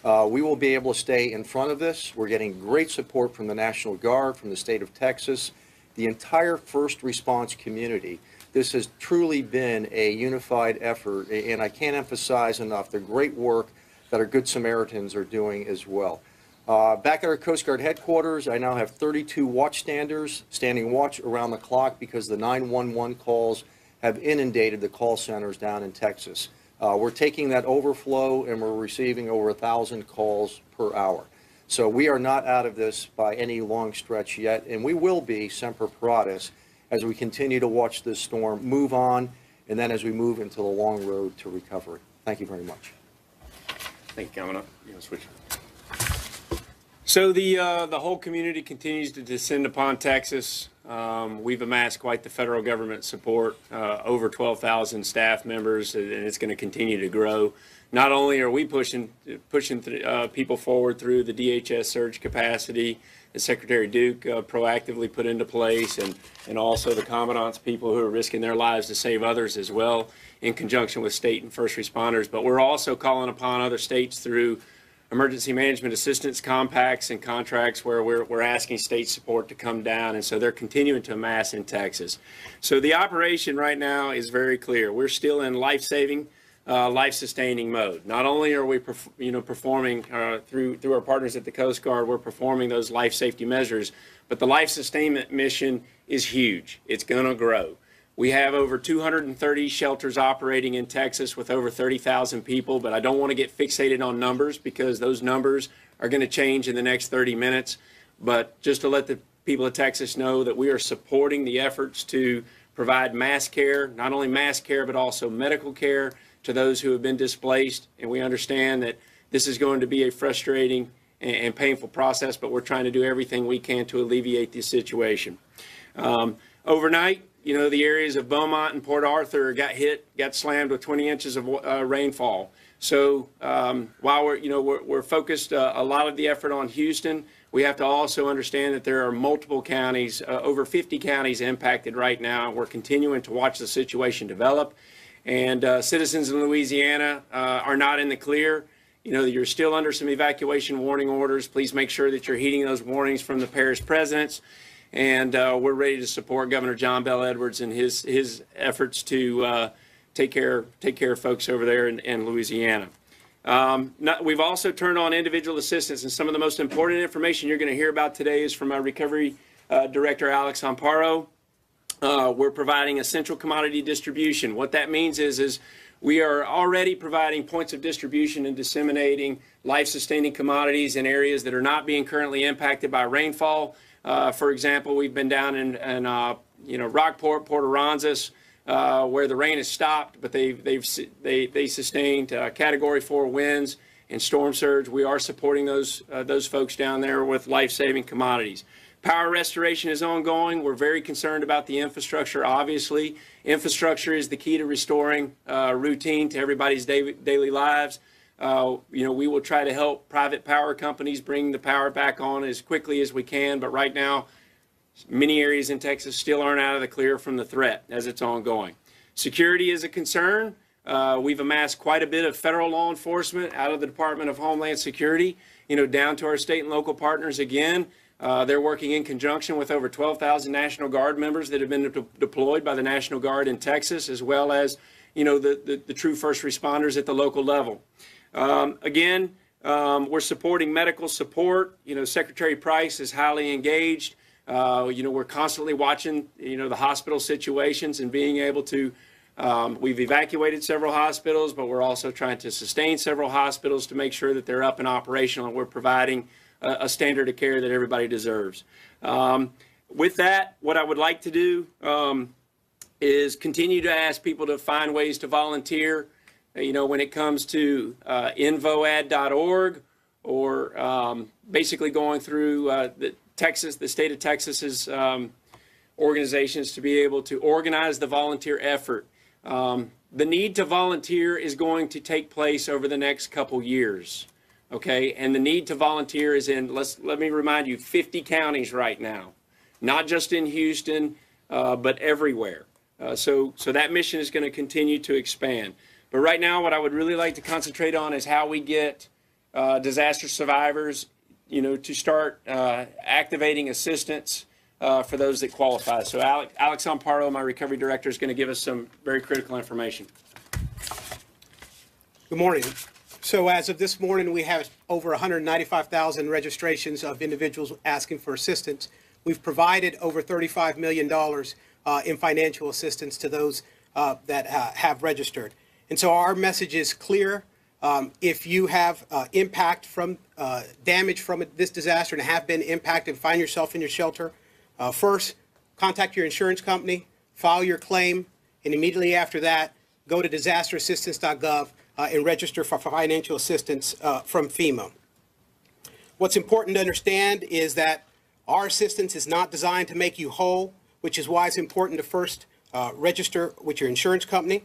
We will be able to stay in front of this. We're getting great support from the National Guard, from the state of Texas, the entire first response community. This has truly been a unified effort, and I can't emphasize enough the great work that our Good Samaritans are doing as well. Back at our Coast Guard headquarters, I now have 32 watchstanders standing watch around the clock because the 911 calls have inundated the call centers down in Texas. We're taking that overflow and we're receiving over 1,000 calls per hour. So we are not out of this by any long stretch yet, and we will be Semper Paratus as we continue to watch this storm move on, and then as we move into the long road to recovery. Thank you very much. Thank you, Governor. You want to switch? So the whole community continues to descend upon Texas. We've amassed quite the federal government support, over 12,000 staff members, and it's going to continue to grow. Not only are we pushing people forward through the DHS surge capacity that Secretary Duke proactively put into place, and also the commandant's people who are risking their lives to save others as well in conjunction with state and first responders. But we're also calling upon other states through emergency management assistance compacts and contracts where we're asking state support to come down, and so they're continuing to amass in Texas. So the operation right now is very clear. We're still in life-saving, life-sustaining mode. Not only are we performing through our partners at the Coast Guard, we're performing those life safety measures, but the life sustainment mission is huge. It's going to grow. We have over 230 shelters operating in Texas with over 30,000 people, but I don't want to get fixated on numbers because those numbers are going to change in the next 30 minutes. But just to let the people of Texas know that we are supporting the efforts to provide mass care, not only mass care, but also medical care to those who have been displaced. And we understand that this is going to be a frustrating and painful process, but we're trying to do everything we can to alleviate the situation. Overnight, the areas of Beaumont and Port Arthur got slammed with 20 inches of rainfall. So while we're focused a lot of the effort on Houston, we have to also understand that there are multiple counties, over 50 counties impacted right now. We're continuing to watch the situation develop. And citizens in Louisiana are not in the clear. You're still under some evacuation warning orders. Please make sure that you're heeding those warnings from the parish presidents. And we're ready to support Governor John Bel Edwards and his efforts to take care of folks over there in Louisiana. We've also turned on individual assistance, and some of the most important information you're going to hear about today is from our Recovery Director, Alex Amparo. We're providing essential commodity distribution. What that means is we are already providing points of distribution and disseminating life-sustaining commodities in areas that are not being currently impacted by rainfall. For example, we've been down in Rockport, Port Aransas, where the rain has stopped, but they sustained Category 4 winds and storm surge. We are supporting those folks down there with life-saving commodities. Power restoration is ongoing. We're very concerned about the infrastructure, obviously. Infrastructure is the key to restoring routine to everybody's daily lives. We will try to help private power companies bring the power back on as quickly as we can, but right now, many areas in Texas still aren't out of the clear from the threat as it's ongoing. Security is a concern. We've amassed quite a bit of federal law enforcement out of the Department of Homeland Security, down to our state and local partners again. They're working in conjunction with over 12,000 National Guard members that have been deployed by the National Guard in Texas, as well as, the true first responders at the local level. We're supporting medical support. Secretary Price is highly engaged. We're constantly watching, the hospital situations and being able to, we've evacuated several hospitals, but we're also trying to sustain several hospitals to make sure that they're up and operational, and we're providing a standard of care that everybody deserves. With that, what I would like to do is continue to ask people to find ways to volunteer. When it comes to invoad.org or basically going through the state of Texas's organizations to be able to organize the volunteer effort. The need to volunteer is going to take place over the next couple years, okay? And the need to volunteer is in, let me remind you, 50 counties right now, not just in Houston, but everywhere. So that mission is going to continue to expand. But right now, what I would really like to concentrate on is how we get disaster survivors, to start activating assistance for those that qualify. So Alex Amparo, my recovery director, is going to give us some very critical information. Good morning. So as of this morning, we have over 195,000 registrations of individuals asking for assistance. We've provided over $35 million in financial assistance to those that have registered. And so our message is clear. If you have impact from damage from this disaster and have been impacted, find yourself in your shelter, first contact your insurance company, file your claim, and immediately after that, go to disasterassistance.gov and register for financial assistance from FEMA. What's important to understand is that our assistance is not designed to make you whole, which is why it's important to first register with your insurance company.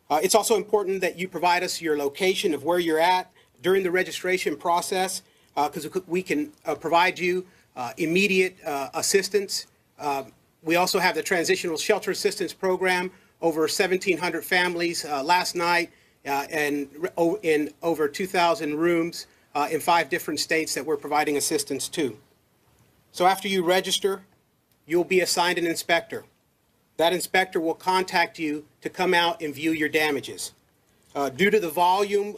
It's also important that you provide us your location of where you're at during the registration process, because we can provide you immediate assistance. We also have the Transitional Shelter Assistance Program, over 1,700 families last night, and in over 2,000 rooms in 5 different states that we're providing assistance to. So after you register, you'll be assigned an inspector. That inspector will contact you to come out and view your damages. Due to the volume,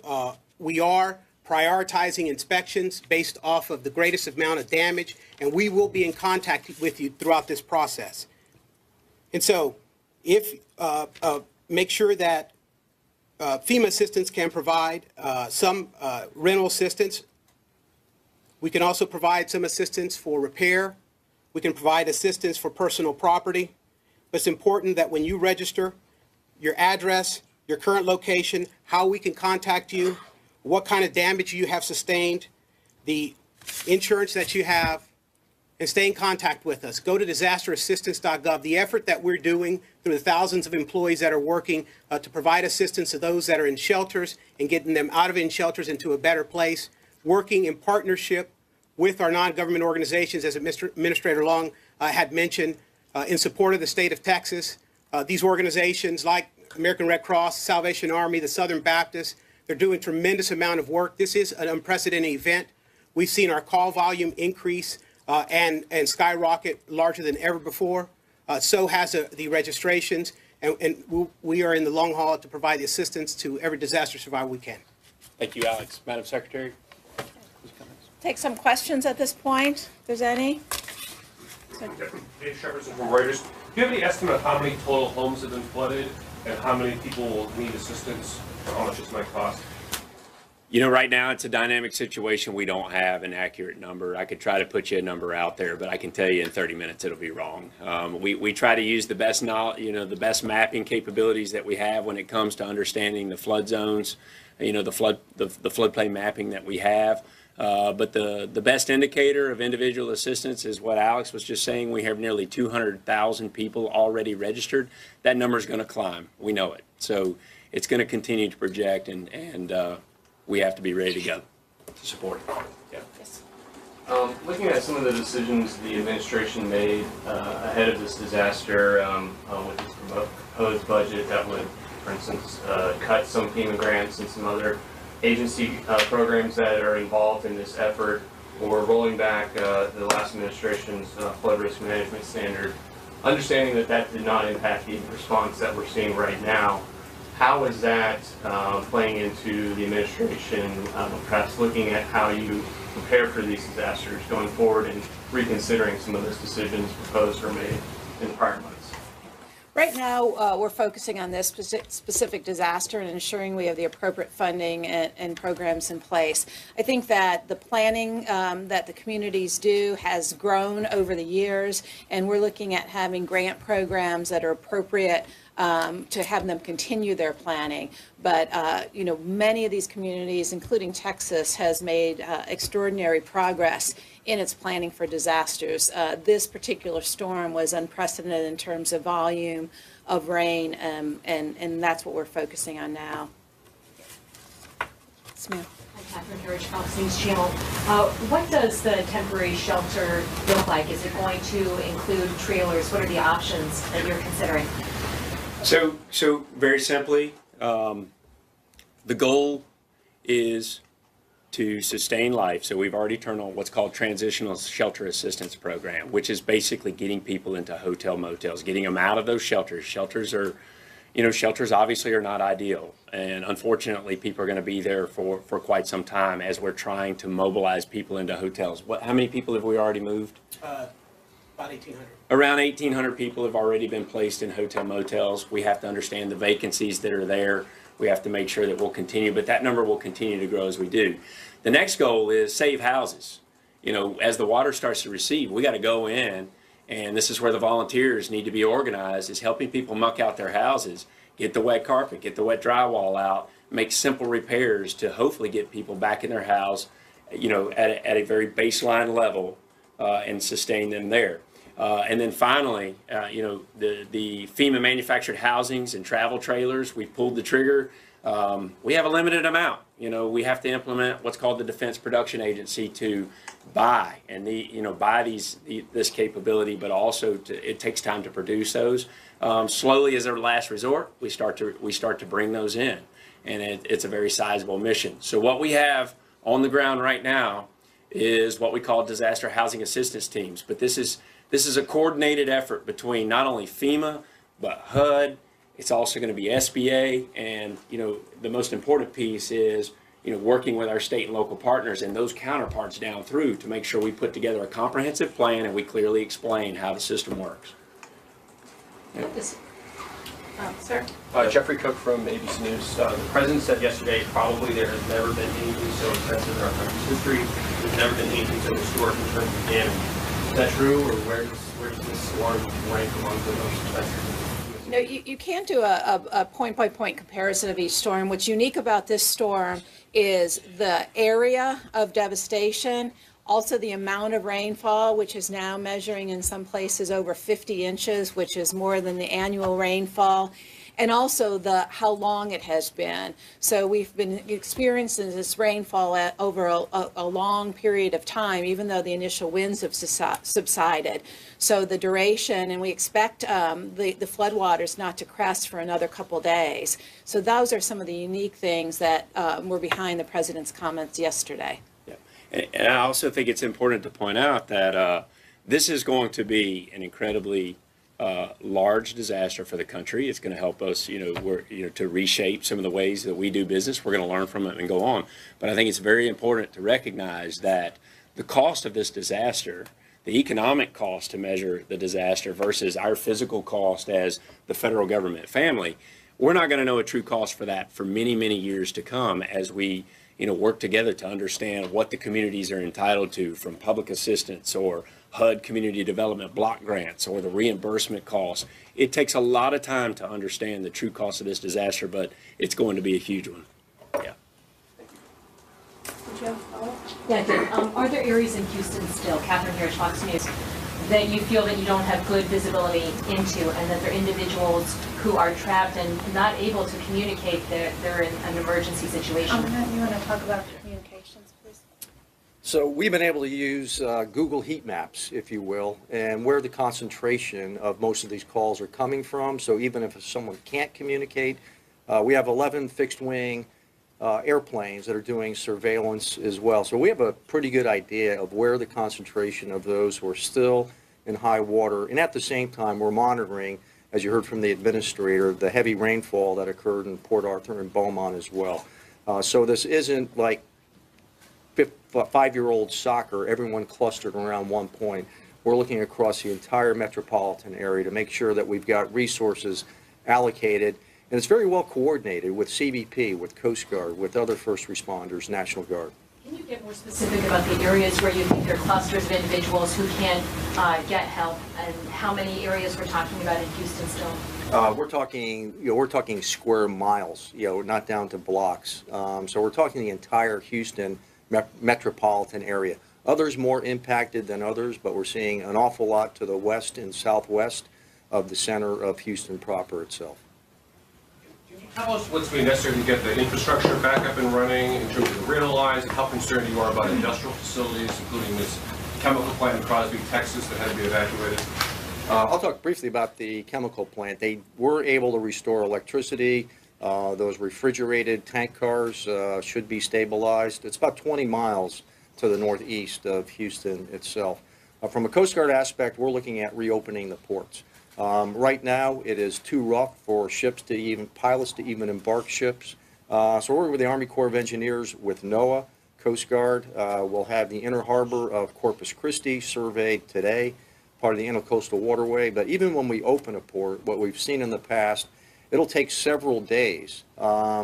we are prioritizing inspections based off of the greatest amount of damage, and we will be in contact with you throughout this process. And so, make sure that FEMA assistance can provide some rental assistance. We can also provide some assistance for repair. We can provide assistance for personal property. But it's important that when you register, your address, your current location, how we can contact you, what kind of damage you have sustained, the insurance that you have, and stay in contact with us. Go to disasterassistance.gov. The effort that we're doing through the thousands of employees that are working to provide assistance to those that are in shelters and getting them out of in shelters into a better place, working in partnership with our non-government organizations, as Administrator Long had mentioned, in support of the state of Texas. These organizations like American Red Cross, Salvation Army, the Southern Baptist, they're doing a tremendous amount of work. This is an unprecedented event. We've seen our call volume increase and skyrocket larger than ever before. So has the registrations, and we are in the long haul to provide the assistance to every disaster survivor we can. Thank you, Alex. Madam Secretary. Take some questions at this point, if there's any. Dave Shepardson from Reuters. Do you have any estimate of how many total homes have been flooded and how many people will need assistance, or how much this might cost? Right now it's a dynamic situation. We don't have an accurate number. I could try to put you a number out there, but I can tell you in 30 minutes it'll be wrong. We try to use the best knowledge, the best mapping capabilities that we have when it comes to understanding the flood zones, the floodplain mapping that we have. But the best indicator of individual assistance is what Alex was just saying. We have nearly 200,000 people already registered. That number is going to climb. We know it. So it's going to continue to project, and we have to be ready to go to support it. Yeah. Yes. Looking at some of the decisions the administration made ahead of this disaster with its proposed budget that would, for instance, cut some FEMA grants and some other agency programs that are involved in this effort, or rolling back the last administration's flood risk management standard, understanding that that did not impact the response that we're seeing right now, how is that playing into the administration, perhaps looking at how you prepare for these disasters going forward and reconsidering some of those decisions proposed or made in prior months? Right now, we're focusing on this specific disaster and ensuring we have the appropriate funding and programs in place. I think that the planning that the communities do has grown over the years, and we're looking at having grant programs that are appropriate to have them continue their planning. But, many of these communities, including Texas, has made extraordinary progress in its planning for disasters. This particular storm was unprecedented in terms of volume of rain, and that's what we're focusing on now. Yes, ma'am. Hi, Catherine Harridge, Fox News Channel. What does the temporary shelter look like? Is it going to include trailers? What are the options that you're considering? So very simply, the goal is to sustain life. So we've already turned on what's called Transitional Shelter Assistance Program, which is basically getting people into hotel motels, getting them out of those shelters. Shelters obviously are not ideal. And unfortunately, people are going to be there for quite some time as we're trying to mobilize people into hotels. How many people have we already moved? About 1,800. Around 1,800 people have already been placed in hotel motels. We have to understand the vacancies that are there. We have to make sure that we'll continue, but that number will continue to grow as we do. The next goal is save houses. As the water starts to recede, we got to go in, and this is where the volunteers need to be organized, is helping people muck out their houses, get the wet carpet, get the wet drywall out, make simple repairs to hopefully get people back in their house, at a very baseline level, and sustain them there. And then finally, the FEMA manufactured housings and travel trailers, we pulled the trigger. We have a limited amount. We have to implement what's called the Defense Production Agency to buy this capability, but also it takes time to produce those. Slowly, as our last resort, we start to bring those in, and it's a very sizable mission. So what we have on the ground right now is what we call disaster housing assistance teams, but this is a coordinated effort between not only FEMA, but HUD. It's also going to be SBA, and the most important piece is working with our state and local partners and those counterparts down through to make sure we put together a comprehensive plan and we clearly explain how the system works. Sir? Jeffrey Cook from ABC News. The president said yesterday probably there has never been anything so expensive in our country's history. There's never been anything so historic in terms of damage. Is that true, or where does this storm rank among the most expensive? No, you can't do a point-by-point comparison of each storm. What's unique about this storm is the area of devastation, also the amount of rainfall, which is now measuring in some places over 50 inches, which is more than the annual rainfall, and also how long it has been. So we've been experiencing this rainfall over a long period of time, even though the initial winds have subsided. So the duration, and we expect the floodwaters not to crest for another couple days. So those are some of the unique things that were behind the president's comments yesterday. Yeah. And I also think it's important to point out that this is going to be an incredibly large disaster for the country. It's going to help us, to reshape some of the ways that we do business. We're going to learn from it and go on. But I think it's very important to recognize that the cost of this disaster, the economic cost to measure the disaster versus our physical cost as the federal government family, we're not going to know a true cost for that for many, many years to come as we work together to understand what the communities are entitled to from public assistance or HUD community development block grants or the reimbursement costs. It takes a lot of time to understand the true cost of this disaster, but it's going to be a huge one. Yeah. Did you have a follow-up? Yeah, I did. Are there areas in Houston still, Catherine Harris, Fox News, that you feel that you don't have good visibility into, and that there are individuals who are trapped and not able to communicate that they're in an emergency situation? You want to talk about communications, please? So we've been able to use Google heat maps, if you will, and where the concentration of most of these calls are coming from. So even if someone can't communicate, we have 11 fixed-wing airplanes that are doing surveillance as well. So we have a pretty good idea of where the concentration of those who are still in high water. And at the same time, we're monitoring, as you heard from the administrator, the heavy rainfall that occurred in Port Arthur and Beaumont as well. So this isn't like five-year-old soccer, everyone clustered around one point. We're looking across the entire metropolitan area to make sure that we've got resources allocated. And it's very well coordinated with CBP, with Coast Guard, with other first responders, National Guard. Can you get more specific about the areas where you think there are clusters of individuals who can't get help, and how many areas we're talking about in Houston still? We're talking square miles, not down to blocks. So we're talking the entire Houston metropolitan area. Others more impacted than others, but we're seeing an awful lot to the west and southwest of the center of Houston proper itself. Can you tell us what's been necessary to get the infrastructure back up and running in terms of the rail lines, and how concerned you are about industrial facilities, including this chemical plant in Crosby, Texas, that had to be evacuated? I'll talk briefly about the chemical plant. They were able to restore electricity. Those refrigerated tank cars should be stabilized. It's about 20 miles to the northeast of Houston itself. From a Coast Guard aspect, we're looking at reopening the ports. Right now, it is too rough for pilots to even embark ships. So we're working with the Army Corps of Engineers, with NOAA, Coast Guard. We'll have the inner harbor of Corpus Christi surveyed today, part of the Intercoastal Waterway. But even when we open a port, what we've seen in the past, it'll take several days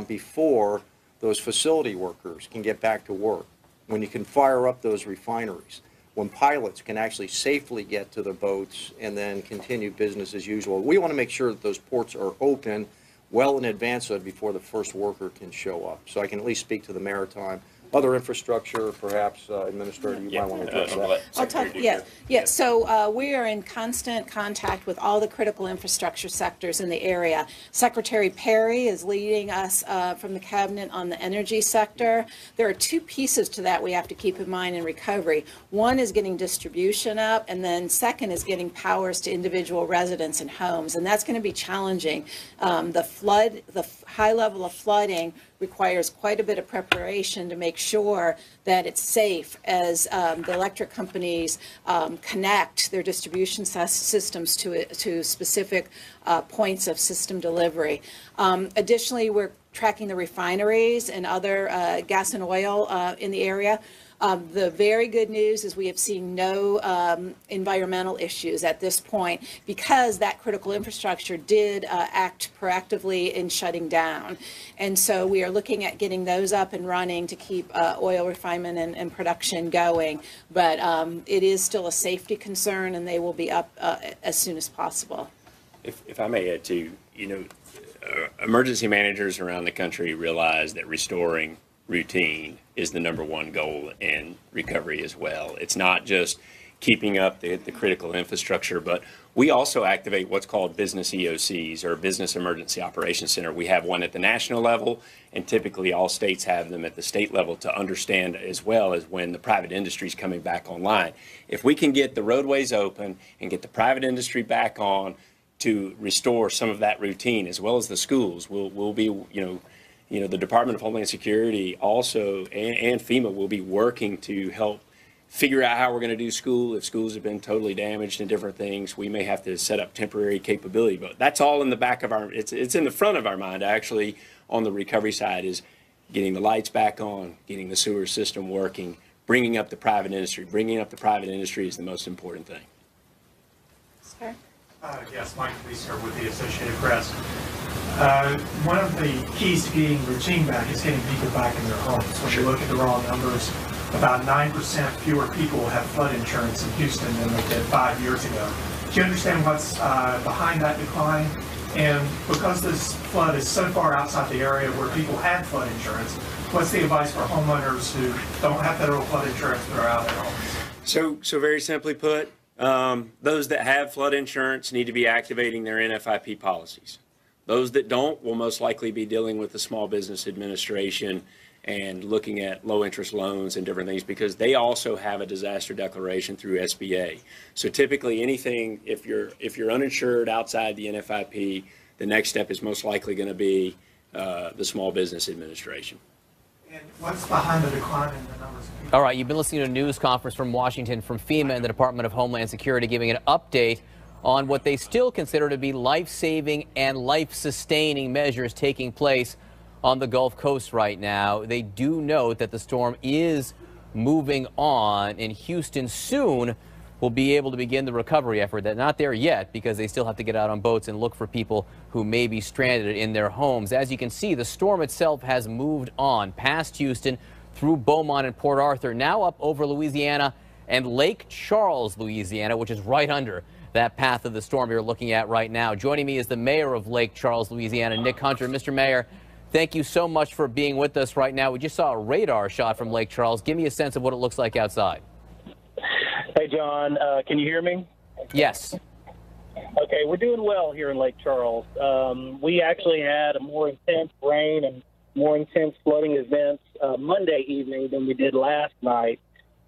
before those facility workers can get back to work, when you can fire up those refineries, when pilots can actually safely get to the boats and then continue business as usual. We want to make sure that those ports are open well in advance of before the first worker can show up. So I can at least speak to the maritime. Other infrastructure, perhaps, Administrator, you might want to address that. I'll talk, yeah. So we are in constant contact with all the critical infrastructure sectors in the area. Secretary Perry is leading us from the cabinet on the energy sector. There are two pieces to that we have to keep in mind in recovery. One is getting distribution up, and then second is getting powers to individual residents and homes, and that's going to be challenging. The high level of flooding requires quite a bit of preparation to make sure that it's safe as the electric companies connect their distribution systems to specific points of system delivery. Additionally, we're tracking the refineries and other gas and oil in the area. The very good news is we have seen no environmental issues at this point, because that critical infrastructure did act proactively in shutting down. And so we are looking at getting those up and running to keep oil refinement and production going. But it is still a safety concern, and they will be up as soon as possible. If I may add too, emergency managers around the country realize that restoring routine is the #1 goal in recovery as well. It's not just keeping up the critical infrastructure, but we also activate what's called business EOCs, or Business Emergency Operations Center. We have one at the national level, and typically all states have them at the state level to understand as well as when the private industry is coming back online. If we can get the roadways open and get the private industry back on to restore some of that routine, as well as the schools, we'll be, the Department of Homeland Security also and FEMA will be working to help figure out how we're going to do school. If schools have been totally damaged and different things, we may have to set up temporary capability. But that's all in the back of it's in the front of our mind, actually, on the recovery side, is getting the lights back on, getting the sewer system working, bringing up the private industry. Bringing up the private industry is the most important thing. Sir? Yes, Mike Leeser with the Associated Press. One of the keys to getting routine back is getting people back in their homes. When you look at the raw numbers, about 9% fewer people have flood insurance in Houston than they did 5 years ago. Do you understand what's behind that decline? And because this flood is so far outside the area where people had flood insurance, what's the advice for homeowners who don't have federal flood insurance but are out of their homes? So very simply put, those that have flood insurance need to be activating their NFIP policies. Those that don't will most likely be dealing with the Small Business Administration and looking at low interest loans and different things, because they also have a disaster declaration through SBA. So typically anything, if you're uninsured outside the NFIP, the next step is most likely going to be the Small Business Administration. And what's behind the decline in the numbers of people? All right, you've been listening to a news conference from Washington from FEMA and the Department of Homeland Security, giving an update on what they still consider to be life-saving and life-sustaining measures taking place on the Gulf Coast right now. They do note that the storm is moving on, and Houston soon will be able to begin the recovery effort. They're not there yet because they still have to get out on boats and look for people who may be stranded in their homes. As you can see, the storm itself has moved on past Houston, through Beaumont and Port Arthur, now up over Louisiana and Lake Charles, Louisiana, which is right under that path of the storm you're looking at right now. Joining me is the mayor of Lake Charles, Louisiana, Nick Hunter. Mr. Mayor, thank you so much for being with us right now. We just saw a radar shot from Lake Charles. Give me a sense of what it looks like outside. Hey, John, can you hear me? Yes. Okay, we're doing well here in Lake Charles. We actually had a more intense rain and more intense flooding events Monday evening than we did last night.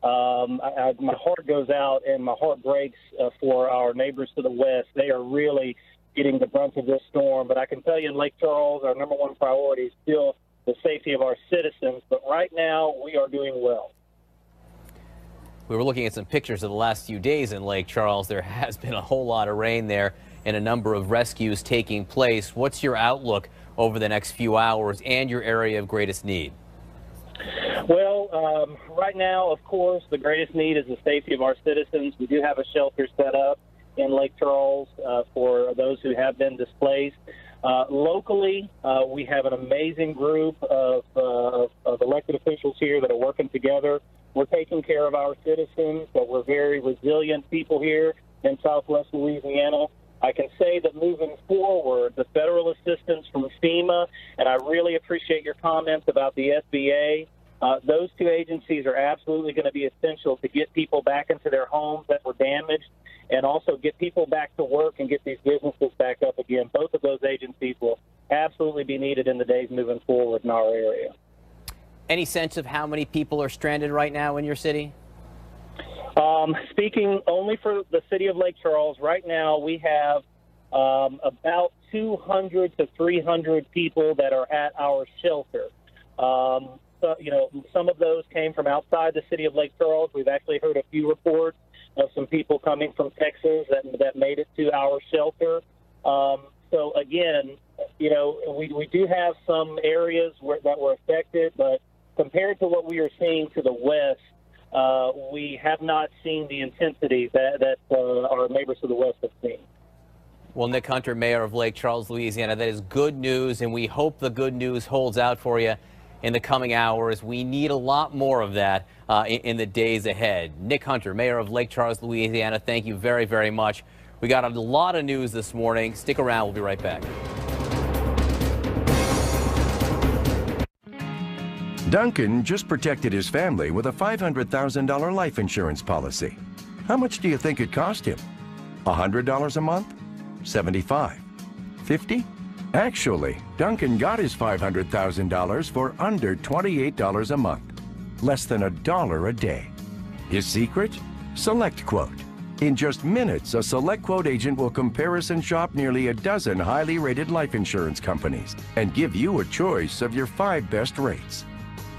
My heart goes out and my heart breaks for our neighbors to the west. They are really getting the brunt of this storm. But I can tell you in Lake Charles, our number one priority is still the safety of our citizens. But right now, we are doing well. We were looking at some pictures of the last few days in Lake Charles. There has been a whole lot of rain there and a number of rescues taking place. What's your outlook over the next few hours and your area of greatest need? Well, right now, of course, the greatest need is the safety of our citizens. We do have a shelter set up in Lake Charles for those who have been displaced. Locally, we have an amazing group of elected officials here that are working together. We're taking care of our citizens, but we're very resilient people here in Southwest Louisiana. I can say that moving forward, the federal assistance from FEMA, and I really appreciate your comments about the SBA, those two agencies are absolutely going to be essential to get people back into their homes that were damaged and also get people back to work and get these businesses back up again. Both of those agencies will absolutely be needed in the days moving forward in our area. Any sense of how many people are stranded right now in your city? Speaking only for the city of Lake Charles, right now we have about 200 to 300 people that are at our shelter. So, some of those came from outside the city of Lake Charles. We've actually heard a few reports of some people coming from Texas that made it to our shelter. So, again, we do have some areas that were affected, but compared to what we are seeing to the west, we have not seen the intensity that our neighbors to the west have seen. Well, Nick Hunter, mayor of Lake Charles, Louisiana, that is good news, and we hope the good news holds out for you in the coming hours. We need a lot more of that in the days ahead. Nick Hunter, mayor of Lake Charles, Louisiana, thank you very, very much. We got a lot of news this morning. Stick around. We'll be right back. Duncan just protected his family with a $500,000 life insurance policy. How much do you think it cost him? $100 a month? $75? $50? Actually, Duncan got his $500,000 for under $28 a month, less than $1 a day. His secret? SelectQuote. In just minutes, a SelectQuote agent will comparison shop nearly a dozen highly rated life insurance companies and give you a choice of your 5 best rates.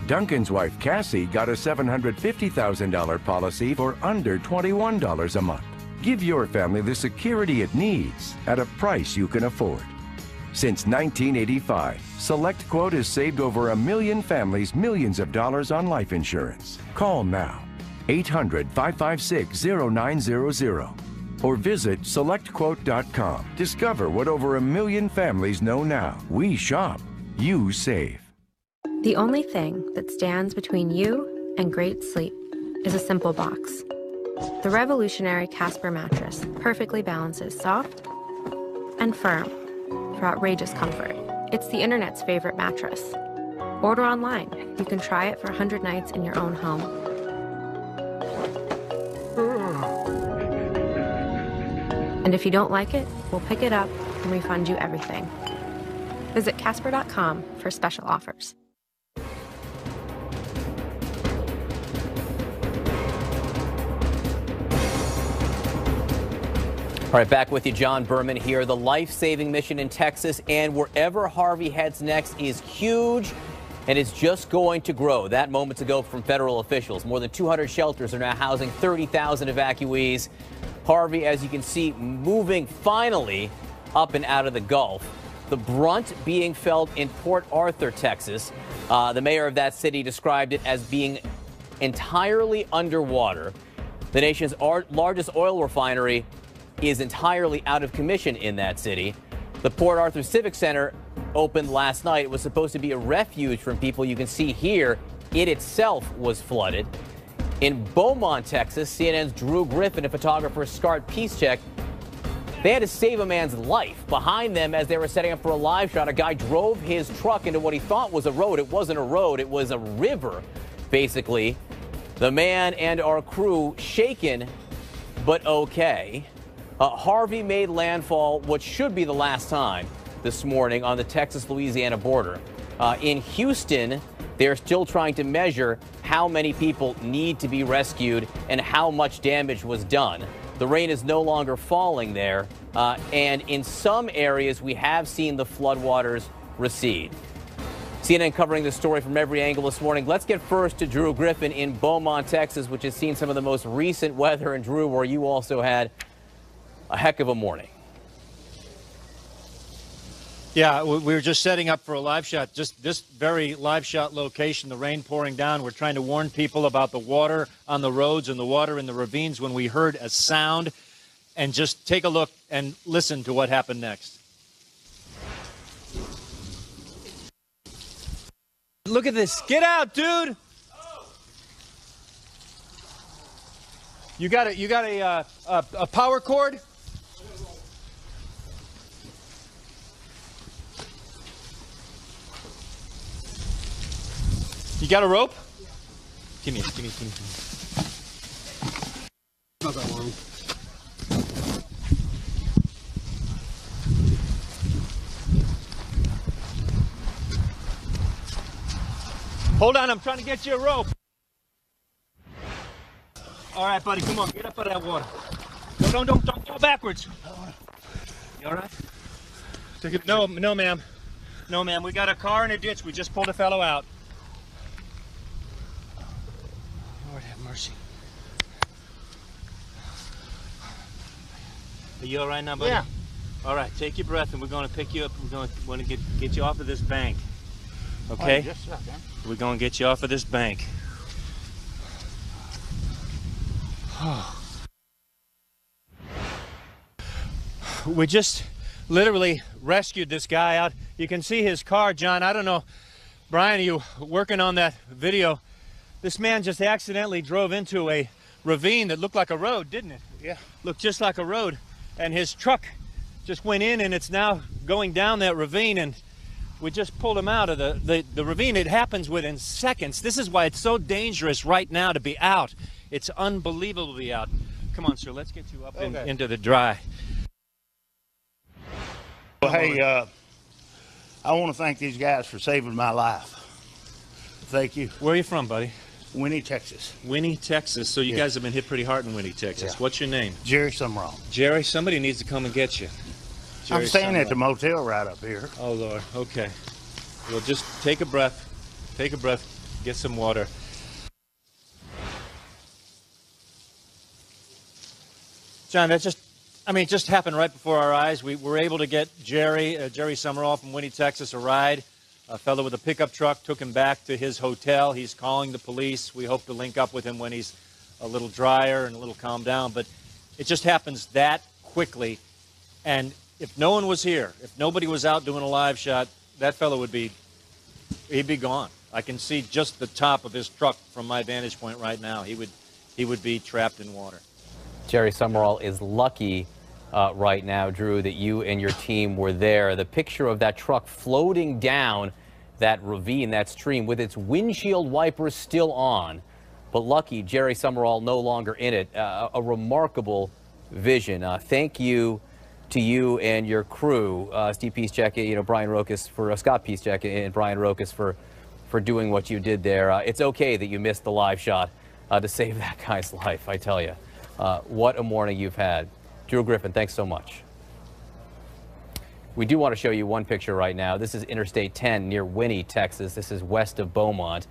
Duncan's wife, Cassie, got a $750,000 policy for under $21 a month. Give your family the security it needs at a price you can afford. Since 1985, SelectQuote has saved over 1 million families millions of dollars on life insurance. Call now, 800-556-0900, or visit SelectQuote.com. Discover what over 1 million families know now. We shop, you save. The only thing that stands between you and great sleep is a simple box. The revolutionary Casper mattress perfectly balances soft and firm for outrageous comfort. It's the internet's favorite mattress. Order online. You can try it for 100 nights in your own home. And if you don't like it, we'll pick it up and refund you everything. Visit Casper.com for special offers. All right, back with you, John Berman here. The life-saving mission in Texas and wherever Harvey heads next is huge, and it's just going to grow. That moments ago from federal officials. More than 200 shelters are now housing 30,000 evacuees. Harvey, as you can see, moving finally up and out of the Gulf. The brunt being felt in Port Arthur, Texas. The mayor of that city described it as being entirely underwater. The nation's largest oil refinery is entirely out of commission in that city. The Port Arthur Civic Center opened last night. It was supposed to be a refuge from people. You can see here, it itself was flooded. In Beaumont, Texas, CNN's Drew Griffin and photographer Scott Piszczek, they had to save a man's life. Behind them, as they were setting up for a live shot, a guy drove his truck into what he thought was a road. It wasn't a road, it was a river, basically. The man and our crew shaken, but okay. Harvey made landfall what should be the last time this morning on the Texas-Louisiana border. In Houston, they're still trying to measure how many people need to be rescued and how much damage was done. The rain is no longer falling there, and in some areas we have seen the floodwaters recede. CNN covering this story from every angle this morning. Let's get first to Drew Griffin in Beaumont, Texas, which has seen some of the most recent weather. And Drew, where you also had a heck of a morning. Yeah, we were just setting up for a live shot, just this very live shot location, the rain pouring down. We're trying to warn people about the water on the roads and the water in the ravines when we heard a sound. And just take a look and listen to what happened next. Look at this. Get out, dude. You got a power cord? You got a rope? Give me. Not that long. Hold on, I'm trying to get you a rope. All right, buddy, come on, get up out of that water. No, don't go backwards. You all right? No, ma'am. No, ma'am, we got a car in a ditch. We just pulled a fellow out. Lord have mercy. Are you all right now, buddy? Yeah. All right, take your breath, and we're going to pick you up. We're going to get you off of this bank. Okay? Just a second. We're going to get you off of this bank. We just literally rescued this guy out. You can see his car, John. I don't know, Brian, are you working on that video? This man just accidentally drove into a ravine that looked like a road, didn't it? Yeah. Looked just like a road. And his truck just went in, and it's now going down that ravine, and we just pulled him out of the ravine. It happens within seconds. This is why it's so dangerous right now to be out. It's unbelievable to be out. Come on, sir, let's get you up into the dry. Well, hey, I want to thank these guys for saving my life. Thank you. Where are you from, buddy? Winnie, Texas. Winnie, Texas. So you guys have been hit pretty hard in Winnie, Texas. Yeah. What's your name? Jerry Summerall. Jerry, somebody needs to come and get you. Jerry I'm staying at the Summerall. motel right up here. Oh, Lord. Okay. Well, just take a breath. Take a breath. Get some water. John, that just happened right before our eyes. We were able to get Jerry Summerall from Winnie, Texas, a ride. A fellow with a pickup truck took him back to his hotel. He's calling the police. We hope to link up with him when he's a little drier and a little calmed down. But it just happens that quickly. And if no one was here, if nobody was out doing a live shot, that fellow he'd be gone. I can see just the top of his truck from my vantage point right now. He would be trapped in water. Jerry Summerall is lucky right now, Drew, that you and your team were there. The picture of that truck floating down that ravine, that stream, with its windshield wipers still on. But lucky, Jerry Summerall no longer in it. A remarkable vision. Thank you to you and your crew, Steve Pieszczek, Brian Rokas, for Scott Pieszczek and Brian Rokas for doing what you did there. It's okay that you missed the live shot to save that guy's life, I tell you. What a morning you've had. Drew Griffin, thanks so much. We do want to show you one picture right now. This is Interstate 10 near Winnie, Texas. This is west of Beaumont.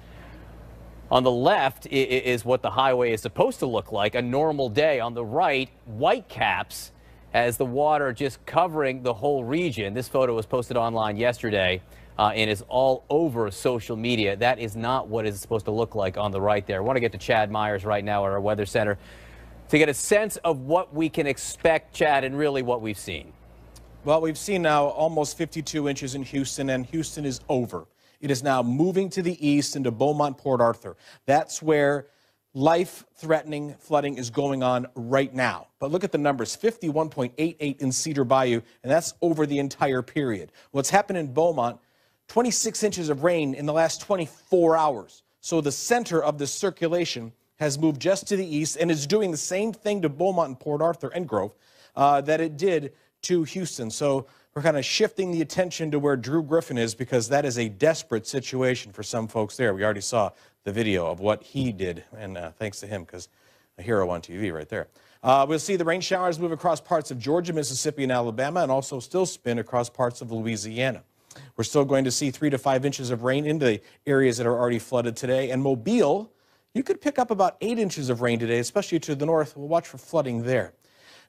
On the left is what the highway is supposed to look like, a normal day. On the right, whitecaps as the water just covering the whole region. This photo was posted online yesterday and is all over social media. That is not what it's supposed to look like on the right there. I want to get to Chad Myers right now at our weather center to get a sense of what we can expect, Chad, and really what we've seen. Well, we've seen now almost 52 inches in Houston, and Houston is over. It is now moving to the east into Beaumont, Port Arthur. That's where life-threatening flooding is going on right now. But look at the numbers, 51.88 in Cedar Bayou, and that's over the entire period. What's happened in Beaumont, 26 inches of rain in the last 24 hours. So the center of the circulation has moved just to the east and is doing the same thing to Beaumont and Port Arthur and Grove that it did to Houston. So we're kind of shifting the attention to where Drew Griffin is, because that is a desperate situation for some folks there. We already saw the video of what he did, and thanks to him, because a hero on TV right there. We'll see the rain showers move across parts of Georgia, Mississippi, and Alabama, and also still spin across parts of Louisiana. We're still going to see 3 to 5 inches of rain in the areas that are already flooded today. And Mobile, you could pick up about 8 inches of rain today, especially to the north. We'll watch for flooding there.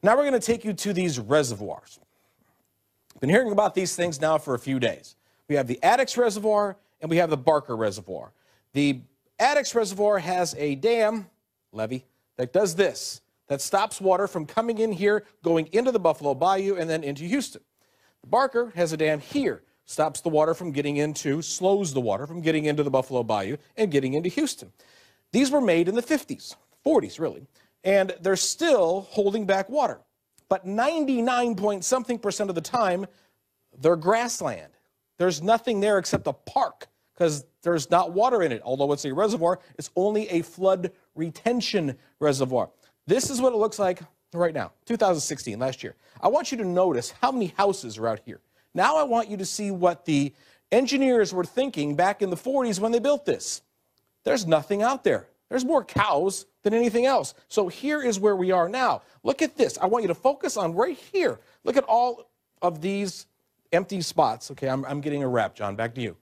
Now we're going to take you to these reservoirs. Been hearing about these things now for a few days. We have the Addicks Reservoir and we have the Barker Reservoir. The Addicks Reservoir has a dam, levee, that does this, that stops water from coming in here, going into the Buffalo Bayou, and then into Houston. The Barker has a dam here, stops the water from getting into, slows the water from getting into the Buffalo Bayou and getting into Houston. These were made in the 50s, 40s really, and they're still holding back water. But 99-point-something% of the time, they're grassland. There's nothing there except a park because there's not water in it. Although it's a reservoir, it's only a flood retention reservoir. This is what it looks like right now, 2016, last year. I want you to notice how many houses are out here. Now I want you to see what the engineers were thinking back in the 40s when they built this. There's nothing out there. There's more cows than anything else. So here is where we are now. Look at this. I want you to focus on right here. Look at all of these empty spots. Okay, I'm getting a wrap, John. Back to you.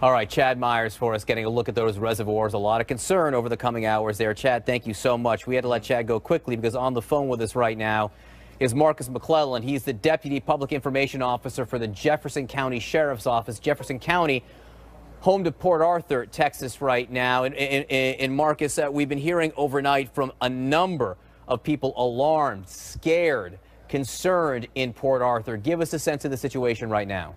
All right, Chad Myers for us, getting a look at those reservoirs. A lot of concern over the coming hours there. Chad, thank you so much. We had to let Chad go quickly because on the phone with us right now is Marcus McClellan. He's the Deputy Public Information Officer for the Jefferson County Sheriff's Office. Jefferson County, home to Port Arthur, Texas right now. And Marcus, we've been hearing overnight from a number of people alarmed, scared, concerned in Port Arthur. Give us a sense of the situation right now.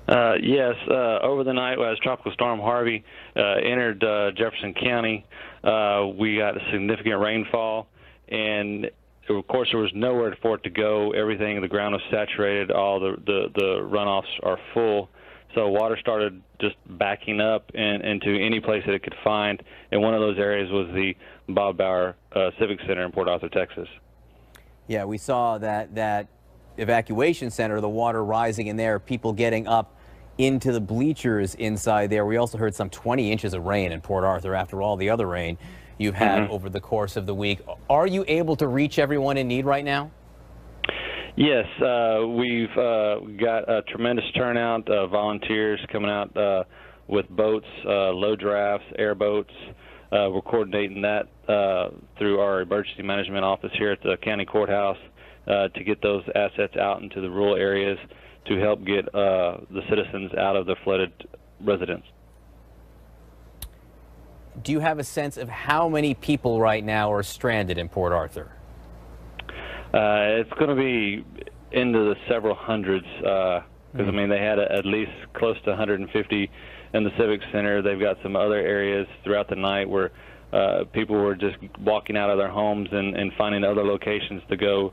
Yes, over the night as Tropical Storm Harvey entered Jefferson County, we got a significant rainfall, and of course there was nowhere for it to go. Everything, the ground was saturated, all the runoffs are full, so water started just backing up into any place that it could find, and one of those areas was the Bob Bauer Civic Center in Port Arthur, Texas. Yeah, we saw that evacuation center, the water rising in there, people getting up into the bleachers inside there. We also heard some 20 inches of rain in Port Arthur after all the other rain you've had over the course of the week. Are you able to reach everyone in need right now? Yes, we've got a tremendous turnout of volunteers coming out with boats, low drafts, airboats. We're coordinating that through our emergency management office here at the county courthouse to get those assets out into the rural areas to help get the citizens out of the flooded residents. Do you have a sense of how many people right now are stranded in Port Arthur? It's going to be into the several hundreds because, I mean, they had at least close to 150 in the Civic Center. They've got some other areas throughout the night where people were just walking out of their homes and finding other locations to go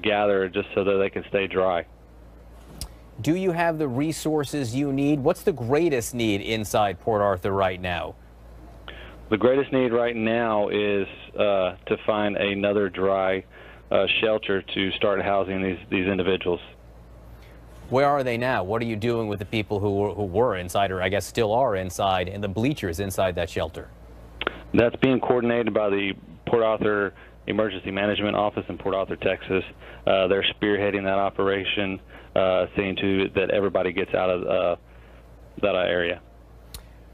gather just so that they can stay dry. Do you have the resources you need? What's the greatest need inside Port Arthur right now? The greatest need right now is to find another dry shelter to start housing these individuals. Where are they now? What are you doing with the people who were inside, or I guess still are inside, in the bleachers inside that shelter? That's being coordinated by the Port Arthur Emergency Management Office in Port Arthur, Texas. They're spearheading that operation, seeing to that everybody gets out of that area.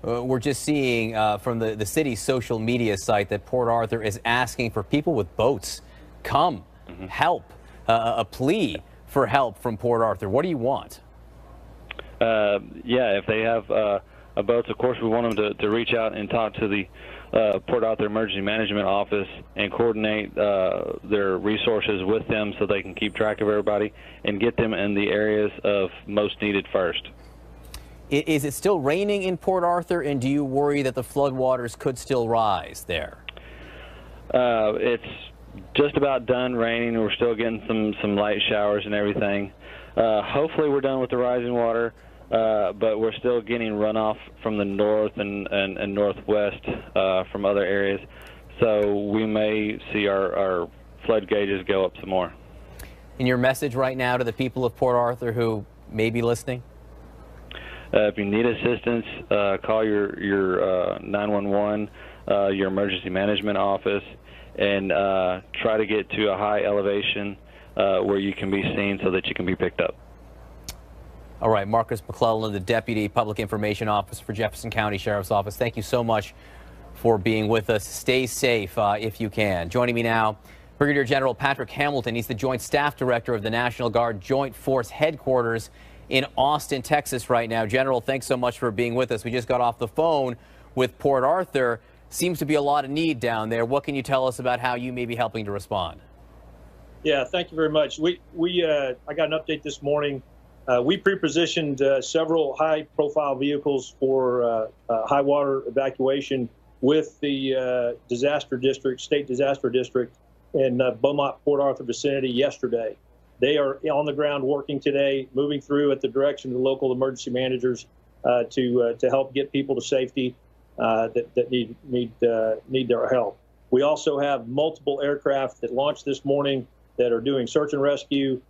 We're just seeing from the city's social media site that Port Arthur is asking for people with boats, come, help, a plea for help from Port Arthur. What do you want? Yeah, if they have boats, of course we want them to reach out and talk to the Port Arthur Emergency Management Office and coordinate their resources with them so they can keep track of everybody and get them in the areas of most needed first. Is it still raining in Port Arthur, and do you worry that the floodwaters could still rise there? It's just about done raining. We're still getting some light showers and everything. Hopefully we're done with the rising water, but we're still getting runoff from the north and northwest from other areas. So we may see our flood gauges go up some more. And your message right now to the people of Port Arthur who may be listening? If you need assistance, call your 911. your emergency management office, and try to get to a high elevation where you can be seen so that you can be picked up. All right, Marcus McClellan, the Deputy Public Information Officer for Jefferson County Sheriff's Office. Thank you so much for being with us. Stay safe if you can. Joining me now, Brigadier General Patrick Hamilton. He's the Joint Staff Director of the National Guard Joint Force Headquarters in Austin, Texas right now. General, thanks so much for being with us. We just got off the phone with Port Arthur. Seems to be a lot of need down there. What can you tell us about how you may be helping to respond? Yeah, thank you very much. I got an update this morning. We pre-positioned several high-profile vehicles for high water evacuation with the disaster district, state disaster district in Beaumont, Port Arthur vicinity yesterday. They are on the ground working today, moving through at the direction of the local emergency managers to help get people to safety that need their help. We also have multiple aircraft that launched this morning that are doing search and rescue.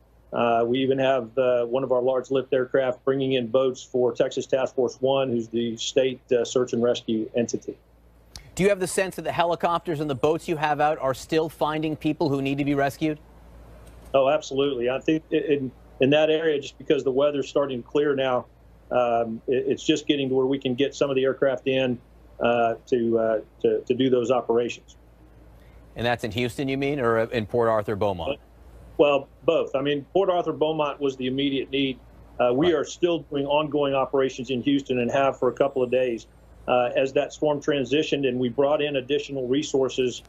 We even have one of our large lift aircraft bringing in boats for Texas Task Force 1, who's the state search and rescue entity. Do you have the sense that the helicopters and the boats you have out are still finding people who need to be rescued? Oh, absolutely. I think in that area, just because the weather's starting to clear now, it's just getting to where we can get some of the aircraft in to do those operations. And that's in Houston, you mean, or in Port Arthur, Beaumont? Well, both. I mean, Port Arthur, Beaumont was the immediate need. We are still doing ongoing operations in Houston and have for a couple of days. As that storm transitioned and we brought in additional resources,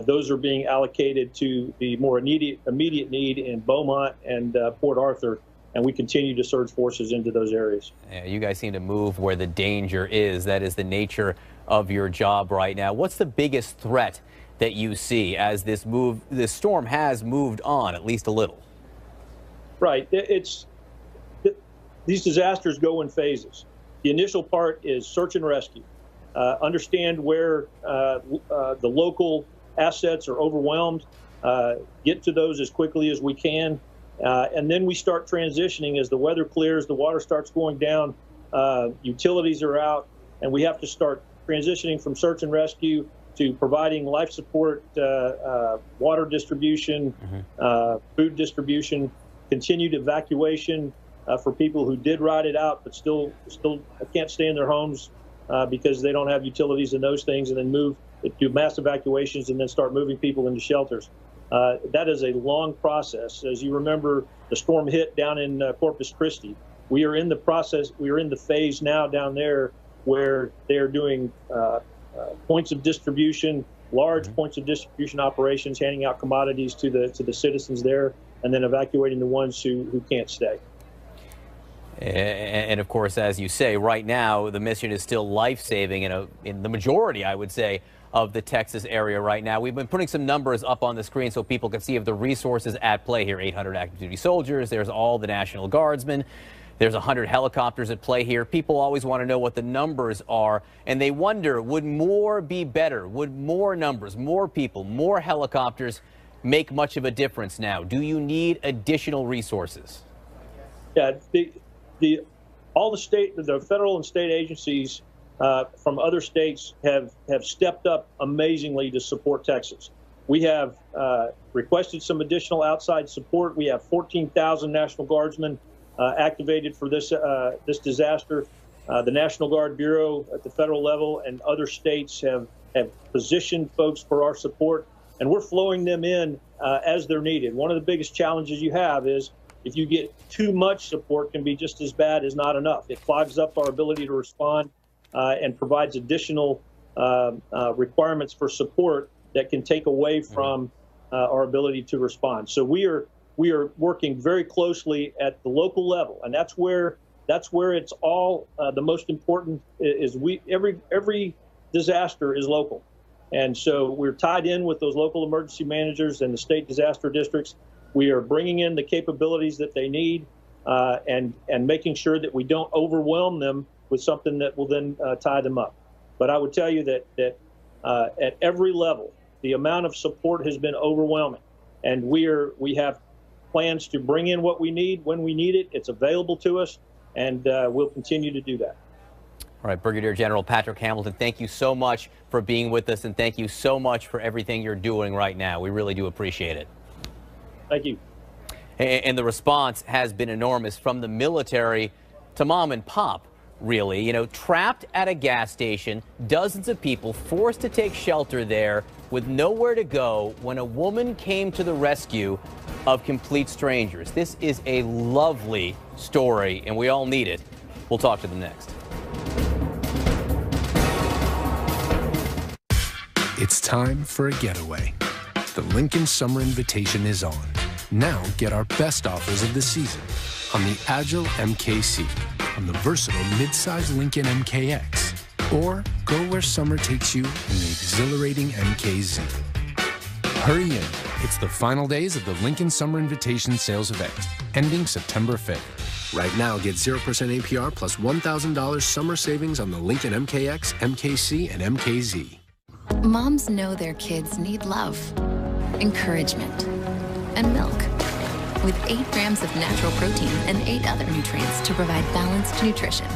those are being allocated to the more immediate need in Beaumont and Port Arthur, and we continue to surge forces into those areas. Yeah, you guys seem to move where the danger is. That is the nature of your job right now. What's the biggest threat that you see as this storm has moved on, at least a little? Right. These disasters go in phases. The initial part is search and rescue. Understand where the local assets are overwhelmed, get to those as quickly as we can, and then we start transitioning as the weather clears, the water starts going down, utilities are out, and we have to start transitioning from search and rescue to providing life support, water distribution, food distribution, continued evacuation for people who did ride it out but still can't stay in their homes because they don't have utilities and those things, and then do mass evacuations and then start moving people into shelters. That is a long process. As you remember, the storm hit down in Corpus Christi. We are in the process, we are in the phase now down there where they're doing points of distribution, large points of distribution operations, handing out commodities to the citizens there, and then evacuating the ones who can't stay. And of course, as you say, right now the mission is still life-saving in the majority, I would say, of the Texas area right now. We've been putting some numbers up on the screen so people can see of the resources at play here. 800 active duty soldiers, there's all the National Guardsmen, there's 100 helicopters at play here. People always want to know what the numbers are, and they wonder, would more be better? Would more numbers, more people, more helicopters make much of a difference now? Do you need additional resources? Yeah, all the federal and state agencies from other states have stepped up amazingly to support Texas. We have requested some additional outside support. We have 14,000 National Guardsmen activated for this disaster. The National Guard Bureau at the federal level and other states have positioned folks for our support, and we're flowing them in as they're needed. One of the biggest challenges you have is if you get too much support, can be just as bad as not enough. It clogs up our ability to respond and provides additional requirements for support that can take away from our ability to respond. So we are working very closely at the local level, and that's where it's all the most important. Is every disaster is local, and so we're tied in with those local emergency managers and the state disaster districts. We are bringing in the capabilities that they need and making sure that we don't overwhelm them with something that will then tie them up. But I would tell you that at every level, the amount of support has been overwhelming, and we have plans to bring in what we need when we need it. It's available to us, and we'll continue to do that. All right, Brigadier General Patrick Hamilton, thank you so much for being with us, and thank you so much for everything you're doing right now. We really do appreciate it. Thank you. And the response has been enormous, from the military to mom and pop, really. You know, trapped at a gas station, dozens of people forced to take shelter there with nowhere to go when a woman came to the rescue of complete strangers. This is a lovely story, and we all need it. We'll talk to them next. It's time for a getaway. The Lincoln Summer Invitation is on. Now get our best offers of the season on the Agile MKC, on the versatile midsize Lincoln MKX, or go where summer takes you in the exhilarating MKZ. Hurry in. It's the final days of the Lincoln Summer Invitation sales event, ending September 5th. Right now, get 0% APR plus $1,000 summer savings on the Lincoln MKX, MKC, and MKZ. Moms know their kids need love, encouragement, and milk. With 8 grams of natural protein and 8 other nutrients to provide balanced nutrition.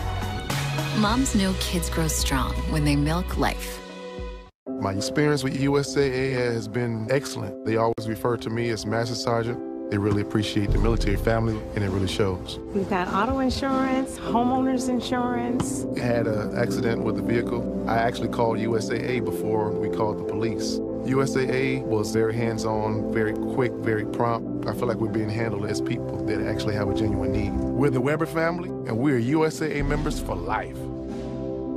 Moms know kids grow strong when they milk life. My experience with USAA has been excellent. They always refer to me as Master Sergeant. They really appreciate the military family, and it really shows. We've got auto insurance, homeowners insurance. I had an accident with the vehicle. I actually called USAA before we called the police. USAA was very hands-on, very quick, very prompt. I feel like we're being handled as people that actually have a genuine need. We're the Weber family, and we're USAA members for life.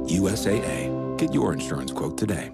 USAA. Get your insurance quote today.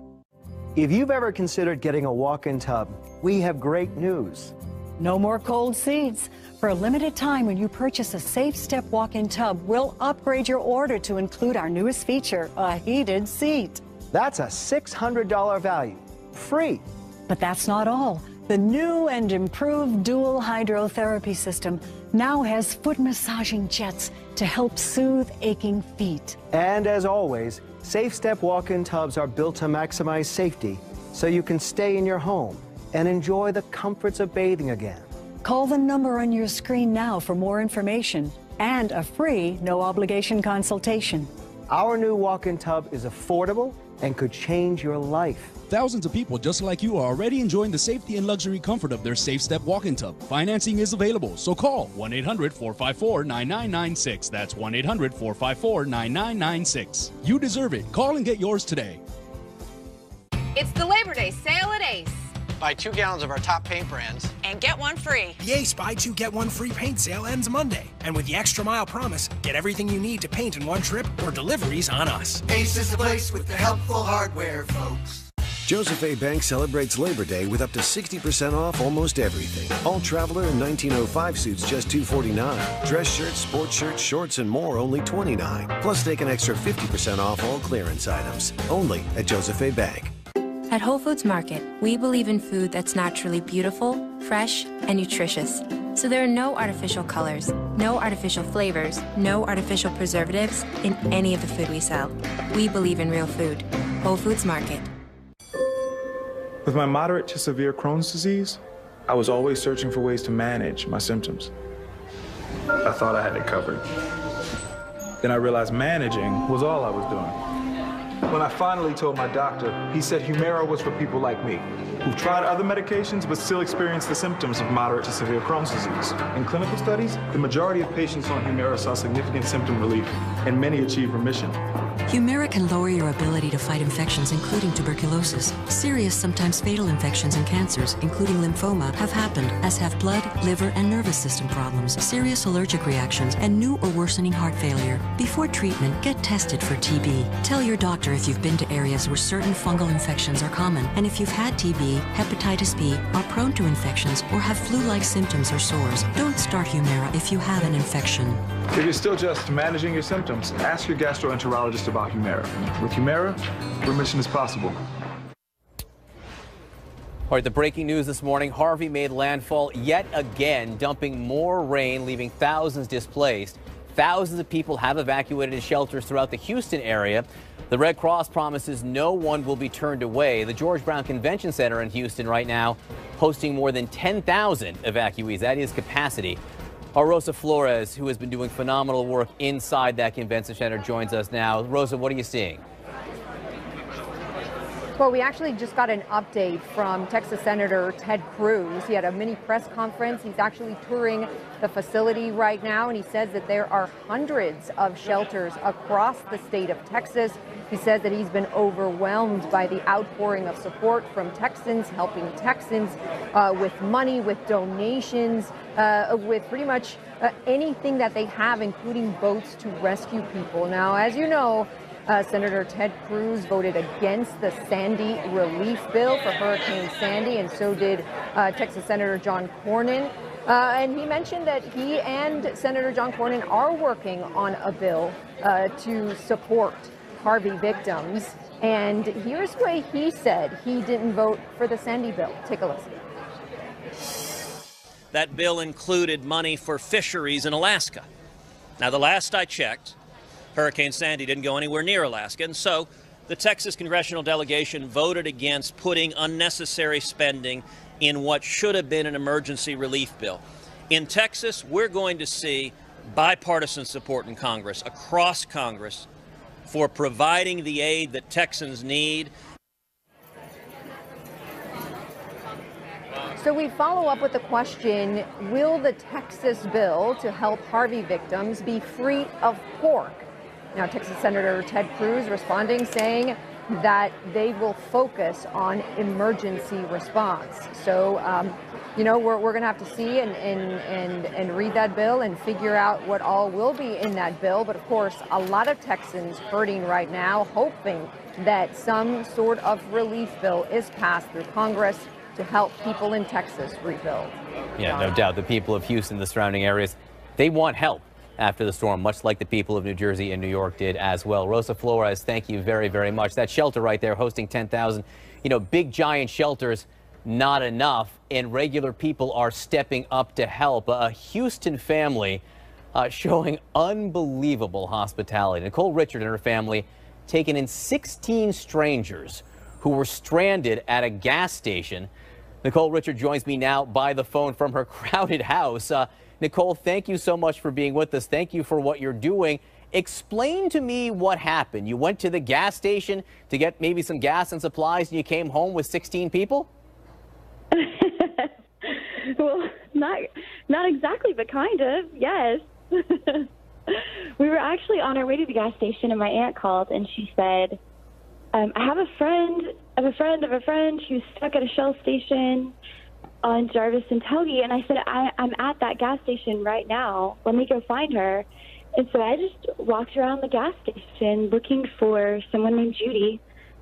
If you've ever considered getting a walk-in tub, we have great news. No more cold seats. For a limited time, when you purchase a Safe Step walk-in tub, we'll upgrade your order to include our newest feature, a heated seat. That's a $600 value, free. But that's not all. The new and improved dual hydrotherapy system now has foot massaging jets to help soothe aching feet. And as always, Safe Step walk-in tubs are built to maximize safety so you can stay in your home and enjoy the comforts of bathing again. Call the number on your screen now for more information and a free, no-obligation consultation. Our new walk-in tub is affordable and could change your life. Thousands of people just like you are already enjoying the safety and luxury comfort of their Safe Step walk-in tub. Financing is available, so call 1-800-454-9996. That's 1-800-454-9996. You deserve it. Call and get yours today. It's the Labor Day sale at Ace. Buy 2 gallons of our top paint brands And get one free. The Ace Buy 2 Get 1 free paint sale ends Monday. And with the Extra Mile Promise, get everything you need to paint in one trip or deliveries on us. Ace is the place with the helpful hardware, folks. Joseph A. Bank celebrates Labor Day with up to 60% off almost everything. All Traveler and 1905 suits just $249. Dress shirts, sports shirts, shorts, and more only $29. Plus take an extra 50% off all clearance items. Only at Joseph A. Bank. At Whole Foods Market, we believe in food that's naturally beautiful, fresh, and nutritious. So there are no artificial colors, no artificial flavors, no artificial preservatives in any of the food we sell. We believe in real food. Whole Foods Market. With my moderate to severe Crohn's disease, I was always searching for ways to manage my symptoms. I thought I had it covered. Then I realized managing was all I was doing. When I finally told my doctor, he said Humira was for people like me, who've tried other medications but still experience the symptoms of moderate to severe Crohn's disease. In clinical studies, the majority of patients on Humira saw significant symptom relief, and many achieved remission. Humira can lower your ability to fight infections, including tuberculosis. Serious, sometimes fatal infections and cancers, including lymphoma, have happened, as have blood, liver, and nervous system problems, serious allergic reactions, and new or worsening heart failure. Before treatment, get tested for TB. Tell your doctor if you've been to areas where certain fungal infections are common, and if you've had TB, hepatitis B, are prone to infections, or have flu-like symptoms or sores. Don't start Humira if you have an infection. If you're still just managing your symptoms, ask your gastroenterologist about Humira. With Humira, remission is possible. All right, the breaking news this morning, Harvey made landfall yet again, dumping more rain, leaving thousands displaced. Thousands of people have evacuated to shelters throughout the Houston area. The Red Cross promises no one will be turned away. The George Brown Convention Center in Houston right now hosting more than 10,000 evacuees. That is capacity. Our Rosa Flores, who has been doing phenomenal work inside that convention center, joins us now. Rosa, what are you seeing? Well, we actually just got an update from Texas Senator Ted Cruz. He had a mini press conference. He's actually touring the facility right now, and he says that there are hundreds of shelters across the state of Texas. He says that he's been overwhelmed by the outpouring of support from Texans, helping Texans with money, with donations, with pretty much anything that they have, including boats to rescue people. Now, as you know, Senator Ted Cruz voted against the Sandy relief bill for Hurricane Sandy, and so did Texas Senator John Cornyn. And he mentioned that he and Senator John Cornyn are working on a bill to support Harvey victims. And here's what he said. He didn't vote for the Sandy bill. Take a listen. That bill included money for fisheries in Alaska. Now, the last I checked, Hurricane Sandy didn't go anywhere near Alaska, and so the Texas congressional delegation voted against putting unnecessary spending in what should have been an emergency relief bill. In Texas, we're going to see bipartisan support in Congress, across Congress, for providing the aid that Texans need. So we follow up with the question, will the Texas bill to help Harvey victims be free of pork? Now, Texas Senator Ted Cruz responding, saying that they will focus on emergency response. So, you know, we're going to have to see and read that bill and figure out what all will be in that bill. But of course, a lot of Texans hurting right now, hoping that some sort of relief bill is passed through Congress to help people in Texas rebuild. Yeah, no doubt. The people of Houston, the surrounding areas, they want help after the storm, much like the people of New Jersey and New York did as well. Rosa Flores, thank you very, very much. That shelter right there hosting 10,000, you know, big giant shelters, not enough, and regular people are stepping up to help. A Houston family showing unbelievable hospitality. Nicole Richard and her family taking in 16 strangers who were stranded at a gas station. Nicole Richard joins me now by the phone from her crowded house. Nicole, thank you so much for being with us. Thank you for what you're doing. Explain to me what happened. You went to the gas station to get maybe some gas and supplies, and you came home with 16 people? Well, not exactly, but kind of, yes. We were actually on our way to the gas station, and my aunt called, and she said, I have a friend of a friend of a friend who's stuck at a Shell station on Jarvis and Togi. And I said, I'm at that gas station right now. Let me go find her. And so I just walked around the gas station looking for someone named Judy,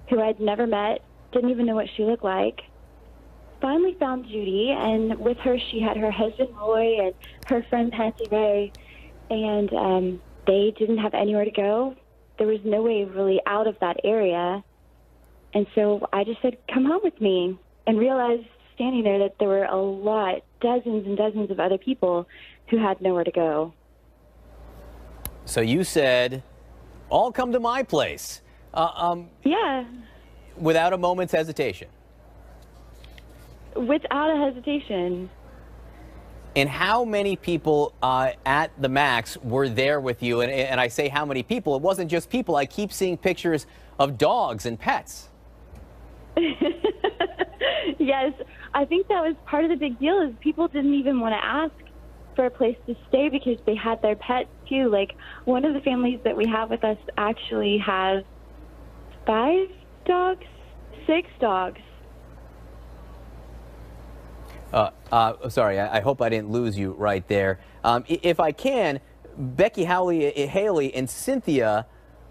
who I'd never met, didn't even know what she looked like. Finally found Judy, and with her she had her husband Roy and her friend Patsy Ray, and they didn't have anywhere to go. There was no way really out of that area. And so I just said, come home with me, and realized standing there that there were a lot, dozens and dozens of other people who had nowhere to go. So you said, all come to my place. Yeah. Without a moment's hesitation. Without a hesitation. And how many people at the Max were there with you? And I say how many people, it wasn't just people. I keep seeing pictures of dogs and pets. Yes, I think that was part of the big deal, is people didn't even want to ask for a place to stay because they had their pets too. Like, one of the families that we have with us actually has 6 dogs. Sorry, I hope I didn't lose you right there. If I can, Becky Haley and Cynthia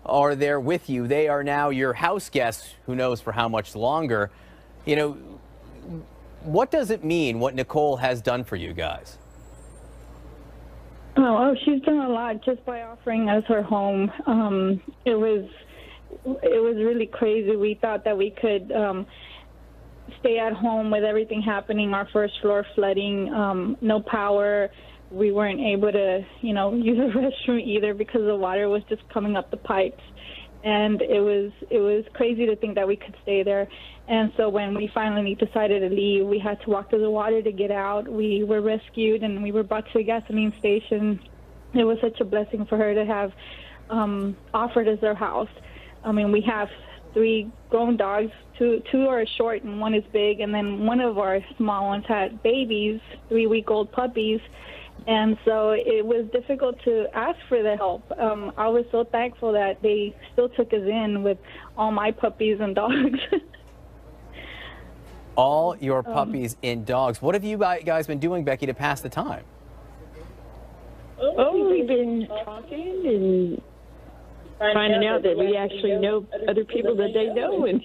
are there with you. They are now your house guests, who knows for how much longer. You know, what does it mean, what Nicole has done for you guys? Oh, she's done a lot just by offering us her home. It was really crazy. We thought that we could stay at home with everything happening, our first floor flooding, no power. We weren't able to, use the restroom either because the water was just coming up the pipes. and it was crazy to think that we could stay there. And so when we finally decided to leave, we had to walk through the water to get out. We were rescued, and we were brought to a gasoline station. It was such a blessing for her to have offered us their house. I mean, we have 3 grown dogs. Two are short and one is big, and then one of our small ones had babies, 3-week-old puppies. And so it was difficult to ask for the help. I was so thankful that they still took us in with all my puppies and dogs. All your puppies and dogs. What have you guys been doing, Becky, to pass the time? Oh, we've been talking and finding out that we actually know other people that they know, and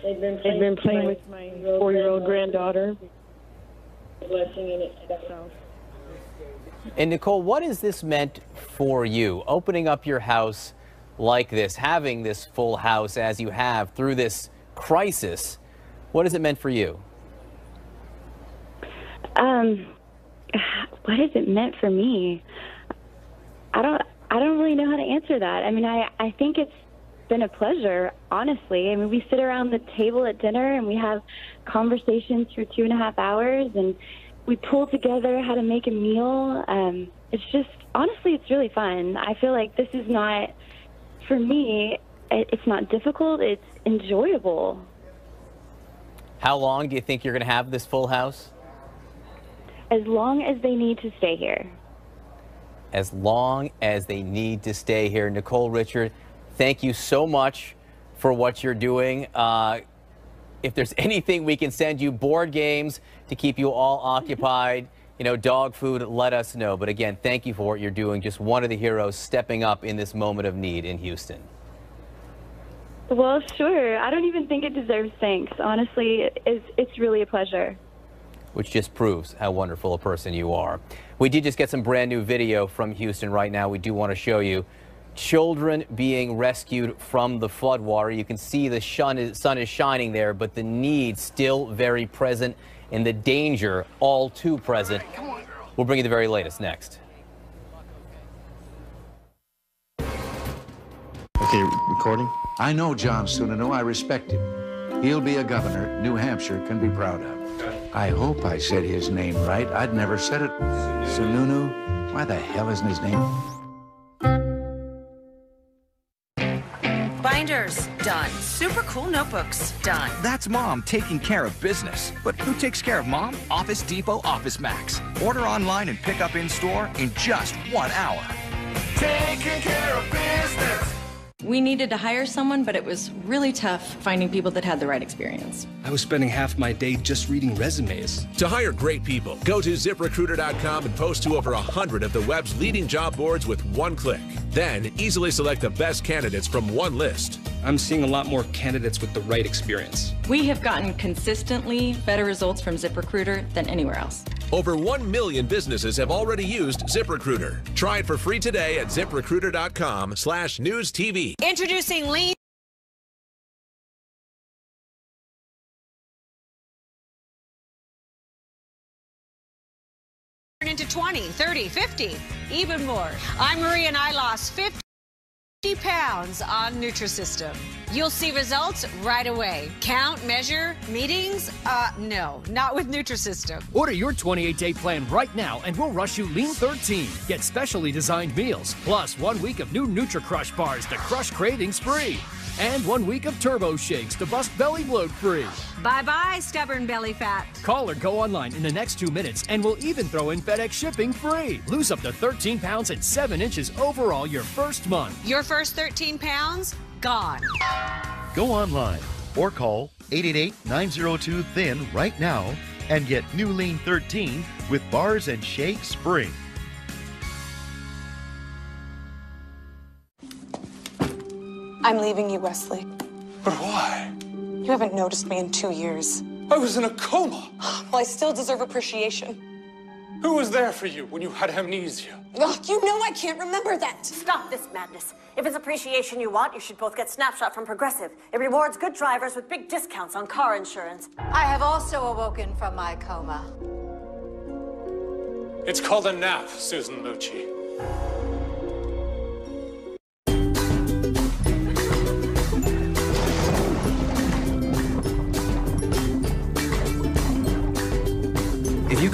they've been playing with my 4-year-old granddaughter. Blessing in itself. And Nicole, what has this meant for you, opening up your house like this, having this full house as you have through this crisis? What has it meant for you? What has it meant for me? I don't really know how to answer that. I mean, I think it's been a pleasure, honestly. I mean, we sit around the table at dinner and we have conversations for 2.5 hours, and we pull together how to make a meal. It's just, honestly, it's really fun. I feel like this is not, for me, it's not difficult, it's enjoyable. How long do you think you're going to have this full house? As long as they need to stay here. As long as they need to stay here. Nicole Richard, thank you so much for what you're doing. If there's anything we can send you, board games to keep you all occupied, you know, dog food, let us know. But again, thank you for what you're doing. Just one of the heroes stepping up in this moment of need in Houston. Well, sure. I don't even think it deserves thanks. Honestly, it's really a pleasure. Which just proves how wonderful a person you are. We did just get some brand new video from Houston right now. We do want to show you children being rescued from the floodwater. You can see the sun is shining there, but the need still very present and the danger all too present. We'll bring you the very latest next. Okay, recording. I know John Sununu. I respect him. He'll be a governor New Hampshire can be proud of. I hope I said his name right. I'd never said it. Sununu? Why the hell isn't his name? Binders, done. Super cool notebooks, done. That's Mom taking care of business. But who takes care of Mom? Office Depot Office Max. Order online and pick up in store in just 1 hour. Taking care of business. We needed to hire someone, but it was really tough finding people that had the right experience. I was spending half my day just reading resumes. To hire great people, go to ZipRecruiter.com and post to over 100 of the web's leading job boards with one click. Then easily select the best candidates from one list. I'm seeing a lot more candidates with the right experience. We have gotten consistently better results from ZipRecruiter than anywhere else. Over 1 million businesses have already used ZipRecruiter. Try it for free today at ZipRecruiter.com/newstv. Introducing Lean. Into 20, 30, 50, even more. I'm Marie and I lost 50 pounds on Nutrisystem. You'll see results right away. Count, measure, meetings? No, not with Nutrisystem. Order your 28-day plan right now and we'll rush you Lean 13. Get specially designed meals, plus 1 week of new NutriCrush bars to crush cravings free. And 1 week of Turbo Shakes to bust belly bloat free. Bye-bye, stubborn belly fat. Call or go online in the next 2 minutes and we'll even throw in FedEx shipping free. Lose up to 13 pounds and 7 inches overall your first month. Your first 13 pounds? Gone. Go online or call 888-902-THIN right now and get new Lean 13 with bars and shakes free. I'm leaving you, Wesley. But why? You haven't noticed me in 2 years. I was in a coma. Well, I still deserve appreciation. Who was there for you when you had amnesia? Ugh, you know I can't remember that. Stop this madness. If it's appreciation you want, you should both get Snapshot from Progressive. It rewards good drivers with big discounts on car insurance. I have also awoken from my coma. It's called a nap, Susan Lucci.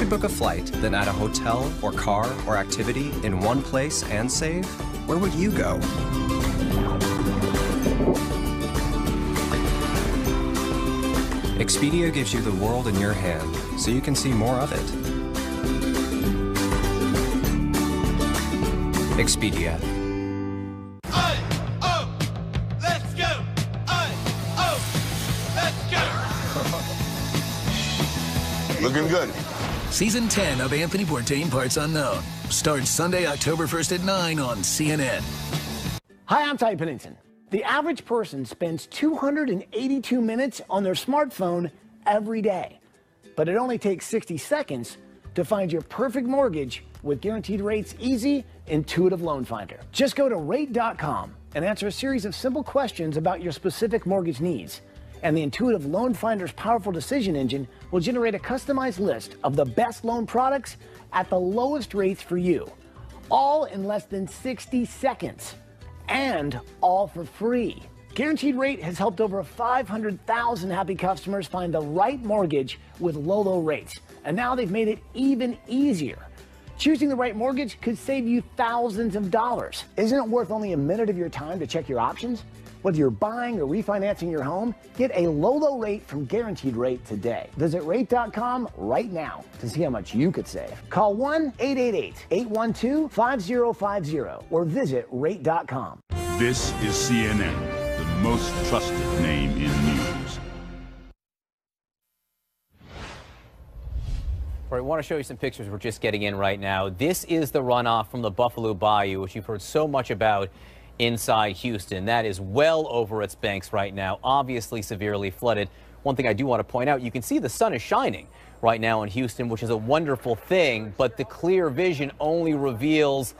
could book a flight, then add a hotel or car or activity in one place and save, where would you go? Expedia gives you the world in your hand, so you can see more of it. Expedia. Let's go! Let's go! Looking good. Season 10 of Anthony Bourdain Parts Unknown starts Sunday, October 1st at 9 on CNN. Hi, I'm Ty Pennington. The average person spends 282 minutes on their smartphone every day. But it only takes 60 seconds to find your perfect mortgage with Guaranteed Rate's easy, intuitive loan finder. Just go to rate.com and answer a series of simple questions about your specific mortgage needs. And the intuitive loan finder's powerful decision engine will generate a customized list of the best loan products at the lowest rates for you, all in less than 60 seconds. And all for free. Guaranteed Rate has helped over 500,000 happy customers find the right mortgage with low rates. And now they've made it even easier. Choosing the right mortgage could save you thousands of dollars. Isn't it worth only a minute of your time to check your options? Whether you're buying or refinancing your home, get a low rate from Guaranteed Rate today. Visit rate.com right now to see how much you could save. Call 1-888-812-5050 or visit rate.com. This is CNN, the most trusted name in news. All right, I want to show you some pictures we're just getting in right now. This is the runoff from the Buffalo Bayou, which you've heard so much about inside Houston. That is well over its banks right now, obviously severely flooded. One thing I do want to point out, you can see the sun is shining right now in Houston, which is a wonderful thing, but the clear vision only reveals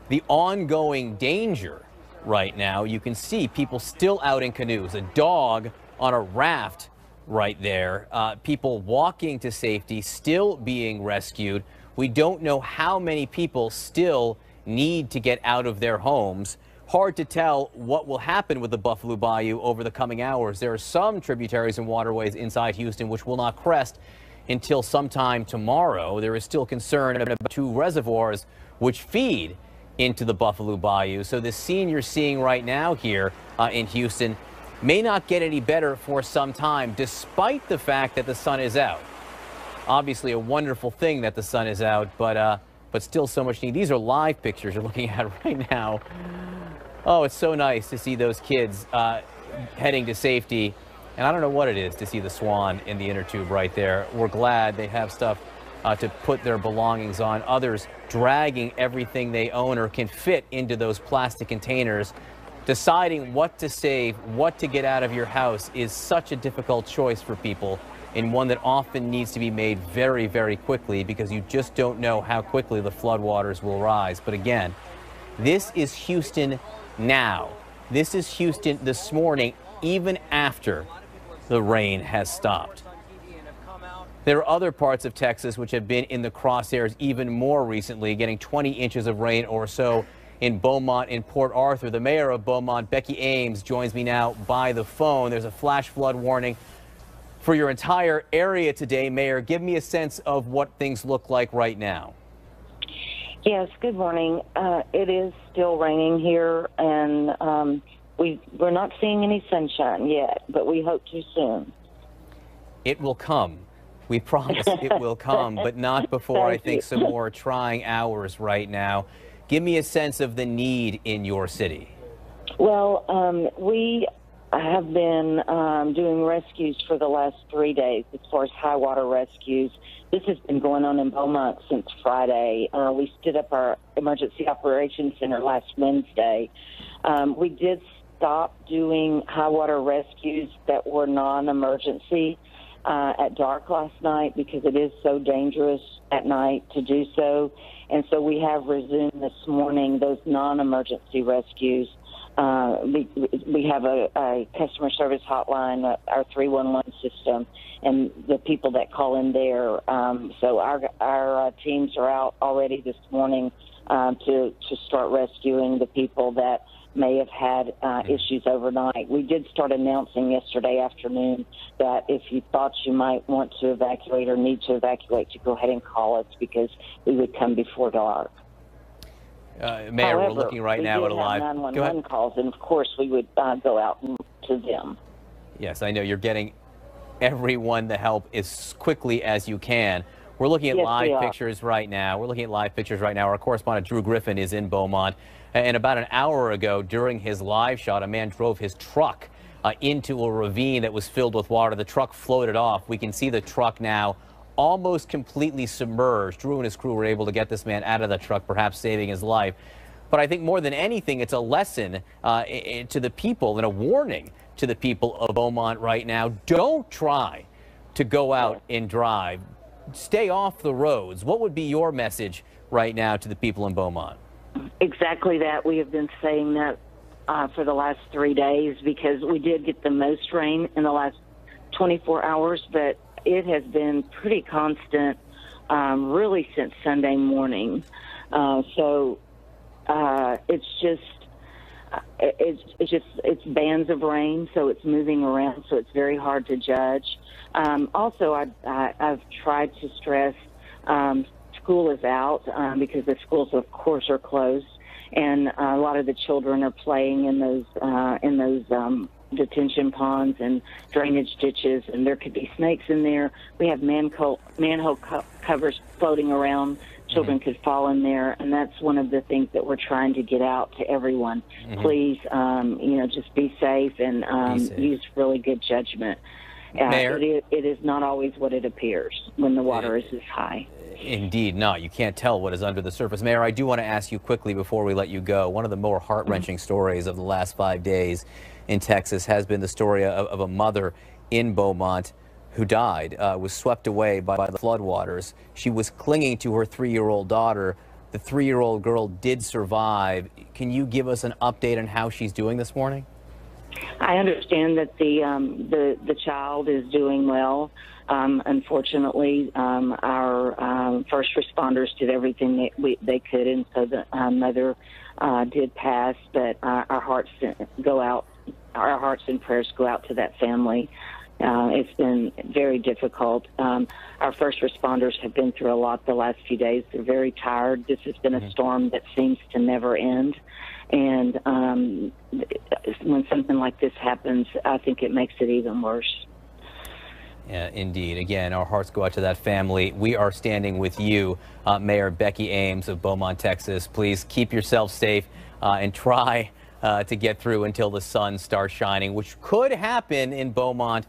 the ongoing danger right now. You can see people still out in canoes, a dog on a raft right there, people walking to safety, still being rescued. We don't know how many people still need to get out of their homes. Hard to tell what will happen with the Buffalo Bayou over the coming hours. There are some tributaries and waterways inside Houston which will not crest until sometime tomorrow. There is still concern about 2 reservoirs which feed into the Buffalo Bayou. So the scene you're seeing right now here in Houston may not get any better for some time, despite the fact that the sun is out. Obviously a wonderful thing that the sun is out, but still so much need. These are live pictures you're looking at right now. Oh, it's so nice to see those kids heading to safety. And I don't know what it is to see the swan in the inner tube right there. We're glad they have stuff to put their belongings on. Others dragging everything they own or can fit into those plastic containers. Deciding what to save, what to get out of your house is such a difficult choice for people, and one that often needs to be made very, very quickly because you just don't know how quickly the floodwaters will rise. But again, this is Houston now. This is Houston this morning, even after the rain has stopped. There are other parts of Texas which have been in the crosshairs even more recently, getting 20 inches of rain or so in Beaumont and Port Arthur. The mayor of Beaumont, Becky Ames, joins me now by the phone. There's a flash flood warning for your entire area today. Mayor, give me a sense of what things look like right now. Yes, good morning. It is still raining here, and we're not seeing any sunshine yet, but we hope to soon. It will come. We promise it will come, but not before, I think, some more trying hours right now. Give me a sense of the need in your city. Well, we have been doing rescues for the last 3 days as far as high water rescues. This has been going on in Beaumont since Friday. We stood up our emergency operations center last Wednesday. We did stop doing high water rescues that were non-emergency at dark last night because it is so dangerous at night to do so. And so we have resumed this morning those non-emergency rescues we have a customer service hotline, our 311 system, and the people that call in there. So our teams are out already this morning to start rescuing the people that may have had issues overnight. We did start announcing yesterday afternoon that if you thought you might want to evacuate or need to evacuate, to go ahead and call us because we would come before dark. Mayor, However, we're looking right now at a live 911 calls, and of course we would go out to them. Yes, I know you're getting everyone the help as quickly as you can. We're looking at live pictures right now. Our correspondent Drew Griffin is in Beaumont. And about an hour ago, during his live shot, a man drove his truck into a ravine that was filled with water. The truck floated off. We can see the truck now almost completely submerged. Drew and his crew were able to get this man out of the truck, perhaps saving his life. But I think more than anything, it's a lesson to the people and a warning to the people of Beaumont right now. Don't try to go out and drive. Stay off the roads. What would be your message right now to the people in Beaumont? Exactly that. We have been saying that for the last 3 days because we did get the most rain in the last 24 hours, but it has been pretty constant really since Sunday morning. So it's bands of rain, so it's moving around, so it's very hard to judge. Also, I've tried to stress school is out because the schools, of course, are closed, and a lot of the children are playing in those detention ponds and drainage ditches, and there could be snakes in there. We have manhole covers floating around. Children could fall in there, and that's one of the things that we're trying to get out to everyone. Please, just be safe and use really good judgment. It is not always what it appears when the water is this high. Indeed not. You can't tell what is under the surface. Mayor, I do want to ask you quickly before we let you go. One of the more heart-wrenching stories of the last 5 days in Texas has been the story of a mother in Beaumont who died, was swept away by the floodwaters. She was clinging to her 3-year-old daughter. The 3-year-old girl did survive. Can you give us an update on how she's doing this morning? I understand that the child is doing well. Unfortunately, our first responders did everything they could, and so the mother did pass. But our hearts and prayers go out to that family. It's been very difficult. Our first responders have been through a lot the last few days. They're very tired. This has been a storm that seems to never end. And when something like this happens, I think it makes it even worse. Yeah, indeed. Again, our hearts go out to that family. We are standing with you, Mayor Becky Ames of Beaumont, Texas. Please keep yourself safe and try to get through until the sun starts shining, which could happen in Beaumont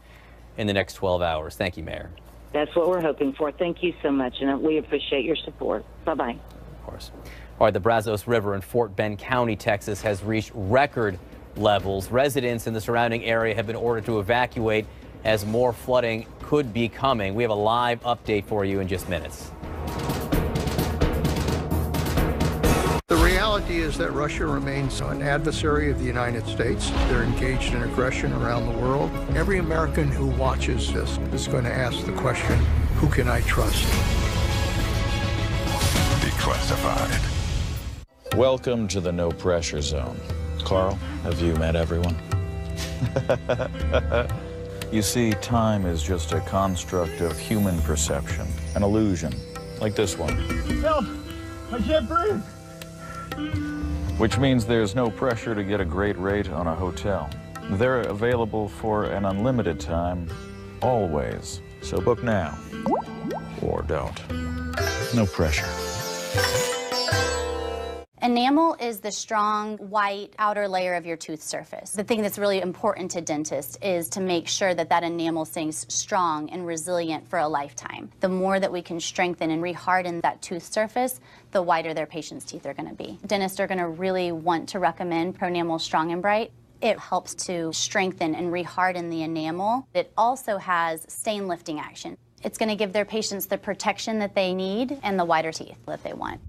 in the next 12 hours. Thank you, Mayor. That's what we're hoping for. Thank you so much, and we appreciate your support. Bye-bye. Of course. All right, the Brazos River in Fort Bend County, Texas, has reached record levels. Residents in the surrounding area have been ordered to evacuate as more flooding could be coming. We have a live update for you in just minutes. The reality is that Russia remains an adversary of the United States. They're engaged in aggression around the world. Every American who watches this is going to ask the question, who can I trust? Declassified. Welcome to the no pressure zone. Carl, have you met everyone? You see, time is just a construct of human perception, an illusion, like this one. Help! I can't breathe! Which means there's no pressure to get a great rate on a hotel. They're available for an unlimited time, always. So book now, or don't. No pressure. Enamel is the strong, white outer layer of your tooth surface. The thing that's really important to dentists is to make sure that that enamel stays strong and resilient for a lifetime. The more that we can strengthen and reharden that tooth surface, the whiter their patient's teeth are going to be. Dentists are going to really want to recommend Pronamel Strong and Bright. It helps to strengthen and reharden the enamel. It also has stain lifting action. It's going to give their patients the protection that they need and the whiter teeth that they want.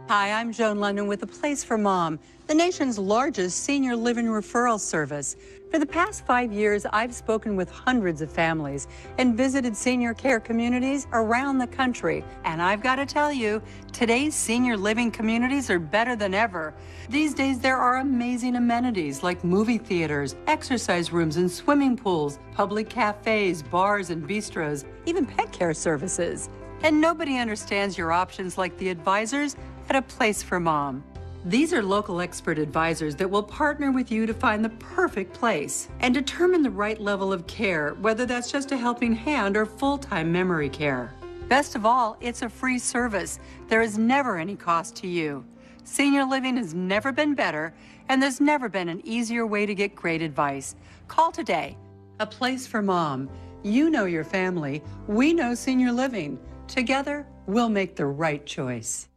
Hi, I'm Joan London with A Place for Mom, the nation's largest senior living referral service. For the past 5 years, I've spoken with hundreds of families and visited senior care communities around the country. And I've got to tell you, today's senior living communities are better than ever. These days, there are amazing amenities like movie theaters, exercise rooms and swimming pools, public cafes, bars and bistros, even pet care services. And nobody understands your options like the advisors at A Place for Mom. These are local expert advisors that will partner with you to find the perfect place and determine the right level of care, whether that's just a helping hand or full-time memory care. Best of all, it's a free service. There is never any cost to you. Senior living has never been better, and there's never been an easier way to get great advice. Call today. A Place for Mom. You know your family. We know senior living. Together, we'll make the right choice.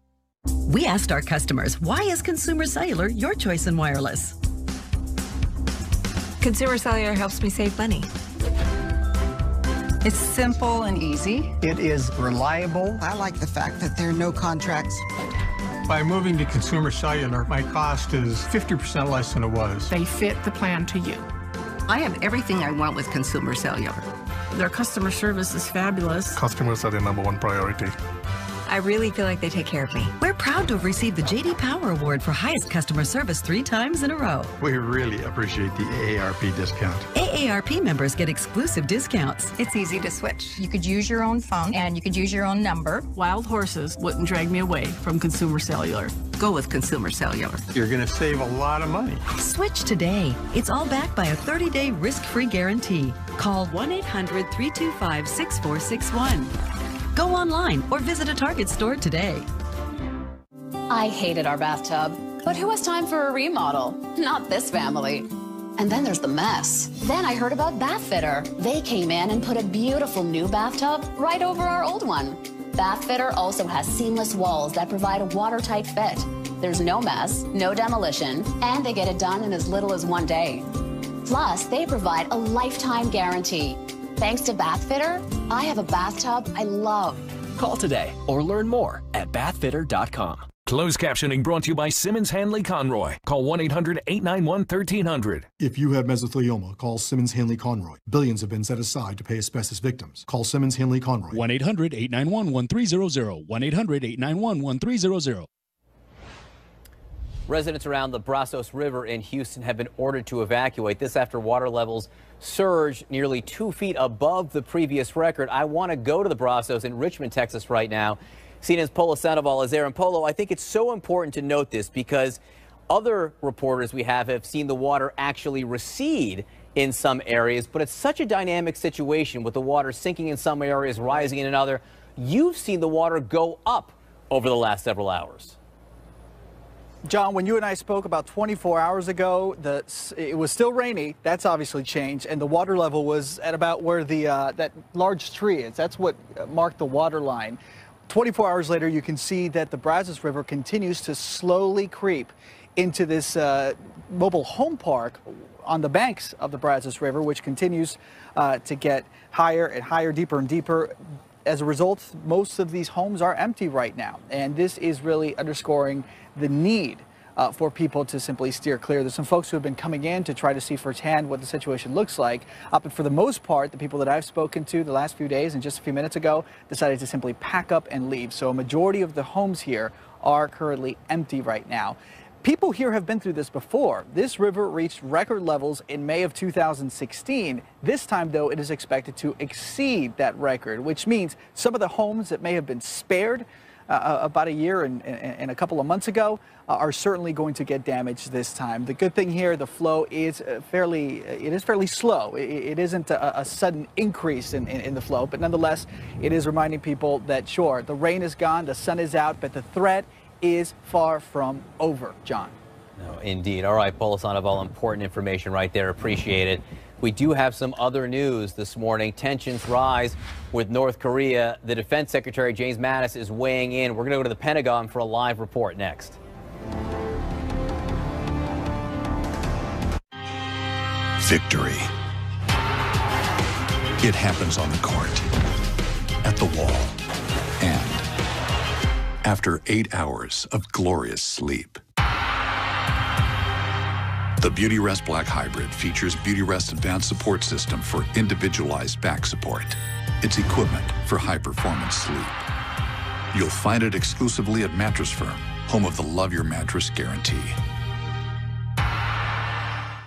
We asked our customers, why is Consumer Cellular your choice in wireless? Consumer Cellular helps me save money. It's simple and easy. It is reliable. I like the fact that there are no contracts. By moving to Consumer Cellular, my cost is 50% less than it was. They fit the plan to you. I have everything I want with Consumer Cellular. Their customer service is fabulous. Customers are their #1 priority. I really feel like they take care of me. We're proud to have received the J.D. Power Award for highest customer service 3 times in a row. We really appreciate the AARP discount. AARP members get exclusive discounts. It's easy to switch. You could use your own phone and you could use your own number. Wild horses wouldn't drag me away from Consumer Cellular. Go with Consumer Cellular. You're going to save a lot of money. Switch today. It's all backed by a 30-day risk-free guarantee. Call 1-800-325-6461. Go online or visit a Target store today. I hated our bathtub, but who has time for a remodel? Not this family. And then there's the mess. Then I heard about Bathfitter. They came in and put a beautiful new bathtub right over our old one. Bathfitter also has seamless walls that provide a watertight fit. There's no mess, no demolition, and they get it done in as little as 1 day. Plus, they provide a lifetime guarantee. Thanks to Bathfitter, I have a bathtub I love. Call today or learn more at bathfitter.com. Closed captioning brought to you by Simmons Hanley Conroy. Call 1-800-891-1300. If you have mesothelioma, call Simmons Hanley Conroy. Billions have been set aside to pay asbestos victims. Call Simmons Hanley Conroy. 1-800-891-1300. 1-800-891-1300. Residents around the Brazos River in Houston have been ordered to evacuate. This after water levels surged nearly 2 feet above the previous record. I want to go to the Brazos in Richmond, Texas right now. CNN's Polo Sandoval is there. And Polo, I think it's so important to note this because other reporters we have seen the water actually recede in some areas, but it's such a dynamic situation with the water sinking in some areas, rising in another. You've seen the water go up over the last several hours. John, when you and I spoke about 24 hours ago, it was still rainy. That's obviously changed, and the water level was at about where that large tree is. That's what marked the water line. 24 hours later, you can see that the Brazos River continues to slowly creep into this mobile home park on the banks of the Brazos River, which continues to get higher and higher, deeper and deeper. As a result, most of these homes are empty right now, and this is really underscoring the need for people to simply steer clear. There's some folks who have been coming in to try to see firsthand what the situation looks like, but for the most part, the people that I've spoken to the last few days and just a few minutes ago decided to simply pack up and leave. So a majority of the homes here are currently empty right now. People here have been through this before. This river reached record levels in May of 2016. This time, though, it is expected to exceed that record, which means some of the homes that may have been spared about a year and a couple of months ago are certainly going to get damaged this time. The good thing here, the flow is fairly slow. It isn't a sudden increase in the flow, but nonetheless, it is reminding people that, sure, the rain is gone, the sun is out, but the threat is far from over, John. No, indeed. All right, Polo Sandoval, important information right there. Appreciate it. We do have some other news this morning. Tensions rise with North Korea. The Defense Secretary, James Mattis, is weighing in. We're going to go to the Pentagon for a live report next. Victory. It happens on the court, at the wall, and after 8 hours of glorious sleep. The BeautyRest Black Hybrid features BeautyRest Advanced Support System for individualized back support. It's equipment for high-performance sleep. You'll find it exclusively at Mattress Firm, home of the Love Your Mattress Guarantee.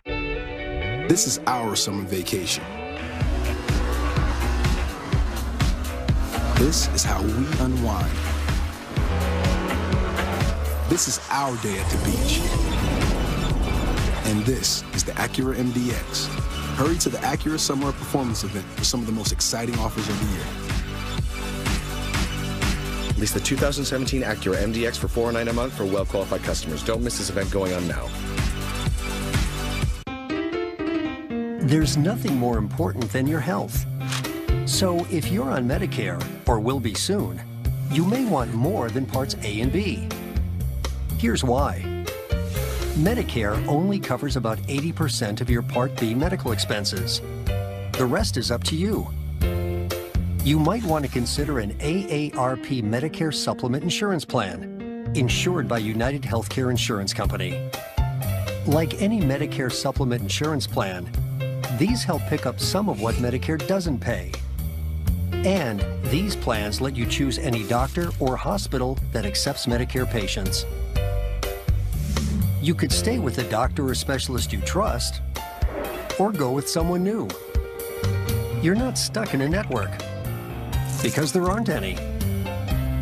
This is our summer vacation. This is how we unwind. This is our day at the beach. And this is the Acura MDX. Hurry to the Acura Summer Performance event for some of the most exciting offers of the year. Lease the 2017 Acura MDX for $409 a month for well-qualified customers. Don't miss this event going on now. There's nothing more important than your health. So if you're on Medicare, or will be soon, you may want more than Parts A and B. Here's why. Medicare only covers about 80% of your Part B medical expenses. The rest is up to you. You might want to consider an AARP Medicare Supplement Insurance Plan, insured by United Healthcare Insurance Company. Like any Medicare Supplement Insurance Plan, these help pick up some of what Medicare doesn't pay. And these plans let you choose any doctor or hospital that accepts Medicare patients. You could stay with a doctor or specialist you trust, or go with someone new. You're not stuck in a network, because there aren't any.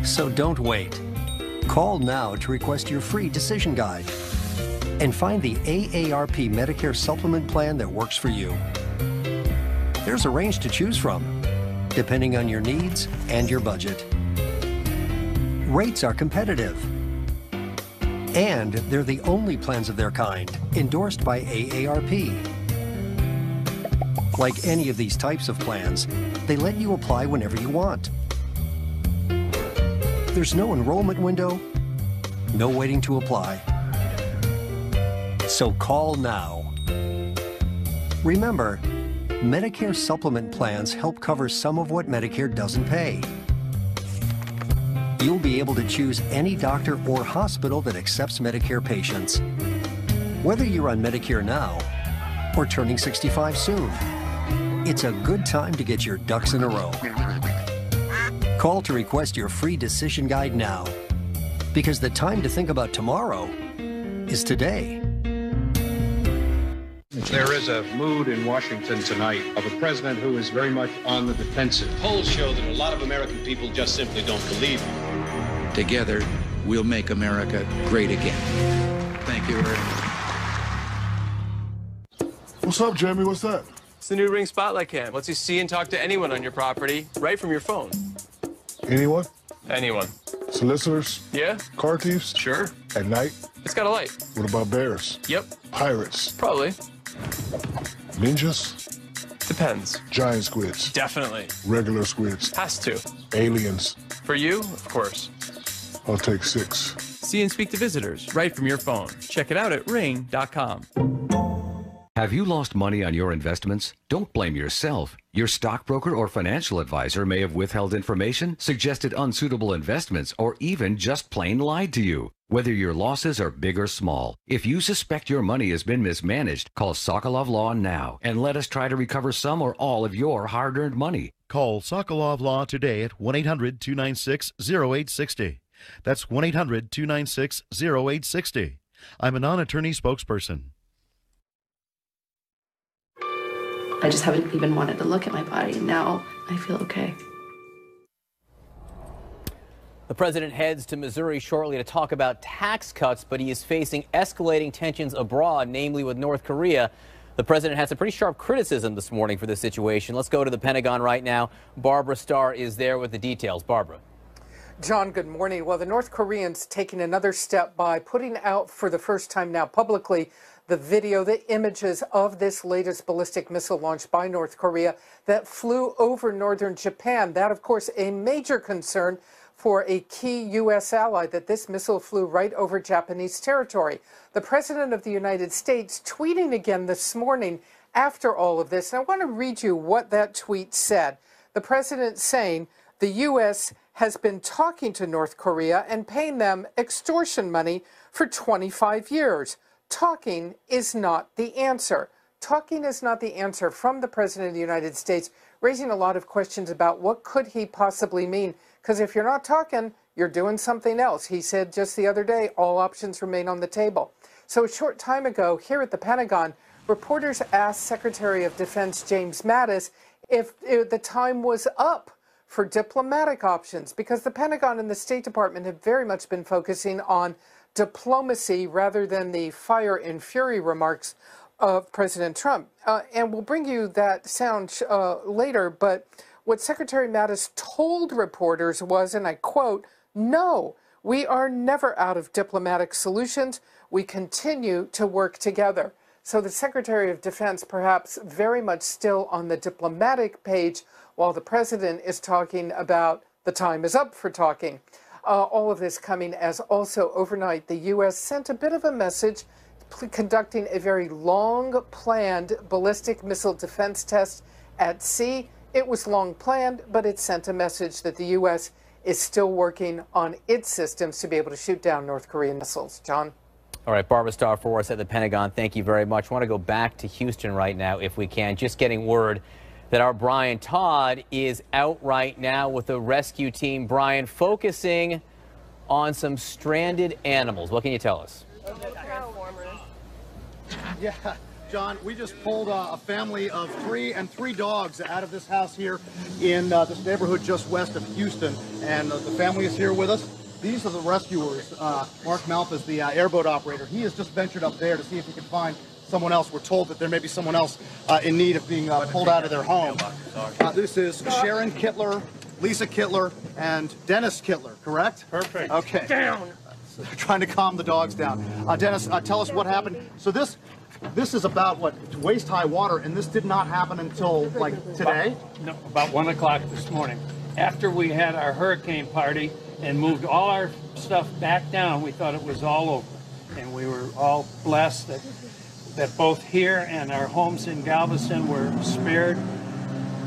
So don't wait. Call now to request your free decision guide and find the AARP Medicare Supplement Plan that works for you. There's a range to choose from, depending on your needs and your budget. Rates are competitive. And they're the only plans of their kind endorsed by AARP. Like any of these types of plans, they let you apply whenever you want. There's no enrollment window, no waiting to apply. So call now. Remember, Medicare supplement plans help cover some of what Medicare doesn't pay. You'll be able to choose any doctor or hospital that accepts Medicare patients. Whether you're on Medicare now or turning 65 soon, it's a good time to get your ducks in a row. Call to request your free decision guide now, because the time to think about tomorrow is today. There is a mood in Washington tonight of a president who is very much on the defensive. Polls show that a lot of American people just simply don't believe you. Together, we'll make America great again. Thank you very much. What's up, Jamie? What's that? It's the new Ring Spotlight Cam. Lets you see and talk to anyone on your property right from your phone. Anyone? Anyone. Solicitors? Yeah. Car thieves? Sure. At night? It's got a light. What about bears? Yep. Pirates? Probably. Ninjas? Depends. Giant squids? Definitely. Regular squids? Has to. Aliens? For you, of course. I'll take 6. See and speak to visitors right from your phone. Check it out at ring.com. Have you lost money on your investments? Don't blame yourself. Your stockbroker or financial advisor may have withheld information, suggested unsuitable investments, or even just plain lied to you. Whether your losses are big or small, if you suspect your money has been mismanaged, call Sokolov Law now and let us try to recover some or all of your hard-earned money. Call Sokolov Law today at 1-800-296-0860. That's 1-800-296-0860. I'm a non-attorney spokesperson. I just haven't even wanted to look at my body, and now I feel okay. The president heads to Missouri shortly to talk about tax cuts, but he is facing escalating tensions abroad, namely with North Korea. The president had some pretty sharp criticism this morning for this situation. Let's go to the Pentagon right now. Barbara Starr is there with the details. Barbara. John, good morning. Well, the North Koreans taking another step by putting out for the first time now publicly the video, the images of this latest ballistic missile launched by North Korea that flew over northern Japan. That, of course, a major concern for a key U.S. ally, that this missile flew right over Japanese territory. The President of the United States tweeting again this morning after all of this. And I want to read you what that tweet said. The President saying the U.S. has been talking to North Korea and paying them extortion money for 25 years. Talking is not the answer. Talking is not the answer from the President of the United States, raising a lot of questions about what could he possibly mean. Because if you're not talking, you're doing something else. He said just the other day, all options remain on the table. So a short time ago, here at the Pentagon, reporters asked Secretary of Defense James Mattis if the time was up for diplomatic options, because the Pentagon and the State Department have very much been focusing on diplomacy rather than the fire and fury remarks of President Trump. And we'll bring you that sound later, but what Secretary Mattis told reporters was, and I quote, "No, we are never out of diplomatic solutions. We continue to work together." So the Secretary of Defense perhaps very much still on the diplomatic page, while the President is talking about the time is up for talking. All of this coming as also overnight the U.S. sent a bit of a message conducting a very long-planned ballistic missile defense test at sea. It was long planned, but it sent a message that the U.S. is still working on its systems to be able to shoot down North Korean missiles. John? All right, Barbara Starr for us at the Pentagon, thank you very much. I want to go back to Houston right now, if we can. Just getting word that our Brian Todd is out right now with the rescue team. Brian, focusing on some stranded animals. What can you tell us? Yeah, John, we just pulled a family of three dogs out of this house here in this neighborhood just west of Houston, and the family is here with us. These are the rescuers. Mark Malthus, the airboat operator, he has just ventured up there to see if he can find someone else. We're told that there may be someone else in need of being pulled out of their home. This is Sharon Kittler, Lisa Kittler, and Dennis Kittler, correct? Perfect. Okay. Down. So they're trying to calm the dogs down. Dennis, tell us what happened. So this is about, what, waist-high water, and this did not happen until, like, today? About 1 o'clock this morning. After we had our hurricane party and moved all our stuff back down, we thought it was all over. And we were all blessed that both here and our homes in Galveston were spared.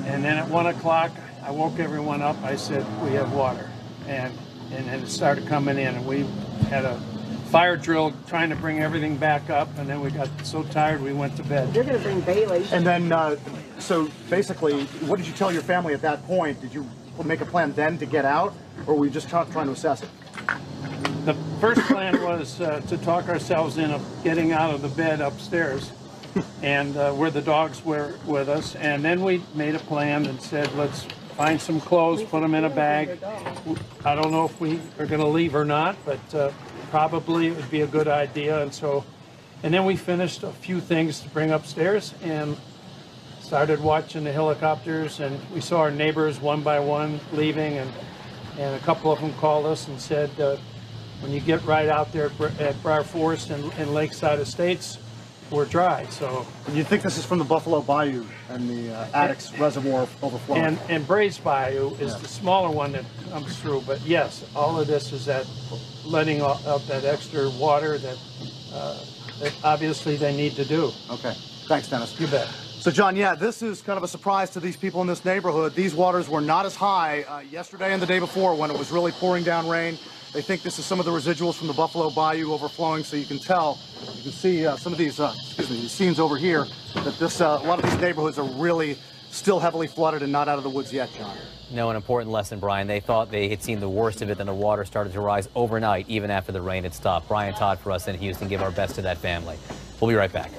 And then at 1 o'clock, I woke everyone up. I said, we have water. And then it started coming in, and we had a fire drill trying to bring everything back up, and then we got so tired we went to bed. You're going to bring Bailey. And then, so basically, what did you tell your family at that point? Did you make a plan then to get out, or were you just trying to assess it? The first plan was to talk ourselves into getting out of the bed upstairs, and where the dogs were with us, and then we made a plan and said, let's find some clothes, put them in a bag. I don't know if we are going to leave or not, but probably it would be a good idea. And then we finished a few things to bring upstairs and started watching the helicopters, and we saw our neighbors one by one leaving, and a couple of them called us and said, when you get right out there at Briar Forest and Lakeside Estates, we're dry. So you think this is from the Buffalo Bayou and the Addicks Reservoir overflowing? And Brays Bayou is the smaller one that comes through. But yes, all of this is that letting out that extra water that obviously they need to do. Okay. Thanks, Dennis. You bet. So, John, yeah, this is kind of a surprise to these people in this neighborhood. These waters were not as high yesterday and the day before when it was really pouring down rain. They think this is some of the residuals from the Buffalo Bayou overflowing, so you can see some of these, these scenes over here, that a lot of these neighborhoods are really still heavily flooded and not out of the woods yet, John. No, an important lesson, Brian. They thought they had seen the worst of it, then the water started to rise overnight, even after the rain had stopped. Brian Todd for us in Houston. Give our best to that family. We'll be right back.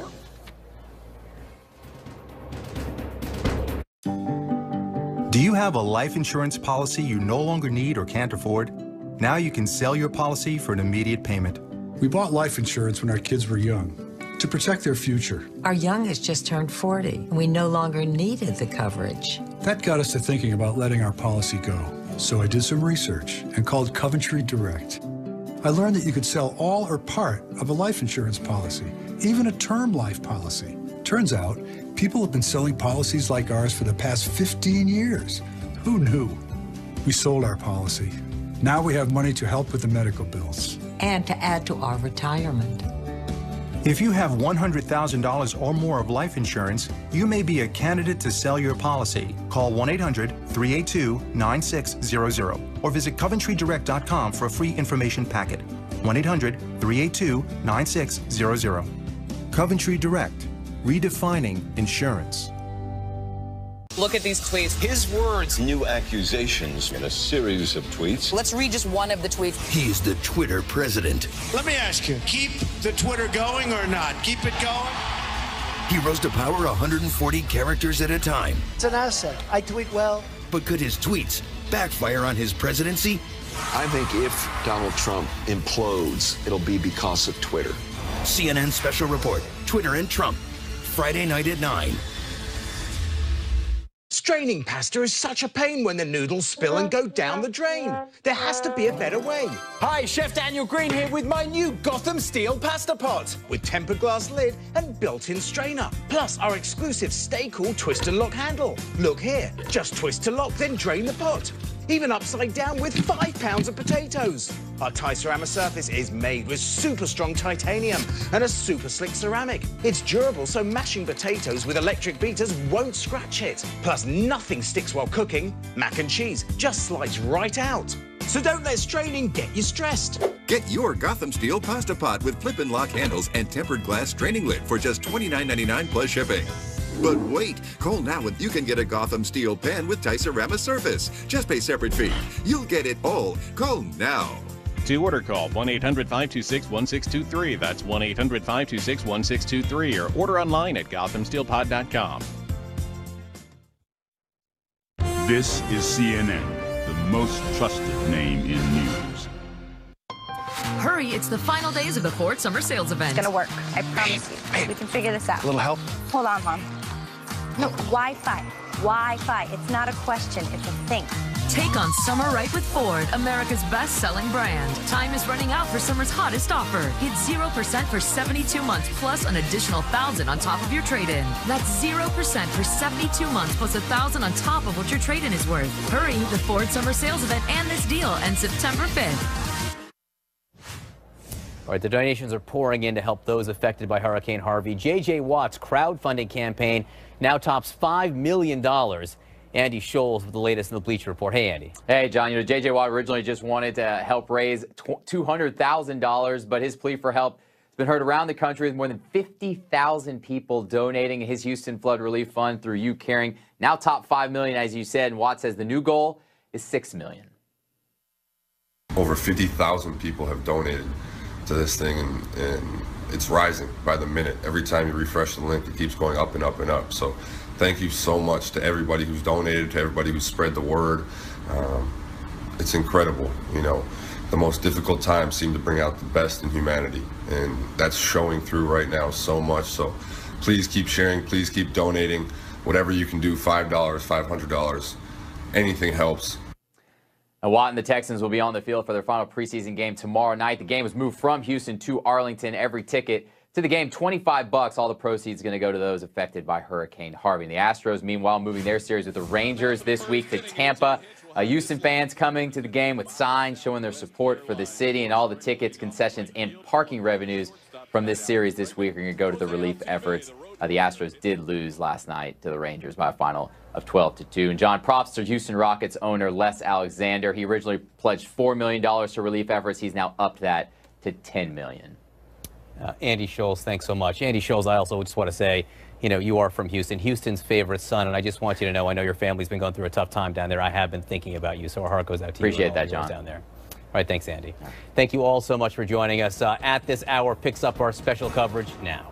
Do you have a life insurance policy you no longer need or can't afford? Now you can sell your policy for an immediate payment. We bought life insurance when our kids were young to protect their future. Our youngest just turned 40, and we no longer needed the coverage. That got us to thinking about letting our policy go. So I did some research and called Coventry Direct. I learned that you could sell all or part of a life insurance policy, even a term life policy. Turns out, people have been selling policies like ours for the past 15 years. Who knew? We sold our policy. Now we have money to help with the medical bills. And to add to our retirement. If you have $100,000 or more of life insurance, you may be a candidate to sell your policy. Call 1-800-382-9600 or visit CoventryDirect.com for a free information packet. 1-800-382-9600. Coventry Direct, redefining insurance. Look at these tweets. His words. New accusations in a series of tweets. Let's read just one of the tweets. He's the Twitter president. Let me ask you, keep the Twitter going or not? Keep it going? He rose to power 140 characters at a time. It's an asset. I tweet well. But could his tweets backfire on his presidency? I think if Donald Trump implodes, it'll be because of Twitter. CNN Special Report, Twitter and Trump, Friday night at 9. Straining pasta is such a pain when the noodles spill and go down the drain. There has to be a better way. Hi, Chef Daniel Green here with my new Gotham Steel Pasta Pot with tempered glass lid and built-in strainer. Plus our exclusive Stay Cool twist and lock handle. Look here, just twist to lock, then drain the pot. Even upside down with 5 pounds of potatoes. Our Taicerama surface is made with super strong titanium and a super slick ceramic. It's durable, so mashing potatoes with electric beaters won't scratch it. Plus, nothing sticks while cooking. Mac and cheese just slides right out. So don't let straining get you stressed. Get your Gotham Steel Pasta Pot with flip and lock handles and tempered glass straining lid for just $29.99 plus shipping. But wait, call now and you can get a Gotham Steel Pan with Taicerama surface. Just pay separate fee. You'll get it all. Call now. To order, call 1-800-526-1623. That's 1-800-526-1623 or order online at GothamSteelPod.com. This is CNN, the most trusted name in news. Hurry, it's the final days of the Ford Summer Sales Event. It's gonna work, I promise you. We can figure this out. A little help? Hold on, Mom. No, Wi-Fi. Wi-Fi. It's not a question, it's a thing. Take on summer right with Ford, America's best-selling brand. Time is running out for summer's hottest offer. Get 0% for 72 months plus an additional $1,000 on top of your trade-in. That's 0% for 72 months plus $1,000 on top of what your trade-in is worth. Hurry, the Ford Summer Sales Event and this deal ends September 5th. All right, the donations are pouring in to help those affected by Hurricane Harvey. J.J. Watt's crowdfunding campaign now tops $5 million. Andy Scholes with the latest in the Bleacher Report. Hey, Andy. Hey, John. You know, J.J. Watt originally just wanted to help raise $200,000, but his plea for help has been heard around the country with more than 50,000 people donating his Houston Flood Relief Fund through You Caring. Now top $5 million, as you said, and Watt says the new goal is $6 million. Over 50,000 people have donated to this thing, and it's rising by the minute. Every time you refresh the link, it keeps going up and up and up. So thank you so much to everybody who's donated, to everybody who's spread the word. It's incredible. You know, the most difficult times seem to bring out the best in humanity, and that's showing through right now so much. So please keep sharing, please keep donating. Whatever you can do, $5, $500, anything helps. And Watt and the Texans will be on the field for their final preseason game tomorrow night. The game was moved from Houston to Arlington. Every ticket to the game, $25. All the proceeds going to go to those affected by Hurricane Harvey. And the Astros, meanwhile, moving their series with the Rangers this week to Tampa. Houston fans coming to the game with signs showing their support for the city, and all the tickets, concessions, and parking revenues from this series this week are going to go to the relief efforts. The Astros did lose last night to the Rangers by a final of 12-2. And John, props to Houston Rockets owner Les Alexander. He originally pledged $4 million to relief efforts. He's now upped that to $10 million. Andy Scholes, thanks so much. Andy Scholes, I also just want to say, you know, you are from Houston, Houston's favorite son, and I just want you to know, I know your family's been going through a tough time down there. I have been thinking about you, so our heart goes out to you. Appreciate that, John. Down there. All right, thanks, Andy. Thank you all so much for joining us. At this hour picks up our special coverage now.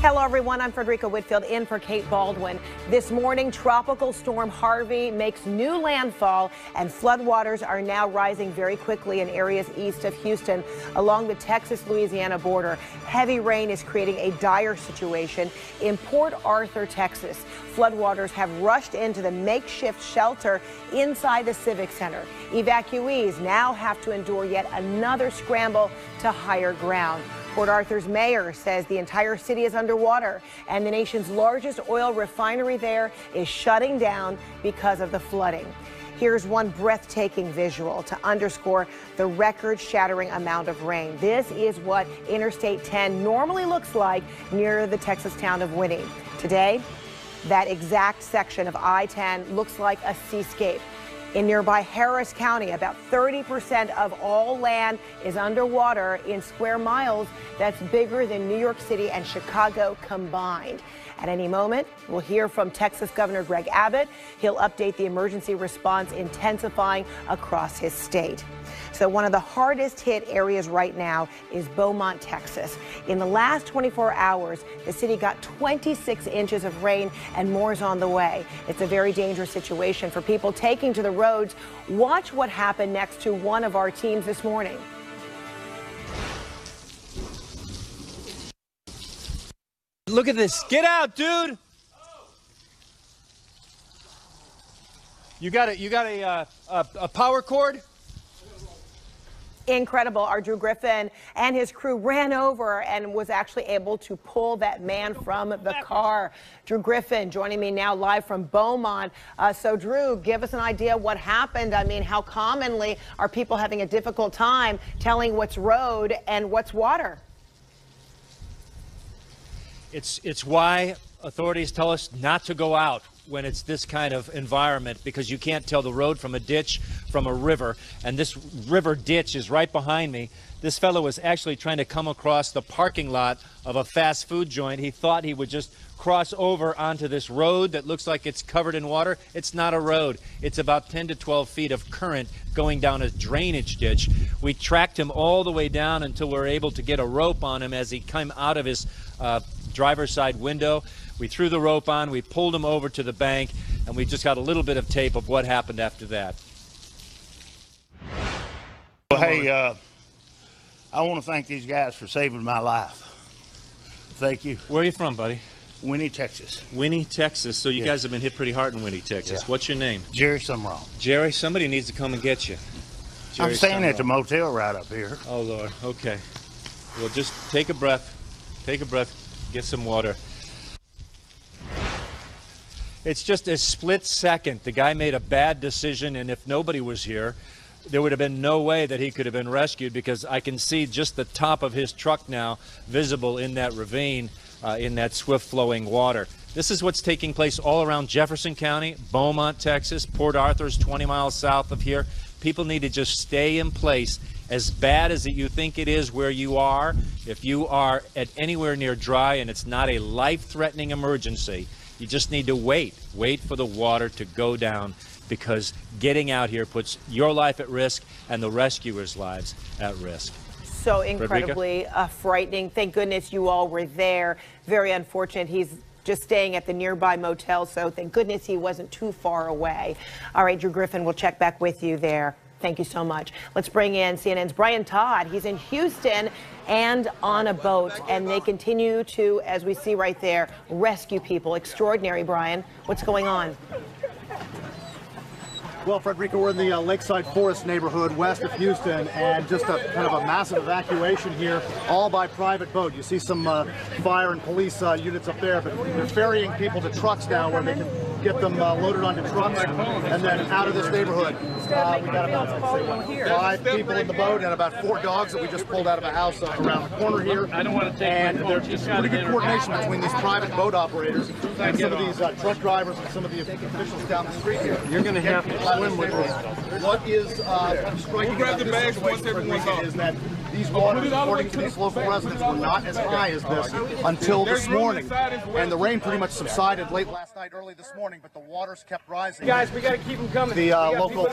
Hello, everyone. I'm Frederica Whitfield in for Kate Baldwin. This morning, Tropical Storm Harvey makes new landfall, and floodwaters are now rising very quickly in areas east of Houston along the Texas-Louisiana border. Heavy rain is creating a dire situation in Port Arthur, Texas. Floodwaters have rushed into the makeshift shelter inside the Civic Center. Evacuees now have to endure yet another scramble to higher ground. Port Arthur's mayor says the entire city is underwater, and the nation's largest oil refinery there is shutting down because of the flooding. Here's one breathtaking visual to underscore the record-shattering amount of rain. This is what Interstate 10 normally looks like near the Texas town of Winnie. Today, that exact section of I-10 looks like a seascape. In nearby Harris County, about 30% of all land is underwater in square miles. That's bigger than New York City and Chicago combined. At any moment, we'll hear from Texas Governor Greg Abbott. He'll update the emergency response intensifying across his state. So one of the hardest hit areas right now is Beaumont, Texas. In the last 24 hours, the city got 26 inches of rain and more is on the way. It's a very dangerous situation for people taking to the roads. Watch what happened next to one of our teams this morning. Look at this. Get out, dude. You got a power cord? Incredible. Our Drew Griffin and his crew ran over and was actually able to pull that man from the car. Drew Griffin joining me now live from Beaumont. So Drew, give us an idea what happened. I mean, how commonly are people having a difficult time telling what's road and what's water? It's why authorities tell us not to go out when it's this kind of environment, because you can't tell the road from a ditch from a river. And this river ditch is right behind me. This fellow was actually trying to come across the parking lot of a fast food joint. He thought he would just cross over onto this road that looks like it's covered in water. It's not a road. It's about 10 to 12 feet of current going down a drainage ditch. We tracked him all the way down until we were able to get a rope on him as he came out of his driver's side window. We threw the rope on, we pulled him over to the bank, and we just got a little bit of tape of what happened after that. Well, hey, I want to thank these guys for saving my life. Thank you. Where are you from, buddy? Winnie, Texas. Winnie, Texas. So you Yes. guys have been hit pretty hard in Winnie, Texas. Yeah. What's your name? Jerry Sumrall. Jerry, somebody needs to come and get you. I'm staying at the motel right up here. Oh, Lord. Okay. Well, just take a breath. Take a breath. Get some water. It's just a split second. The guy made a bad decision, and if nobody was here, there would have been no way that he could have been rescued, because I can see just the top of his truck now visible in that ravine, in that swift-flowing water. This is what's taking place all around Jefferson County, Beaumont, Texas. Port Arthur's 20 miles south of here. People need to just stay in place. As bad as you think it is where you are, if you are at anywhere near dry and it's not a life-threatening emergency, you just need to wait for the water to go down, because getting out here puts your life at risk and the rescuers' lives at risk. So incredibly frightening. Thank goodness you all were there. Very unfortunate. He's just staying at the nearby motel, so thank goodness he wasn't too far away. All right, Drew Griffin, we'll check back with you there. Thank you so much. Let's bring in CNN's Brian Todd. He's in Houston and on a boat, and they continue to, as we see right there, rescue people. Extraordinary, Brian. What's going on? Well, Frederica, we're in the Lakeside Forest neighborhood west of Houston, and just a kind of a massive evacuation here, all by private boat. You see some fire and police units up there, but they're ferrying people to trucks now where they can get them loaded onto trucks and then out of this neighborhood. We got about 5 people in the boat and about 4 dogs that we just pulled out of a house around the corner here. And there's just pretty good coordination between these private boat operators and some of these truck drivers and some of the officials down the street here. You're going to have to swim with this. What is striking about this situation is that these waters, according to these local residents, were not as high as this until this morning. And the rain pretty much subsided late last night, early this morning, but the waters kept rising. Guys, we got to keep them coming. The local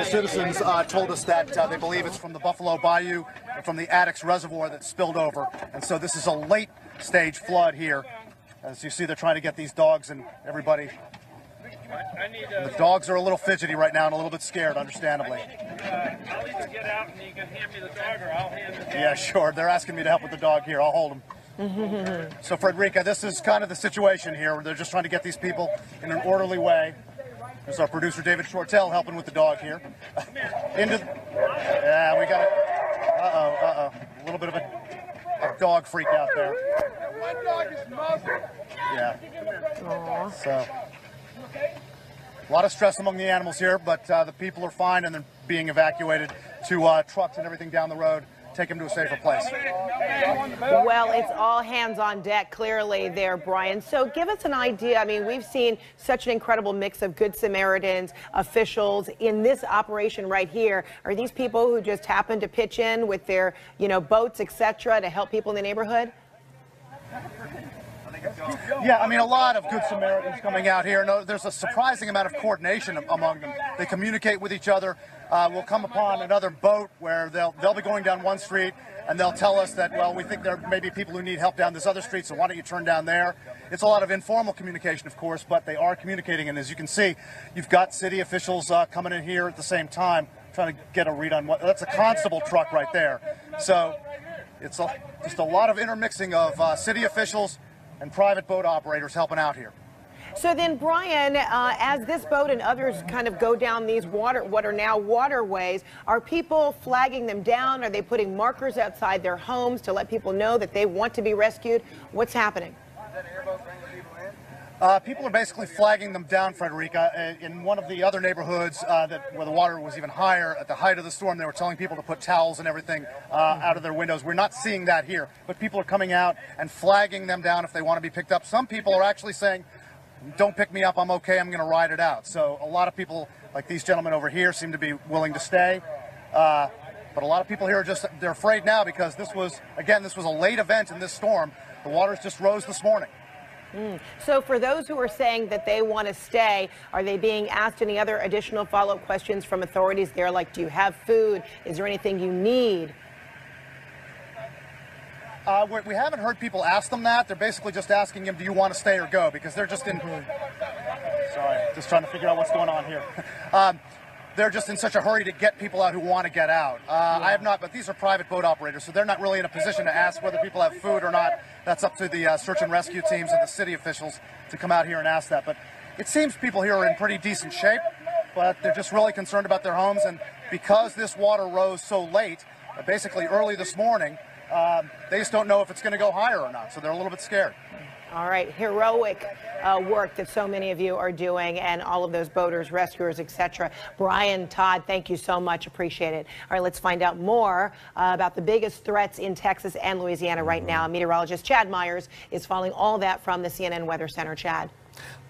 citizens told us that they believe it's from the Buffalo Bayou and from the Addicks Reservoir that spilled over. And so this is a late stage flood here. As you see, they're trying to get these dogs and everybody. The dogs are a little fidgety right now and a little bit scared, understandably. I'll either get out and you can hand me the dog, or I'll hand it. Yeah, sure. They're asking me to help with the dog here. I'll hold him. So, Frederica, this is kind of the situation here. They're just trying to get these people in an orderly way. There's our producer, David Shortell, helping with the dog here. Yeah, we got it. Uh-oh. A little bit of a dog freak out there. One dog is muzzled. Yeah. Aww. So, A lot of stress among the animals here, but the people are fine and they're being evacuated to trucks and everything down the road. Take them to a safer place. Well, it's all hands on deck clearly there, Brian. So give us an idea. I mean, we've seen such an incredible mix of Good Samaritans, officials in this operation right here. Are these people who just happen to pitch in with their, boats, etc., to help people in the neighborhood? Yeah, I mean, a lot of Good Samaritans coming out here. No, there's a surprising amount of coordination among them. They communicate with each other. We'll come upon another boat where they'll be going down one street, and they'll tell us that, well, we think there may be people who need help down this other street, so why don't you turn down there? It's a lot of informal communication, of course, but they are communicating, and as you can see, you've got city officials coming in here at the same time, trying to get a read on what. That's a constable truck right there. So it's just a lot of intermixing of city officials and private boat operators helping out here. So then, Brian, as this boat and others kind of go down these what are now waterways, are people flagging them down? Are they putting markers outside their homes to let people know that they want to be rescued? What's happening? People are basically flagging them down, Frederica. In one of the other neighborhoods where the water was even higher at the height of the storm, they were telling people to put towels and everything out of their windows. We're not seeing that here, but people are coming out and flagging them down if they want to be picked up. Some people are actually saying, don't pick me up, I'm okay, I'm going to ride it out. So a lot of people, like these gentlemen over here, seem to be willing to stay. But a lot of people here are they're afraid now because this was a late event in this storm. The waters just rose this morning. So for those who are saying that they want to stay, are they being asked any other additional follow-up questions from authorities there? Like, do you have food? Is there anything you need? We haven't heard people ask them that. They're basically just asking them, do you want to stay or go? Because they're just just trying to figure out what's going on here. They're just in such a hurry to get people out who want to get out. I have not, but these are private boat operators, so they're not really in a position to ask whether people have food or not. That's up to the search and rescue teams and the city officials to come out here and ask that. But it seems people here are in pretty decent shape, but they're just really concerned about their homes. And because this water rose so late, basically early this morning, they just don't know if it's going to go higher or not, so they're a little bit scared. All right, heroic work that so many of you are doing, and all of those boaters, rescuers, etc. Brian, Todd, thank you so much. Appreciate it. All right, let's find out more about the biggest threats in Texas and Louisiana right now. Meteorologist Chad Myers is following all that from the CNN Weather Center. Chad.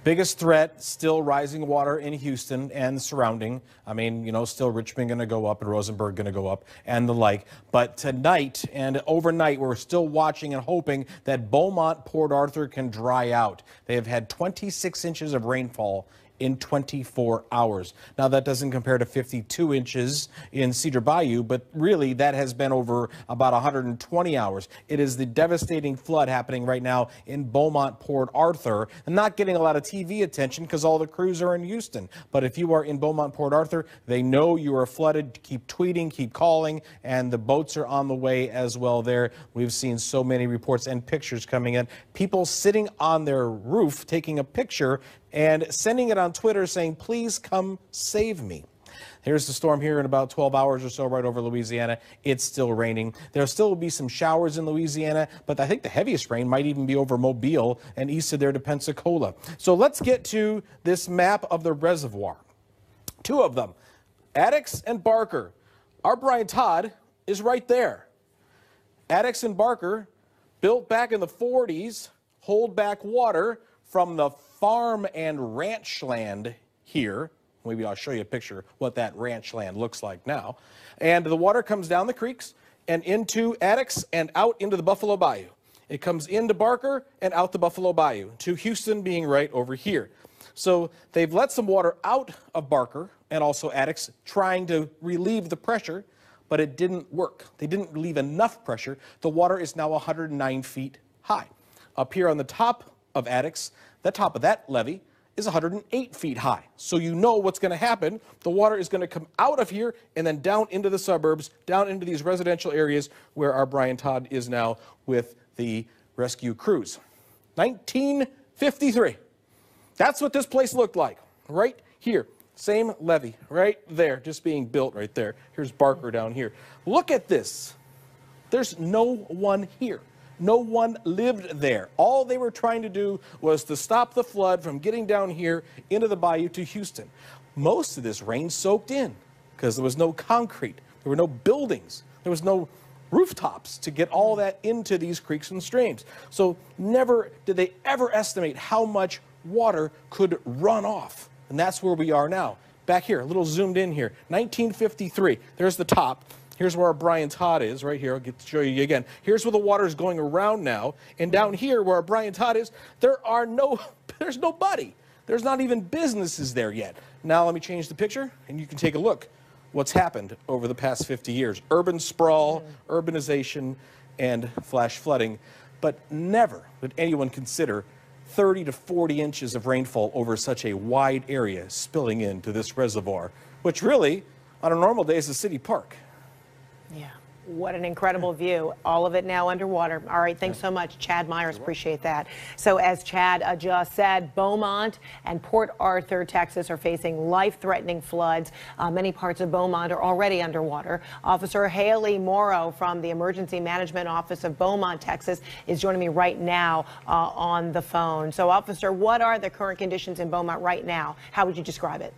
Biggest threat, still rising water in Houston and surrounding. I mean, still Richmond going to go up and Rosenberg going to go up and the like. But tonight and overnight, we're still watching and hoping that Beaumont, Port Arthur can dry out. They have had 26 inches of rainfall in 24 hours. Now, that doesn't compare to 52 inches in Cedar Bayou, but really that has been over about 120 hours. It is the devastating flood happening right now in Beaumont, Port Arthur, and not getting a lot of TV attention because all the crews are in Houston. But if you are in Beaumont, Port Arthur, they know you are flooded. Keep tweeting, keep calling, and the boats are on the way as well there. We've seen so many reports and pictures coming in. People sitting on their roof taking a picture and sending it on Twitter saying, please come save me. Here's the storm here in about 12 hours or so right over Louisiana. It's still raining. There still will be some showers in Louisiana, but I think the heaviest rain might even be over Mobile and east of there to Pensacola. So let's get to this map of the reservoir. Two of them, Addicks and Barker. Our Brian Todd is right there. Addicks and Barker, built back in the 40s, hold back water from the farm and ranch land here. Maybe I'll show you a picture what that ranch land looks like now. And the water comes down the creeks and into Addicks and out into the Buffalo Bayou. It comes into Barker and out the Buffalo Bayou, to Houston being right over here. So they've let some water out of Barker and also Addicks, trying to relieve the pressure, but it didn't work. They didn't relieve enough pressure. The water is now 109 feet high. Up here on the top of Addicks, the top of that levee is 108 feet high. So you know what's going to happen. The water is going to come out of here and then down into the suburbs, down into these residential areas where our Brian Todd is now with the rescue crews. 1953. That's what this place looked like, right here. Same levee right there, just being built right there. Here's Barker down here. Look at this. There's no one here. No one lived there. All they were trying to do was to stop the flood from getting down here into the bayou to Houston. Most of this rain soaked in because there was no concrete, there were no buildings, there was no rooftops to get all that into these creeks and streams. So never did they ever estimate how much water could run off. And that's where we are now. Back here, a little zoomed in here, 1953. There's the top. Here's where our Brian Todd is, right here. I'll get to show you again. Here's where the water is going around now. And down here where our Brian Todd is, there's nobody. There's not even businesses there yet. Now let me change the picture, and you can take a look what's happened over the past 50 years. Urban sprawl, urbanization, and flash flooding. But never did anyone consider 30 to 40 inches of rainfall over such a wide area spilling into this reservoir, which really, on a normal day, is a city park. Yeah. What an incredible view. All of it now underwater. All right, thanks so much, Chad Myers. Appreciate that. So as Chad just said, Beaumont and Port Arthur, Texas are facing life-threatening floods. Many parts of Beaumont are already underwater. Officer Haley Morrow from the Emergency Management Office of Beaumont, Texas, is joining me right now on the phone. So, Officer, what are the current conditions in Beaumont right now? How would you describe it?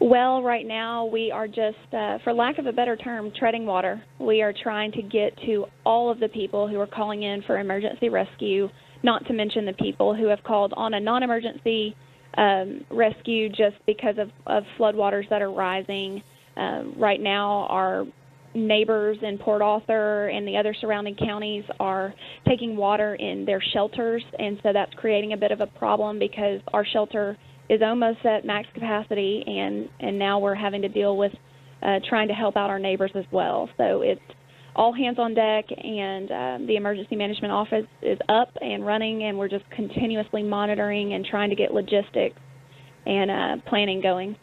Well, right now we are just, for lack of a better term, treading water. We are trying to get to all of the people who are calling in for emergency rescue, not to mention the people who have called on a non-emergency rescue just because of floodwaters that are rising. Right now, our neighbors in Port Arthur and the other surrounding counties are taking water in their shelters, and so that's creating a bit of a problem because our shelter is almost at max capacity, and now we're having to deal with trying to help out our neighbors as well. So it's all hands on deck, and the Emergency Management Office is up and running, and we're just continuously monitoring and trying to get logistics and planning going.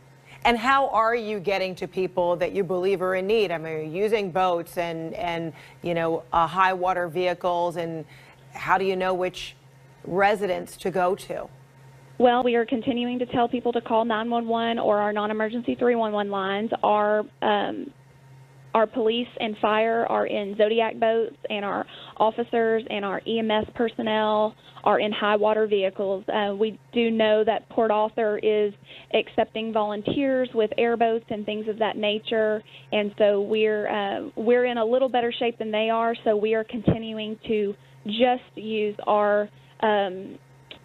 And how are you getting to people that you believe are in need? I mean, are you using boats and you know, high water vehicles, and how do you know which residents to go to? Well, we are continuing to tell people to call 911 or our non-emergency 311 lines. Our police and fire are in Zodiac boats, and our officers and our EMS personnel are in high water vehicles. We do know that Port Arthur is accepting volunteers with airboats and things of that nature, and so we're in a little better shape than they are. So we are continuing to just use our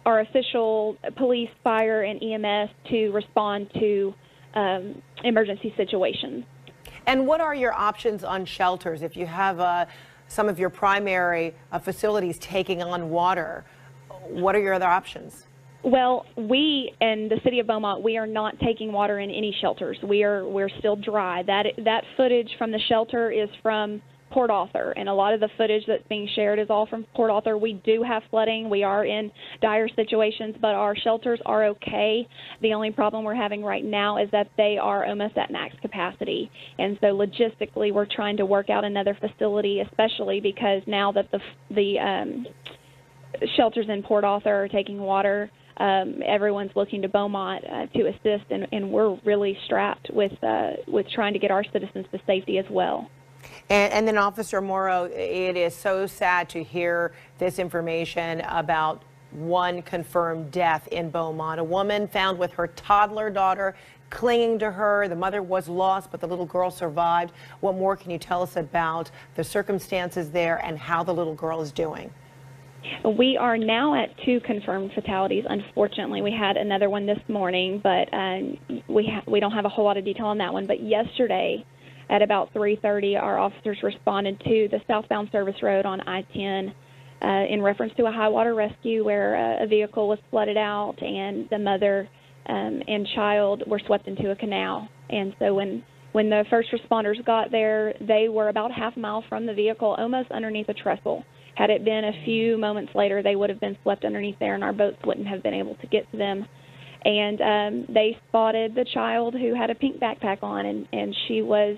official police, fire, and EMS to respond to emergency situations. And what are your options on shelters if you have some of your primary facilities taking on water? What are your other options? Well, we in the city of Beaumont, we are not taking water in any shelters. We're still dry. That footage from the shelter is from Port Arthur, and a lot of the footage that's being shared is all from Port Arthur. We do have flooding. We are in dire situations, but our shelters are okay. The only problem we're having right now is that they are almost at max capacity, and so logistically we're trying to work out another facility, especially because now that the shelters in Port Arthur are taking water, everyone's looking to Beaumont to assist, and we're really strapped with trying to get our citizens to safety as well. And then, Officer Morrow, it is so sad to hear this information about one confirmed death in Beaumont. A woman found with her toddler daughter clinging to her. The mother was lost, but the little girl survived. What more can you tell us about the circumstances there and how the little girl is doing? We are now at 2 confirmed fatalities. Unfortunately, we had another one this morning, but we don't have a whole lot of detail on that one. But yesterday, at about 3:30, our officers responded to the southbound service road on I-10 in reference to a high water rescue where a vehicle was flooded out and the mother and child were swept into a canal. And so when the first responders got there, they were about half a mile from the vehicle, almost underneath a trestle. Had it been a few moments later, they would have been swept underneath there, and our boats wouldn't have been able to get to them. And they spotted the child who had a pink backpack on, and she was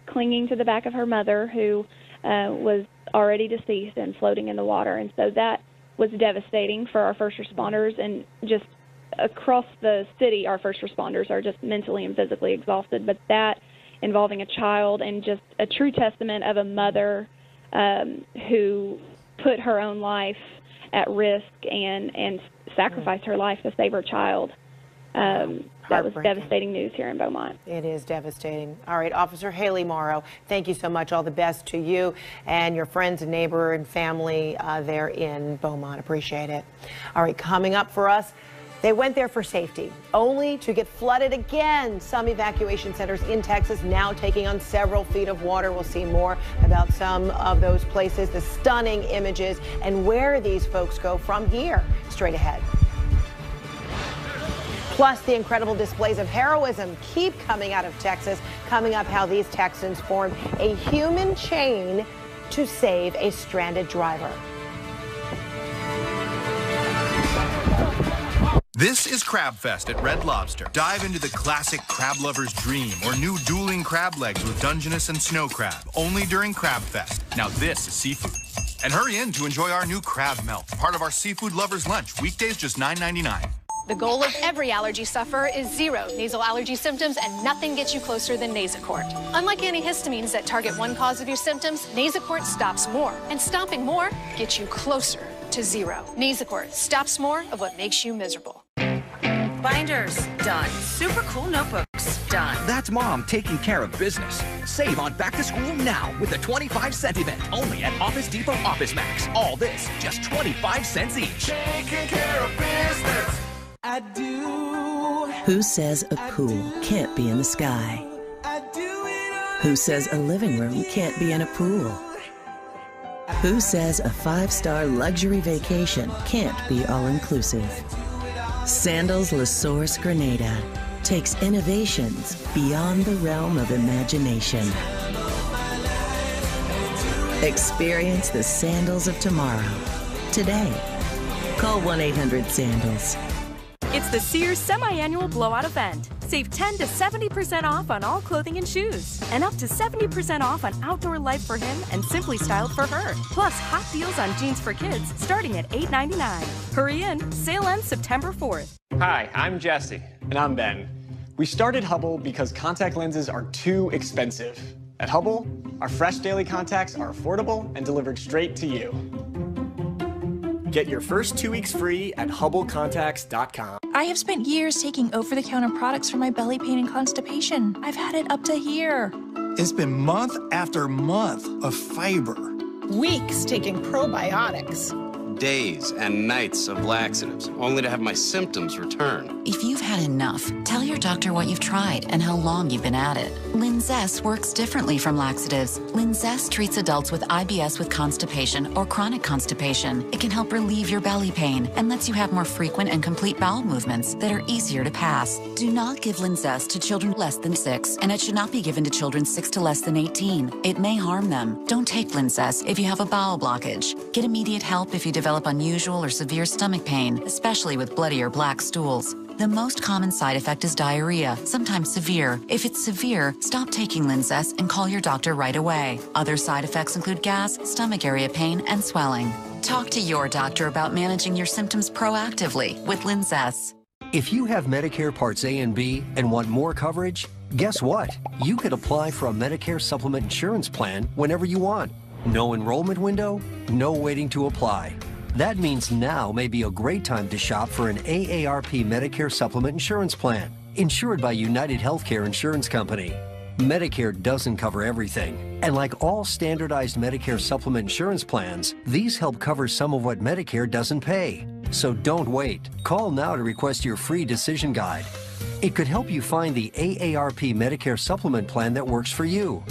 clinging to the back of her mother, who was already deceased and floating in the water. And so that was devastating for our first responders, and just across the city, our first responders are just mentally and physically exhausted. But that involving a child, and just a true testament of a mother who put her own life at risk and sacrifice her life to save her child. That was devastating news here in Beaumont. It is devastating. All right, Officer Haley Morrow, thank you so much. All the best to you and your friends and neighbor and family there in Beaumont. Appreciate it. All right, coming up for us, they went there for safety, only to get flooded again. Some evacuation centers in Texas now taking on several feet of water. We'll see more about some of those places, the stunning images, and where these folks go from here. Straight ahead. Plus, the incredible displays of heroism keep coming out of Texas. Coming up, how these Texans formed a human chain to save a stranded driver. This is Crab Fest at Red Lobster. Dive into the classic crab lover's dream or new dueling crab legs with Dungeness and snow crab, only during Crab Fest. Now this is seafood. And hurry in to enjoy our new crab melt, part of our seafood lover's lunch. Weekdays just $9.99. The goal of every allergy sufferer is zero nasal allergy symptoms, and nothing gets you closer than Nasacort. Unlike antihistamines that target one cause of your symptoms, Nasacort stops more, and stopping more gets you closer to zero. Nasacort stops more of what makes you miserable. Binders, done. Super cool notebooks, done. That's Mom taking care of business. Save on back to school now with a 25-cent event only at Office Depot Office Max. All this, just 25 cents each. Taking care of business. I do. Who says a pool can't be in the sky? Who says a living room can't be in a pool? Who says a 5-star luxury vacation can't be all-inclusive? Sandals La Source Grenada takes innovations beyond the realm of imagination. Experience the sandals of tomorrow today. Call 1-800-SANDALS. It's the Sears semi-annual blowout event. Save 10 to 70% off on all clothing and shoes. And up to 70% off on outdoor life for him and Simply Styled for her. Plus hot deals on jeans for kids starting at $8.99. Hurry in. Sale ends September 4th. Hi, I'm Jesse. And I'm Ben. We started Hubble because contact lenses are too expensive. At Hubble, our fresh daily contacts are affordable and delivered straight to you. Get your first 2 weeks free at HubbleContacts.com. I have spent years taking over-the-counter products for my belly pain and constipation. I've had it up to here. It's been month after month of fiber. Weeks taking probiotics. Days and nights of laxatives, only to have my symptoms return. If you've had enough, tell your doctor what you've tried and how long you've been at it. Linzess works differently from laxatives. Linzess treats adults with IBS with constipation or chronic constipation. It can help relieve your belly pain and lets you have more frequent and complete bowel movements that are easier to pass. Do not give Linzess to children less than 6, and it should not be given to children 6 to less than 18. It may harm them. Don't take Linzess if you have a bowel blockage. Get immediate help if you develop unusual or severe stomach pain, especially with bloody or black stools. The most common side effect is diarrhea, sometimes severe. If it's severe, stop taking Linzess and call your doctor right away. Other side effects include gas, stomach area pain, and swelling. Talk to your doctor about managing your symptoms proactively with Linzess. If you have Medicare Parts A and B and want more coverage, guess what? You could apply for a Medicare Supplement Insurance Plan whenever you want. No enrollment window, no waiting to apply. That means now may be a great time to shop for an AARP Medicare Supplement Insurance Plan, insured by United Healthcare Insurance Company. Medicare doesn't cover everything, and like all standardized Medicare Supplement Insurance Plans, these help cover some of what Medicare doesn't pay. So don't wait. Call now to request your free decision guide. It could help you find the AARP Medicare Supplement Plan that works for you.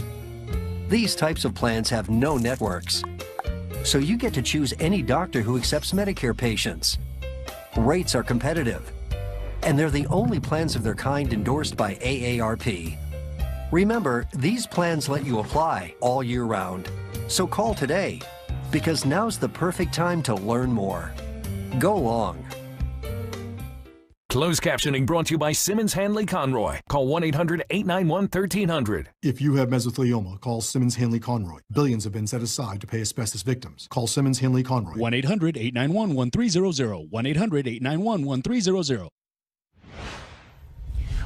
These types of plans have no networks, so you get to choose any doctor who accepts Medicare patients. Rates are competitive, and they're the only plans of their kind endorsed by AARP. Remember, these plans let you apply all year round. So call today, because now's the perfect time to learn more. Go long. Closed captioning brought to you by Simmons Hanley Conroy. Call 1-800-891-1300. If you have mesothelioma, call Simmons Hanley Conroy. Billions have been set aside to pay asbestos victims. Call Simmons Hanley Conroy. 1-800-891-1300. 1-800-891-1300.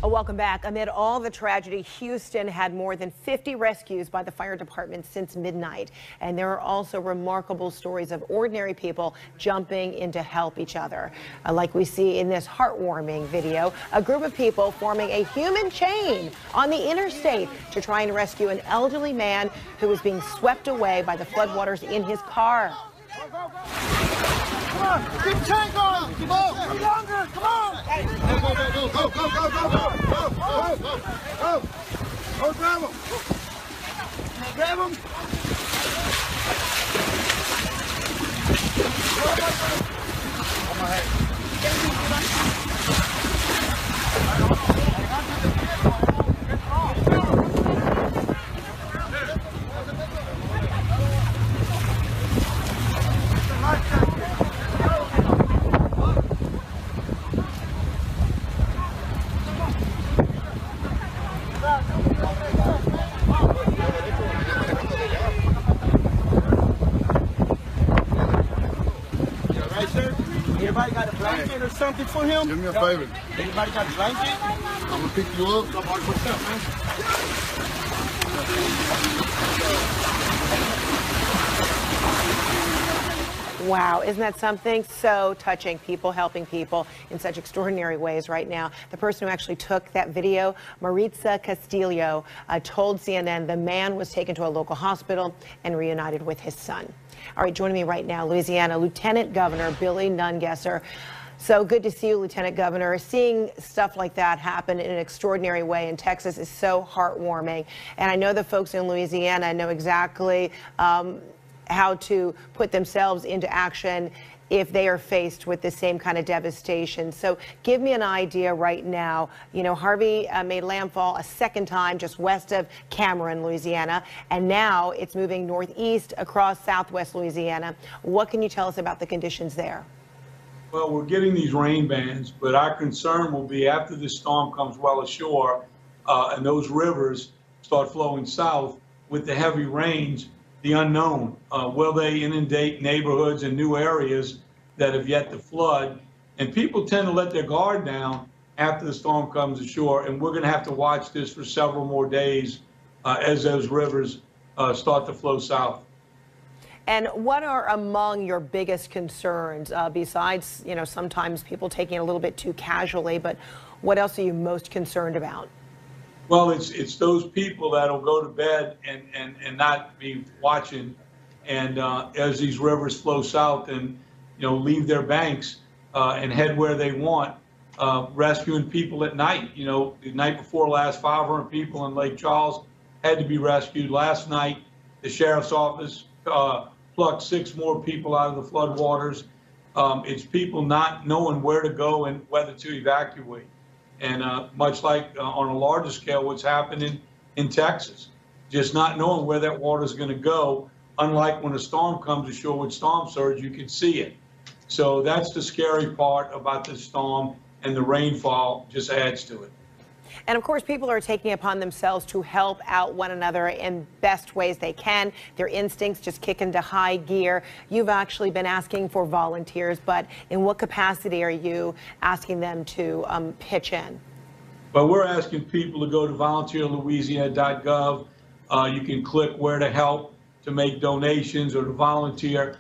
Welcome back. Amid all the tragedy, Houston had more than 50 rescues by the fire department since midnight. And there are also remarkable stories of ordinary people jumping in to help each other. Like we see in this heartwarming video, a group of people forming a human chain on the interstate to try and rescue an elderly man who was being swept away by the floodwaters in his car. Come on, keep the chain going. Come on, we're younger. Come on. Go, grab him. Grab him. On my head. Everybody got a blanket or something for him? Do me a favor. Anybody got a blanket? I'm gonna pick you up. What's up, man? Wow, isn't that something? So touching, people helping people in such extraordinary ways right now. The person who actually took that video, Maritza Castillo, told CNN the man was taken to a local hospital and reunited with his son. All right, joining me right now, Louisiana Lieutenant Governor Billy Nungesser. So good to see you, Lieutenant Governor. Seeing stuff like that happen in an extraordinary way in Texas is so heartwarming. And I know the folks in Louisiana know exactly how to put themselves into action if they are faced with the same kind of devastation. So give me an idea right now. You know, Harvey made landfall a second time just west of Cameron, Louisiana, and now it's moving northeast across southwest Louisiana. What can you tell us about the conditions there? Well, we're getting these rain bands, but our concern will be after this storm comes well ashore and those rivers start flowing south with the heavy rains, the unknown. Will they inundate neighborhoods and new areas that have yet to flood? And people tend to let their guard down after the storm comes ashore, and we're going to have to watch this for several more days as those rivers start to flow south. And what are among your biggest concerns besides, you know, sometimes people taking it a little bit too casually, but what else are you most concerned about? Well, it's those people that'll go to bed and not be watching, and as these rivers flow south and, you know, leave their banks and head where they want, rescuing people at night. You know, the night before last, 500 people in Lake Charles had to be rescued. Last night, the sheriff's office plucked 6 more people out of the floodwaters. It's people not knowing where to go and whether to evacuate. And much like on a larger scale, what's happening in Texas, just not knowing where that water is going to go. Unlike when a storm comes ashore with storm surge, you can see it. So that's the scary part about this storm, and the rainfall just adds to it. And of course, people are taking upon themselves to help out one another in best ways they can. Their instincts just kick into high gear. You've actually been asking for volunteers, but in what capacity are you asking them to pitch in? Well, we're asking people to go to volunteerlouisiana.gov. You can click where to help to make donations or to volunteer.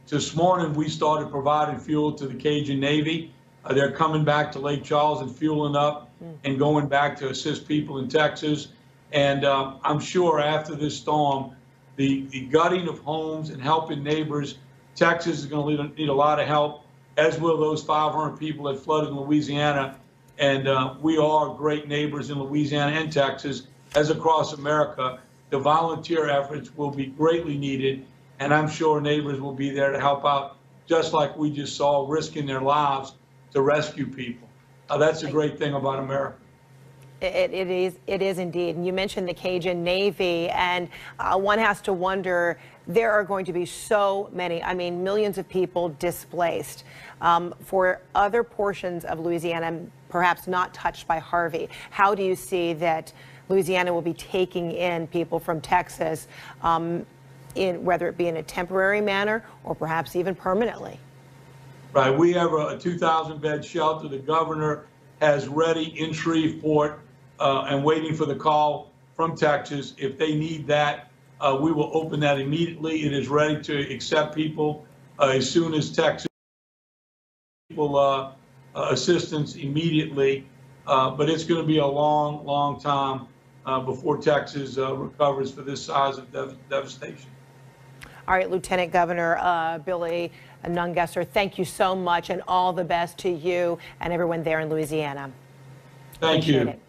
This morning, we started providing fuel to the Cajun Navy. They're coming back to Lake Charles and fueling up and going back to assist people in Texas. And I'm sure after this storm, the gutting of homes and helping neighbors, Texas is going to need a lot of help, as will those 500 people that flooded in Louisiana. And we are great neighbors in Louisiana and Texas, as across America. The volunteer efforts will be greatly needed, and I'm sure neighbors will be there to help out, just like we just saw, risking their lives to rescue people. That's a great thing about America. It is indeed. And you mentioned the Cajun Navy, and one has to wonder, there are going to be so many, I mean, millions of people displaced. For other portions of Louisiana, perhaps not touched by Harvey, how do you see that Louisiana will be taking in people from Texas, whether it be in a temporary manner or perhaps even permanently? Right. We have a 2,000-bed shelter. The governor has ready in Shreveport and waiting for the call from Texas. If they need that, we will open that immediately. It is ready to accept people as soon as Texas will assistance immediately. But it's going to be a long, long time before Texas recovers for this size of devastation. All right, Lieutenant Governor Billy Nungesser, thank you so much, and all the best to you and everyone there in Louisiana. Thank you. It.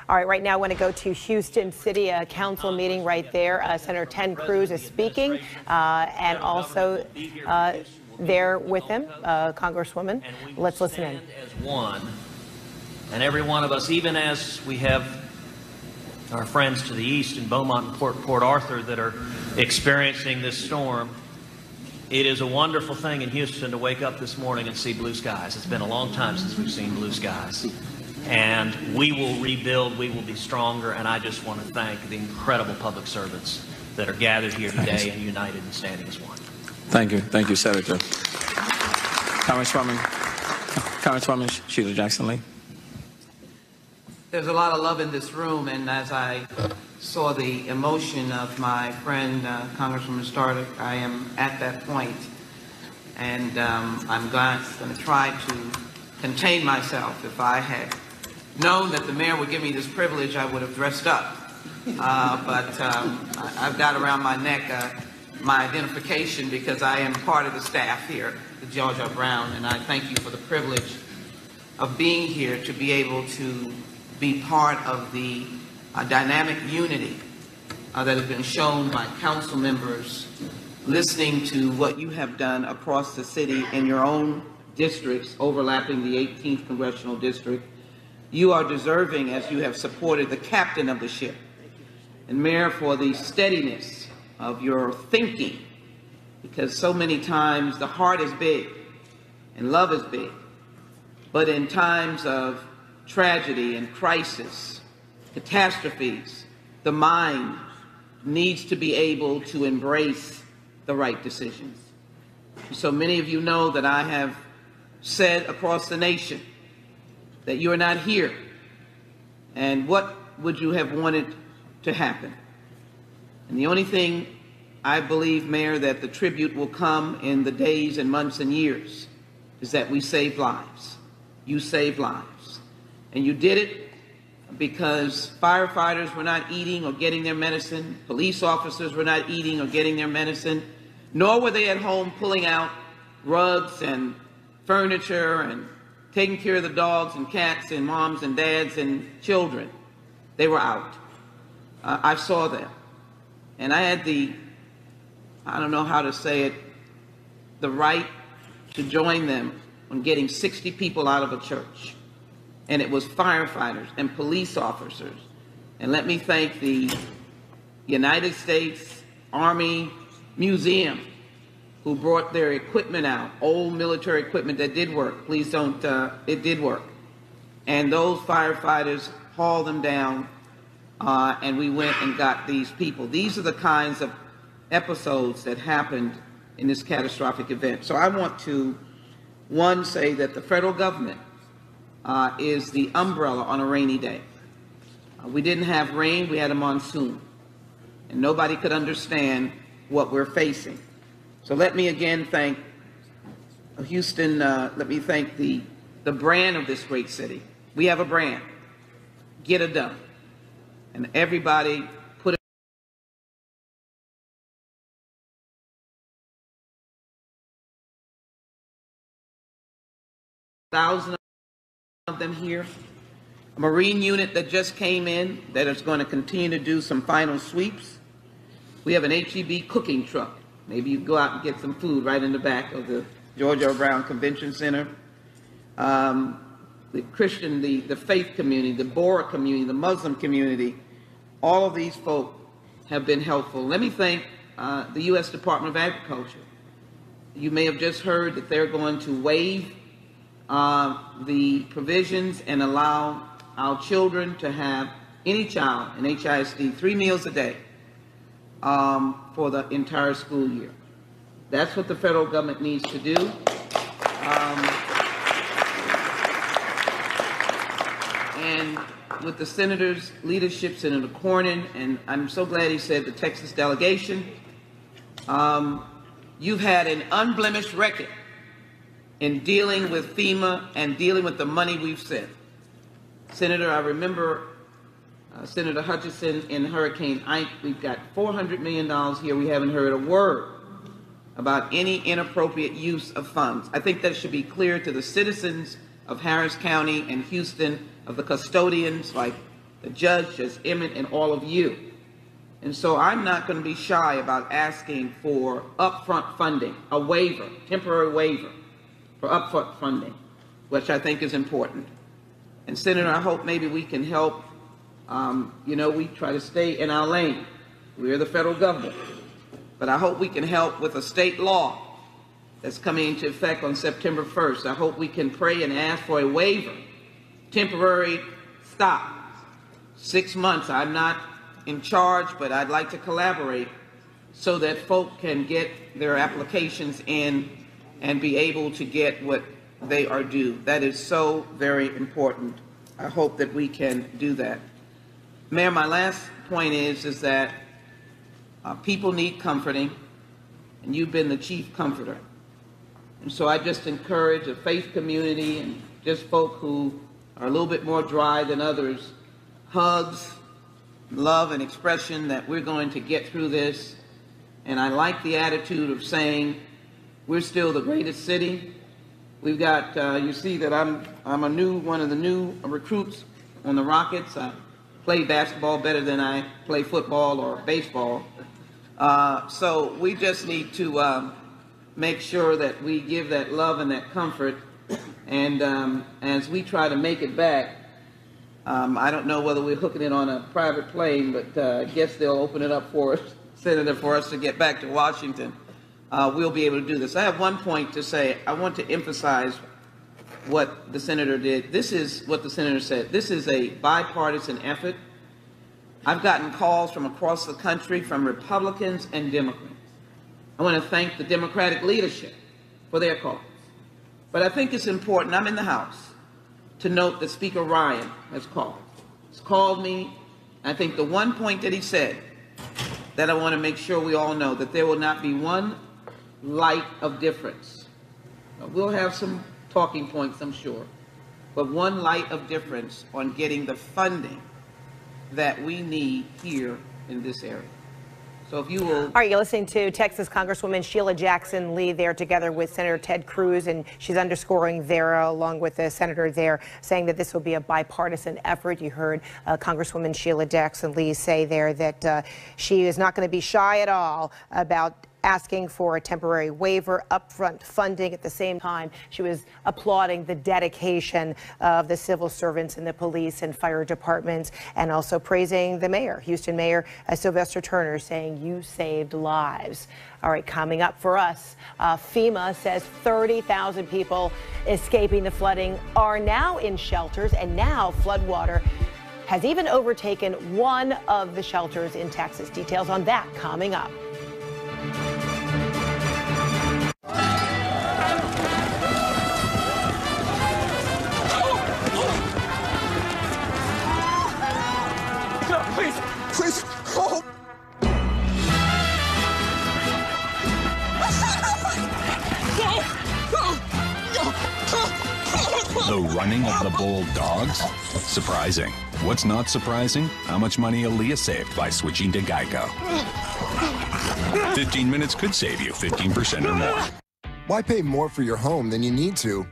All right now I want to go to Houston City Council meeting right there. Senator Ted Cruz is speaking, and also there with him, Congresswoman. Let's listen in. As one, and every one of us, even as we have our friends to the east in Beaumont and Port Arthur that are experiencing this storm, it is a wonderful thing in Houston to wake up this morning and see blue skies. It's been a long time since we've seen blue skies. And we will rebuild, we will be stronger, and I just want to thank the incredible public servants that are gathered here today and united and standing as one. Thank you, Senator. Congresswoman Sheila Jackson-Lee. There's a lot of love in this room, and as I saw the emotion of my friend, Congresswoman Stark, I am at that point, and I'm going to try to contain myself. If I had known that the mayor would give me this privilege, I would have dressed up. But I've got around my neck my identification because I am part of the staff here at George R. Brown, and I thank you for the privilege of being here to be able to be part of the dynamic unity that has been shown by council members, listening to what you have done across the city in your own districts overlapping the 18th Congressional District. You are deserving, as you have supported the captain of the ship. And Mayor, for the steadiness of your thinking, because so many times the heart is big and love is big, but in times of tragedy and crisis, catastrophes, the mind needs to be able to embrace the right decisions. So many of you know that I have said across the nation that you are not here, and what would you have wanted to happen? And the only thing I believe, Mayor, that the tribute will come in the days and months and years is that we saved lives. You saved lives. And you did it because firefighters were not eating or getting their medicine, police officers were not eating or getting their medicine, nor were they at home pulling out rugs and furniture and taking care of the dogs and cats and moms and dads and children. They were out. I saw them. And I had I don't know how to say it, the right to join them on getting 60 people out of a church. And it was firefighters and police officers. And let me thank the United States Army Museum, who brought their equipment out, old military equipment that did work. Please don't, it did work. And those firefighters hauled them down, and we went and got these people. These are the kinds of episodes that happened in this catastrophic event. So I want to, one, say that the federal government is the umbrella on a rainy day. We didn't have rain, we had a monsoon. And nobody could understand what we're facing. So let me again thank Houston, let me thank the brand of this great city. We have a brand, Get It Done. And everybody put it. Thousands of them here. A Marine unit that just came in that is going to continue to do some final sweeps. We have an HEB cooking truck. Maybe you go out and get some food right in the back of the George R. Brown Convention Center. The Christian, the faith community, the Bora community, the Muslim community, all of these folk have been helpful. Let me thank the U.S. Department of Agriculture. You may have just heard that they're going to waive the provisions and allow our children to have, any child in HISD, 3 meals a day for the entire school year. That's what the federal government needs to do. and with the Senator's leadership, Senator Cornyn, and I'm so glad he said the Texas delegation, you've had an unblemished record in dealing with FEMA and dealing with the money we've sent. Senator, I remember Senator Hutchinson in Hurricane Ike. We've got $400 million here. We haven't heard a word about any inappropriate use of funds. I think that should be clear to the citizens of Harris County and Houston, of the custodians like the judge, Judge Emmett, and all of you. And so I'm not going to be shy about asking for upfront funding, a waiver, temporary waiver for upfront funding, which I think is important. And Senator, I hope maybe we can help. You know, we try to stay in our lane. We're the federal government. But I hope we can help with a state law that's coming into effect on September 1st. I hope we can pray and ask for a waiver, temporary stop, 6 months. I'm not in charge, but I'd like to collaborate so that folk can get their applications in and be able to get what they are due. That is so very important. I hope that we can do that. Mayor, my last point is that people need comforting, and you've been the chief comforter. And so I just encourage the faith community and just folk who are a little bit more dry than others, hugs, love, and expression that we're going to get through this. And I like the attitude of saying we're still the greatest city. We've got, you see that I'm one of the new recruits on the Rockets. I play basketball better than I play football or baseball. So we just need to make sure that we give that love and that comfort. And as we try to make it back, I don't know whether we're hooking it on a private plane, but I guess they'll open it up for us, Senator, for us to get back to Washington. We'll be able to do this. I have one point to say. I want to emphasize what the Senator did. This is what the Senator said. This is a bipartisan effort. I've gotten calls from across the country from Republicans and Democrats. I want to thank the Democratic leadership for their calls. But I think it's important, I'm in the House, to note that Speaker Ryan has called. He's called me. I think the one point that he said that I want to make sure we all know, that there will not be one light of difference. We'll have some talking points, I'm sure, but one light of difference on getting the funding that we need here in this area. So if you will... All right, you're listening to Texas Congresswoman Sheila Jackson Lee there together with Senator Ted Cruz, and she's underscoring there, along with the senator there, saying that this will be a bipartisan effort. You heard Congresswoman Sheila Jackson Lee say there that she is not going to be shy at all about asking for a temporary waiver, upfront funding. At the same time, she was applauding the dedication of the civil servants in the police and fire departments, and also praising the mayor, Houston Mayor Sylvester Turner, saying you saved lives. All right, coming up for us, FEMA says 30,000 people escaping the flooding are now in shelters, and now floodwater has even overtaken one of the shelters in Texas. Details on that coming up. Please, hold. The running of the bold dogs? Surprising. What's not surprising? How much money Aaliyah saved by switching to Geico. 15 minutes could save you 15% or more. Why pay more for your home than you need to?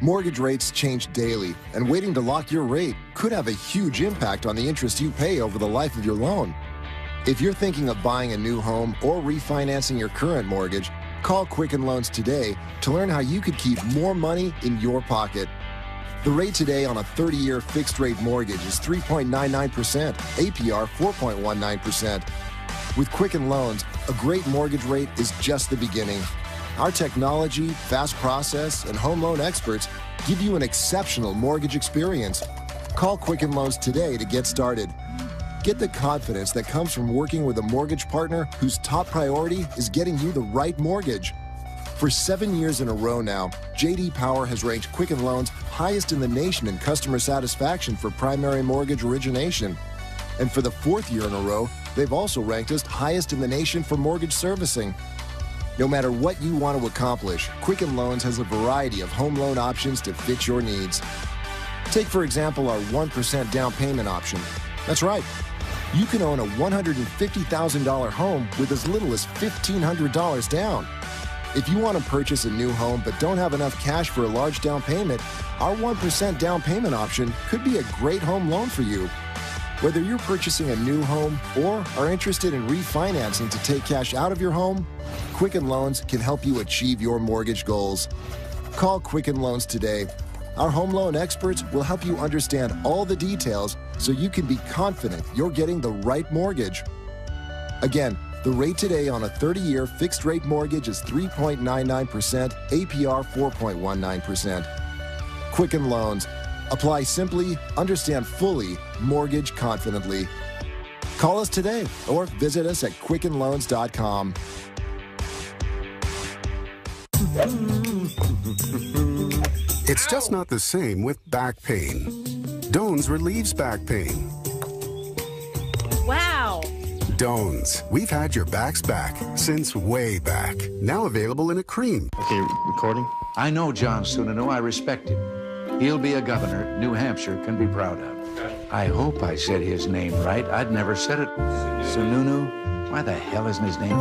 Mortgage rates change daily, and waiting to lock your rate could have a huge impact on the interest you pay over the life of your loan. If you're thinking of buying a new home or refinancing your current mortgage, call Quicken Loans today to learn how you could keep more money in your pocket. The rate today on a 30-year fixed-rate mortgage is 3.99%, APR 4.19%. With Quicken Loans, a great mortgage rate is just the beginning. Our technology, fast process, and home loan experts give you an exceptional mortgage experience. Call Quicken Loans today to get started. Get the confidence that comes from working with a mortgage partner whose top priority is getting you the right mortgage. For 7 years in a row now, J.D. Power has ranked Quicken Loans highest in the nation in customer satisfaction for primary mortgage origination. And for the 4th year in a row, they've also ranked us highest in the nation for mortgage servicing. No matter what you want to accomplish, Quicken Loans has a variety of home loan options to fit your needs. Take, for example, our 1% down payment option. That's right. You can own a $150,000 home with as little as $1,500 down. If you want to purchase a new home but don't have enough cash for a large down payment, our 1% down payment option could be a great home loan for you. Whether you're purchasing a new home or are interested in refinancing to take cash out of your home, Quicken Loans can help you achieve your mortgage goals. Call Quicken Loans today. Our home loan experts will help you understand all the details so you can be confident you're getting the right mortgage. Again, the rate today on a 30-year fixed-rate mortgage is 3.99%, APR 4.19%. Quicken Loans. Apply simply, understand fully, mortgage confidently. Call us today or visit us at quickenloans.com. It's just not the same with back pain. Dones relieves back pain. Wow. Dones. We've had your back's back since way back. Now available in a cream. Okay, recording. I know John Sununu. I respect him. He'll be a governor New Hampshire can be proud of. I hope I said his name right. I'd never said it. Sununu? Why the hell isn't his name?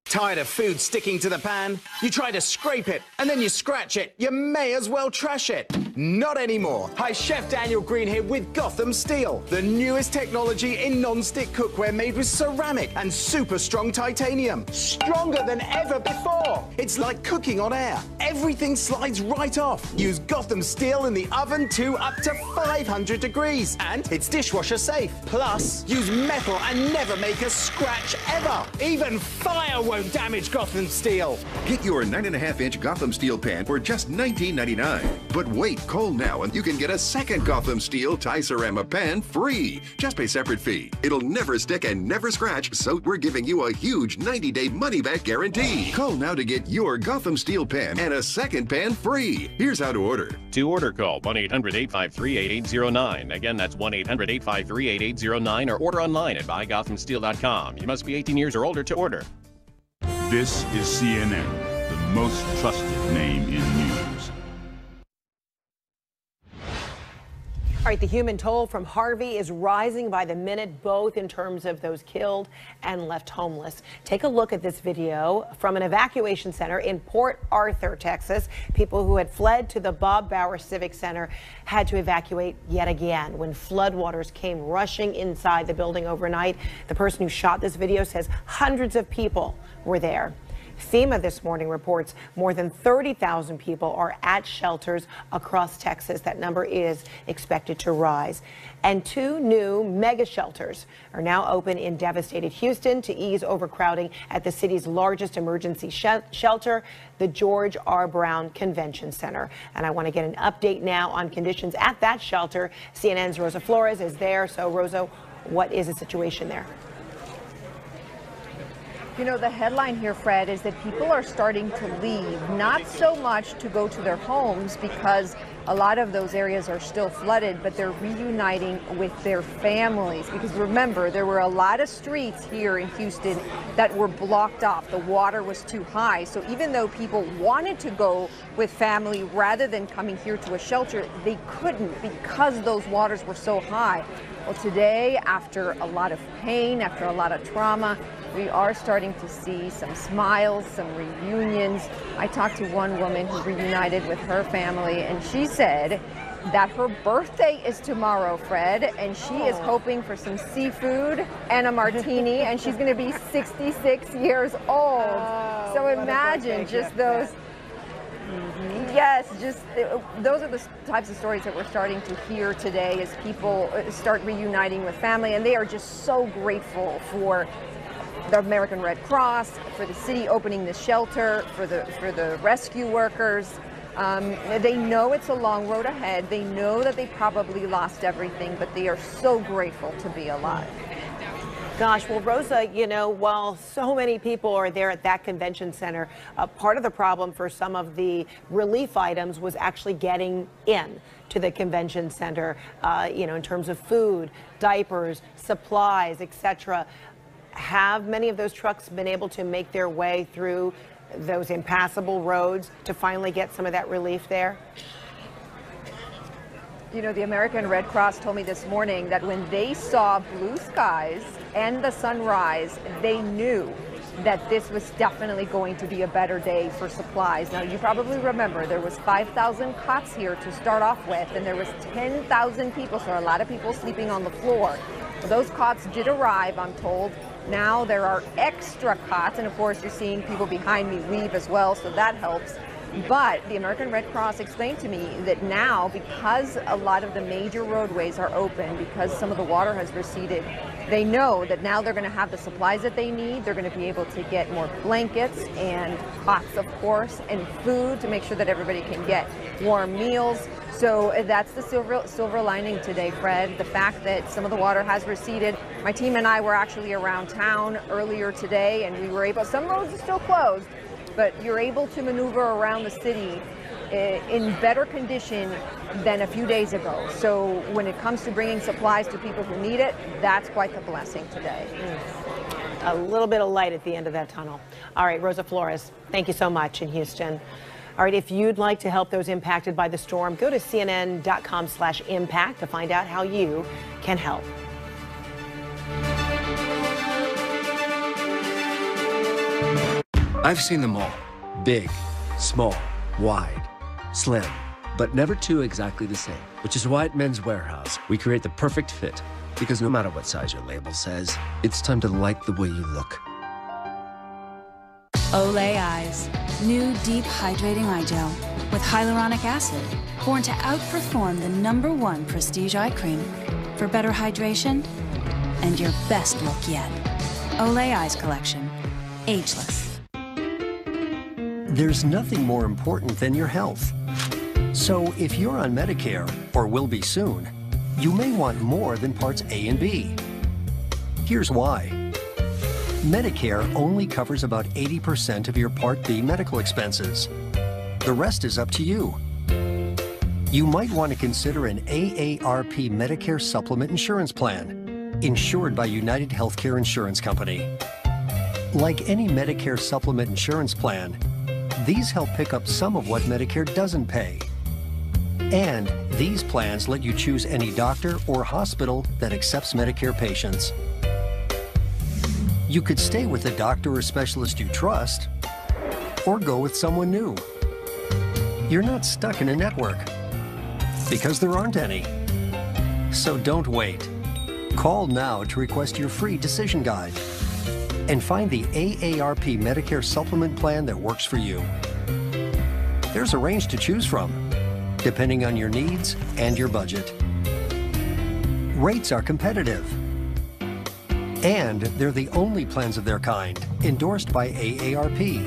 Tired of food sticking to the pan? You try to scrape it, and then you scratch it. You may as well trash it. Not anymore. Hi, Chef Daniel Green here with Gotham Steel, the newest technology in non-stick cookware made with ceramic and super strong titanium. Stronger than ever before. It's like cooking on air. Everything slides right off. Use Gotham Steel in the oven to up to 500 degrees, and it's dishwasher safe. Plus, use metal and never make a scratch ever. Even fire won't damage Gotham Steel. Get your 9.5-inch Gotham Steel pan for just $19.99. But wait, call now and you can get a second Gotham Steel Ti-Cerama pan free. Just pay separate fee. It'll never stick and never scratch, so we're giving you a huge 90-day money-back guarantee. Call now to get your Gotham Steel pan and a second pan free. Here's how to order. To order, call 1-800-853-8809. Again, that's 1-800-853-8809 or order online at buygothamsteel.com. You must be 18 years or older to order. This is CNN, the most trusted name in news. All right, the human toll from Harvey is rising by the minute, both in terms of those killed and left homeless. Take a look at this video from an evacuation center in Port Arthur, Texas. People who had fled to the Bob Bauer Civic Center had to evacuate yet again when floodwaters came rushing inside the building overnight. The person who shot this video says hundreds of people were there. FEMA this morning reports more than 30,000 people are at shelters across Texas. That number is expected to rise. And 2 new mega shelters are now open in devastated Houston to ease overcrowding at the city's largest emergency shelter, the George R. Brown Convention Center. And I want to get an update now on conditions at that shelter. CNN's Rosa Flores is there. So, Rosa, what is the situation there? You know, the headline here, Fred, is that people are starting to leave, not so much to go to their homes because a lot of those areas are still flooded, but they're reuniting with their families. Because remember, there were a lot of streets here in Houston that were blocked off. The water was too high. So even though people wanted to go with family rather than coming here to a shelter, they couldn't because those waters were so high. Well, today, after a lot of pain, after a lot of trauma, we are starting to see some smiles, some reunions. I talked to one woman who reunited with her family, and she said that her birthday is tomorrow, Fred, and she is hoping for some seafood and a martini, and she's going to be 66 years old. So imagine just those. Yes, just those are the types of stories that we're starting to hear today as people start reuniting with family, and they are just so grateful for the American Red Cross, for the city opening the shelter, for the rescue workers. They know it's a long road ahead. They know that they probably lost everything, but they are so grateful to be alive. Gosh, well, Rosa, you know, while so many people are there at that convention center, part of the problem for some of the relief items was actually getting in to the convention center, you know, in terms of food, diapers, supplies, etc. Have many of those trucks been able to make their way through those impassable roads to finally get some of that relief there? You know, the American Red Cross told me this morning that when they saw blue skies and the sunrise, they knew that this was definitely going to be a better day for supplies. Now, you probably remember there was 5,000 cots here to start off with, and there was 10,000 people, so a lot of people sleeping on the floor. Those cots did arrive, I'm told. Now there are extra cots, and of course you're seeing people behind me leave as well, so that helps. But the American Red Cross explained to me that now, because a lot of the major roadways are open, because some of the water has receded, they know that now they're going to have the supplies that they need. They're going to be able to get more blankets and cots, of course, and food to make sure that everybody can get warm meals. So that's the silver lining today, Fred, the fact that some of the water has receded. My team and I were actually around town earlier today, and we were able, some roads are still closed, but you're able to maneuver around the city in better condition than a few days ago. So when it comes to bringing supplies to people who need it, that's quite the blessing today. A little bit of light at the end of that tunnel. All right, Rosa Flores, thank you so much in Houston. All right, if you'd like to help those impacted by the storm, go to cnn.com/impact to find out how you can help. I've seen them all. Big, small, wide, slim, but never two exactly the same. Which is why at Men's Warehouse, we create the perfect fit. Because no matter what size your label says, it's time to like the way you look. Olay Eyes. New deep hydrating eye gel with hyaluronic acid. Born to outperform the #1 prestige eye cream. For better hydration and your best look yet. Olay Eyes Collection. Ageless. There's nothing more important than your health. So if you're on Medicare, or will be soon, you may want more than Parts A and B. Here's why. Medicare only covers about 80% of your Part B medical expenses. The rest is up to you. You might want to consider an AARP Medicare Supplement Insurance Plan, insured by United Healthcare Insurance Company. Like any Medicare Supplement Insurance Plan, these help pick up some of what Medicare doesn't pay. And these plans let you choose any doctor or hospital that accepts Medicare patients. You could stay with a doctor or specialist you trust, or go with someone new. You're not stuck in a network, because there aren't any. So don't wait. Call now to request your free decision guide and find the AARP Medicare Supplement Plan that works for you. There's a range to choose from, depending on your needs and your budget. Rates are competitive. And they're the only plans of their kind endorsed by AARP.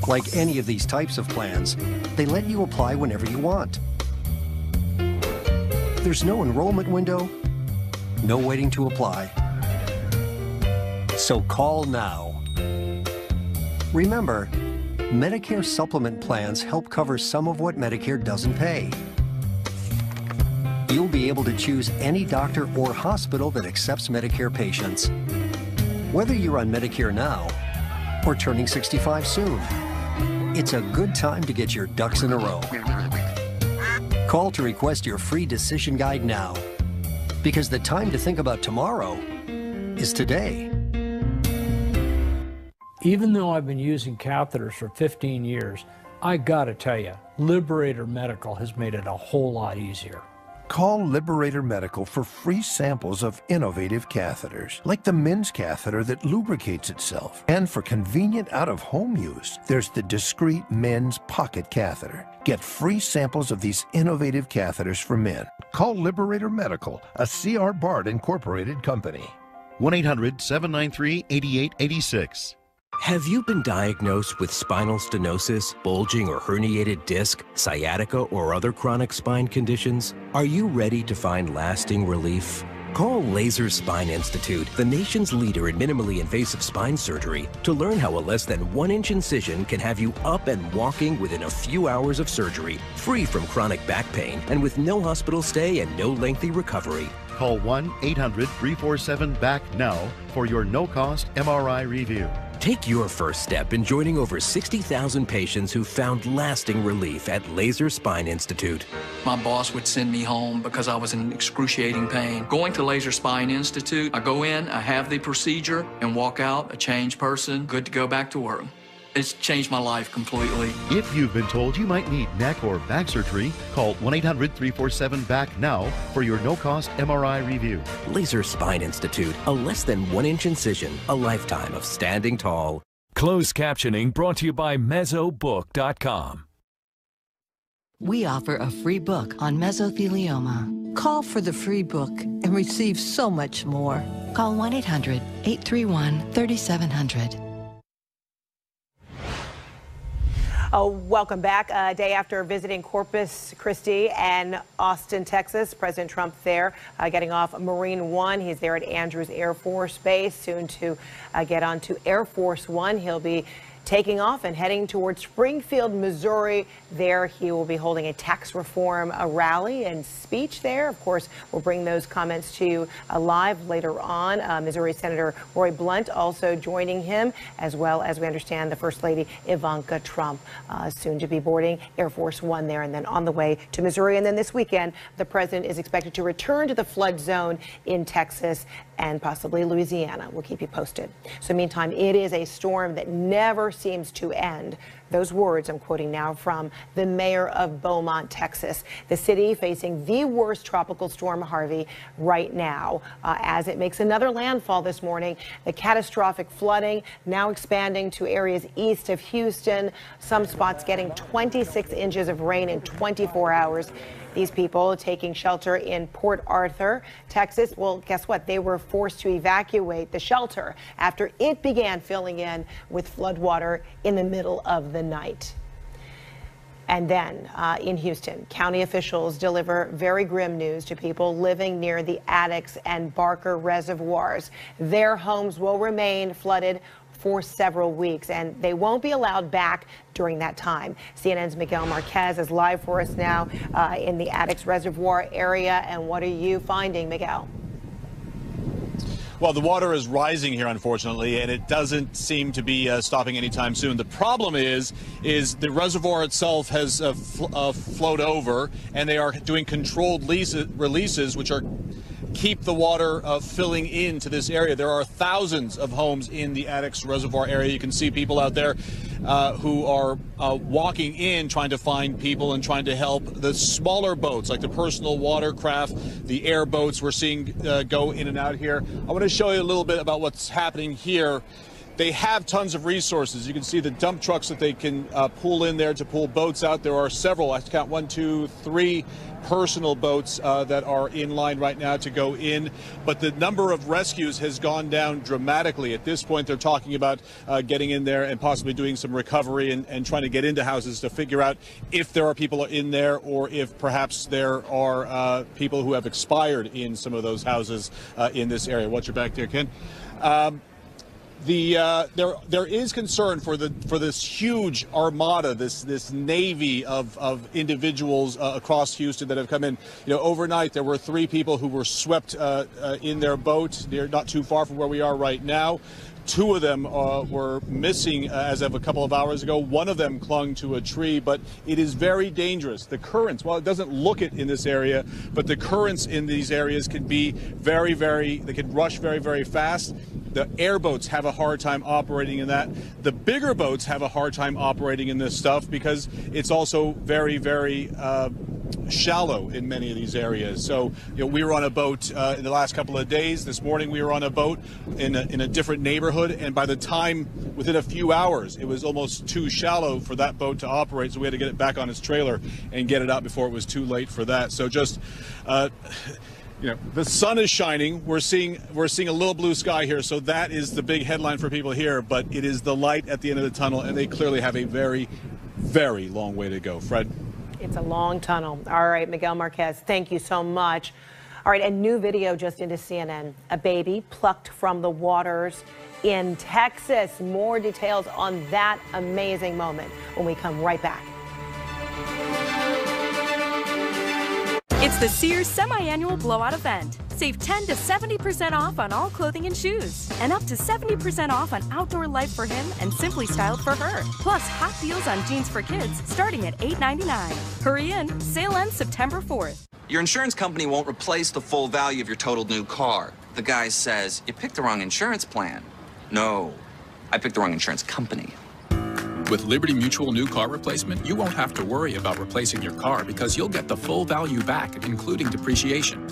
Like any of these types of plans, they let you apply whenever you want. There's no enrollment window, no waiting to apply. So call now. Remember, Medicare supplement plans help cover some of what Medicare doesn't pay. You'll be able to choose any doctor or hospital that accepts Medicare patients. Whether you're on Medicare now or turning 65 soon, it's a good time to get your ducks in a row. Call to request your free decision guide now, because the time to think about tomorrow is today. Even though I've been using catheters for 15 years, I gotta tell you, Liberator Medical has made it a whole lot easier. Call Liberator Medical for free samples of innovative catheters, like the men's catheter that lubricates itself. And for convenient out-of-home use, there's the discreet men's pocket catheter. Get free samples of these innovative catheters for men. Call Liberator Medical, a C.R. Bard Incorporated company. 1-800-793-8886. Have you been diagnosed with spinal stenosis, bulging or herniated disc, sciatica, or other chronic spine conditions? Are you ready to find lasting relief? Call Laser Spine Institute, the nation's leader in minimally invasive spine surgery, to learn how a less than 1-inch incision can have you up and walking within a few hours of surgery, free from chronic back pain, and with no hospital stay and no lengthy recovery. Call 1-800-347-BACK now for your no-cost MRI review. Take your first step in joining over 60,000 patients who found lasting relief at Laser Spine Institute. My boss would send me home because I was in excruciating pain. Going to Laser Spine Institute, I go in, I have the procedure, and walk out a changed person, good to go back to work. It's changed my life completely. If you've been told you might need neck or back surgery, call 1-800-347-BACK now for your no-cost MRI review. Laser Spine Institute, a less than 1-inch incision, a lifetime of standing tall. Closed captioning brought to you by Mesobook.com. We offer a free book on mesothelioma. Call for the free book and receive so much more. Call 1-800-831-3700. Welcome back. A day after visiting Corpus Christi and Austin, Texas, President Trump there getting off Marine One. He's there at Andrews Air Force Base, soon to get on to Air Force One. He'll be taking off and heading towards Springfield, Missouri. There he will be holding a tax reform rally and speech there. Of course, we'll bring those comments to you live later on. Missouri Senator Roy Blunt also joining him, as well as we understand the First Lady Ivanka Trump soon to be boarding Air Force One there and then on the way to Missouri. And then this weekend, the president is expected to return to the flood zone in Texas and possibly Louisiana. We'll keep you posted. So meantime, it is a storm that never seems to end. Those words I'm quoting now from the mayor of Beaumont, Texas. The city facing the worst tropical storm Harvey right now as it makes another landfall this morning. The catastrophic flooding now expanding to areas east of Houston. Some spots getting 26 inches of rain in 24 hours. These people taking shelter in Port Arthur, Texas. Well, guess what? They were forced to evacuate the shelter after it began filling in with floodwater in the middle of the night. And then in Houston, county officials deliver very grim news to people living near the Addicks and Barker reservoirs. Their homes will remain flooded for several weeks, and they won't be allowed back during that time. CNN's Miguel Marquez is live for us now in the Addicks Reservoir area. And what are you finding, Miguel? Well, the water is rising here, unfortunately, and it doesn't seem to be stopping anytime soon. The problem is the reservoir itself has flowed over, and they are doing controlled releases, which are keep the water filling into this area. There are thousands of homes in the Addicks Reservoir area. You can see people out there who are walking in, trying to find people and trying to help. The smaller boats, like the personal watercraft, the airboats we're seeing go in and out here. I want to show you a little bit about what's happening here. They have tons of resources. You can see the dump trucks that they can pull in there to pull boats out. There are several, I count 1, 2, 3 personal boats that are in line right now to go in. But the number of rescues has gone down dramatically. At this point, they're talking about getting in there and possibly doing some recovery and trying to get into houses to figure out if there are people in there or if perhaps there are people who have expired in some of those houses in this area. Watch your back there, Ken. There is concern for this huge armada, this navy of individuals across Houston that have come in. You know, overnight there were 3 people who were swept in their boat near, not too far from where we are right now. 2 of them were missing as of a couple of hours ago. 1 of them clung to a tree, but it is very dangerous. The currents, well, it doesn't look it in this area, but the currents in these areas can be they can rush very, very fast. The airboats have a hard time operating in that. The bigger boats have a hard time operating in this stuff because it's also very, very shallow in many of these areas. So, you know, we were on a boat in the last couple of days. This morning we were on a boat in a different neighborhood, and by the time, within a few hours, it was almost too shallow for that boat to operate, so we had to get it back on its trailer and get it out before it was too late for that. So just you know, the sun is shining. We're seeing a little blue sky here, so that is the big headline for people here. But it is the light at the end of the tunnel, and they clearly have a very, very long way to go. Fred? It's a long tunnel. All right, Miguel Marquez, thank you so much. All right, a new video just into CNN. A baby plucked from the waters in Texas. More details on that amazing moment when we come right back. It's the Sears semi-annual blowout event. Save 10 to 70% off on all clothing and shoes. And up to 70% off on outdoor life for him and Simply Styled for her. Plus hot deals on jeans for kids starting at $8.99. Hurry in. Sale ends September 4th. Your insurance company won't replace the full value of your totaled new car. The guy says, you picked the wrong insurance plan. No, I picked the wrong insurance company. With Liberty Mutual new car replacement, you won't have to worry about replacing your car because you'll get the full value back, including depreciation.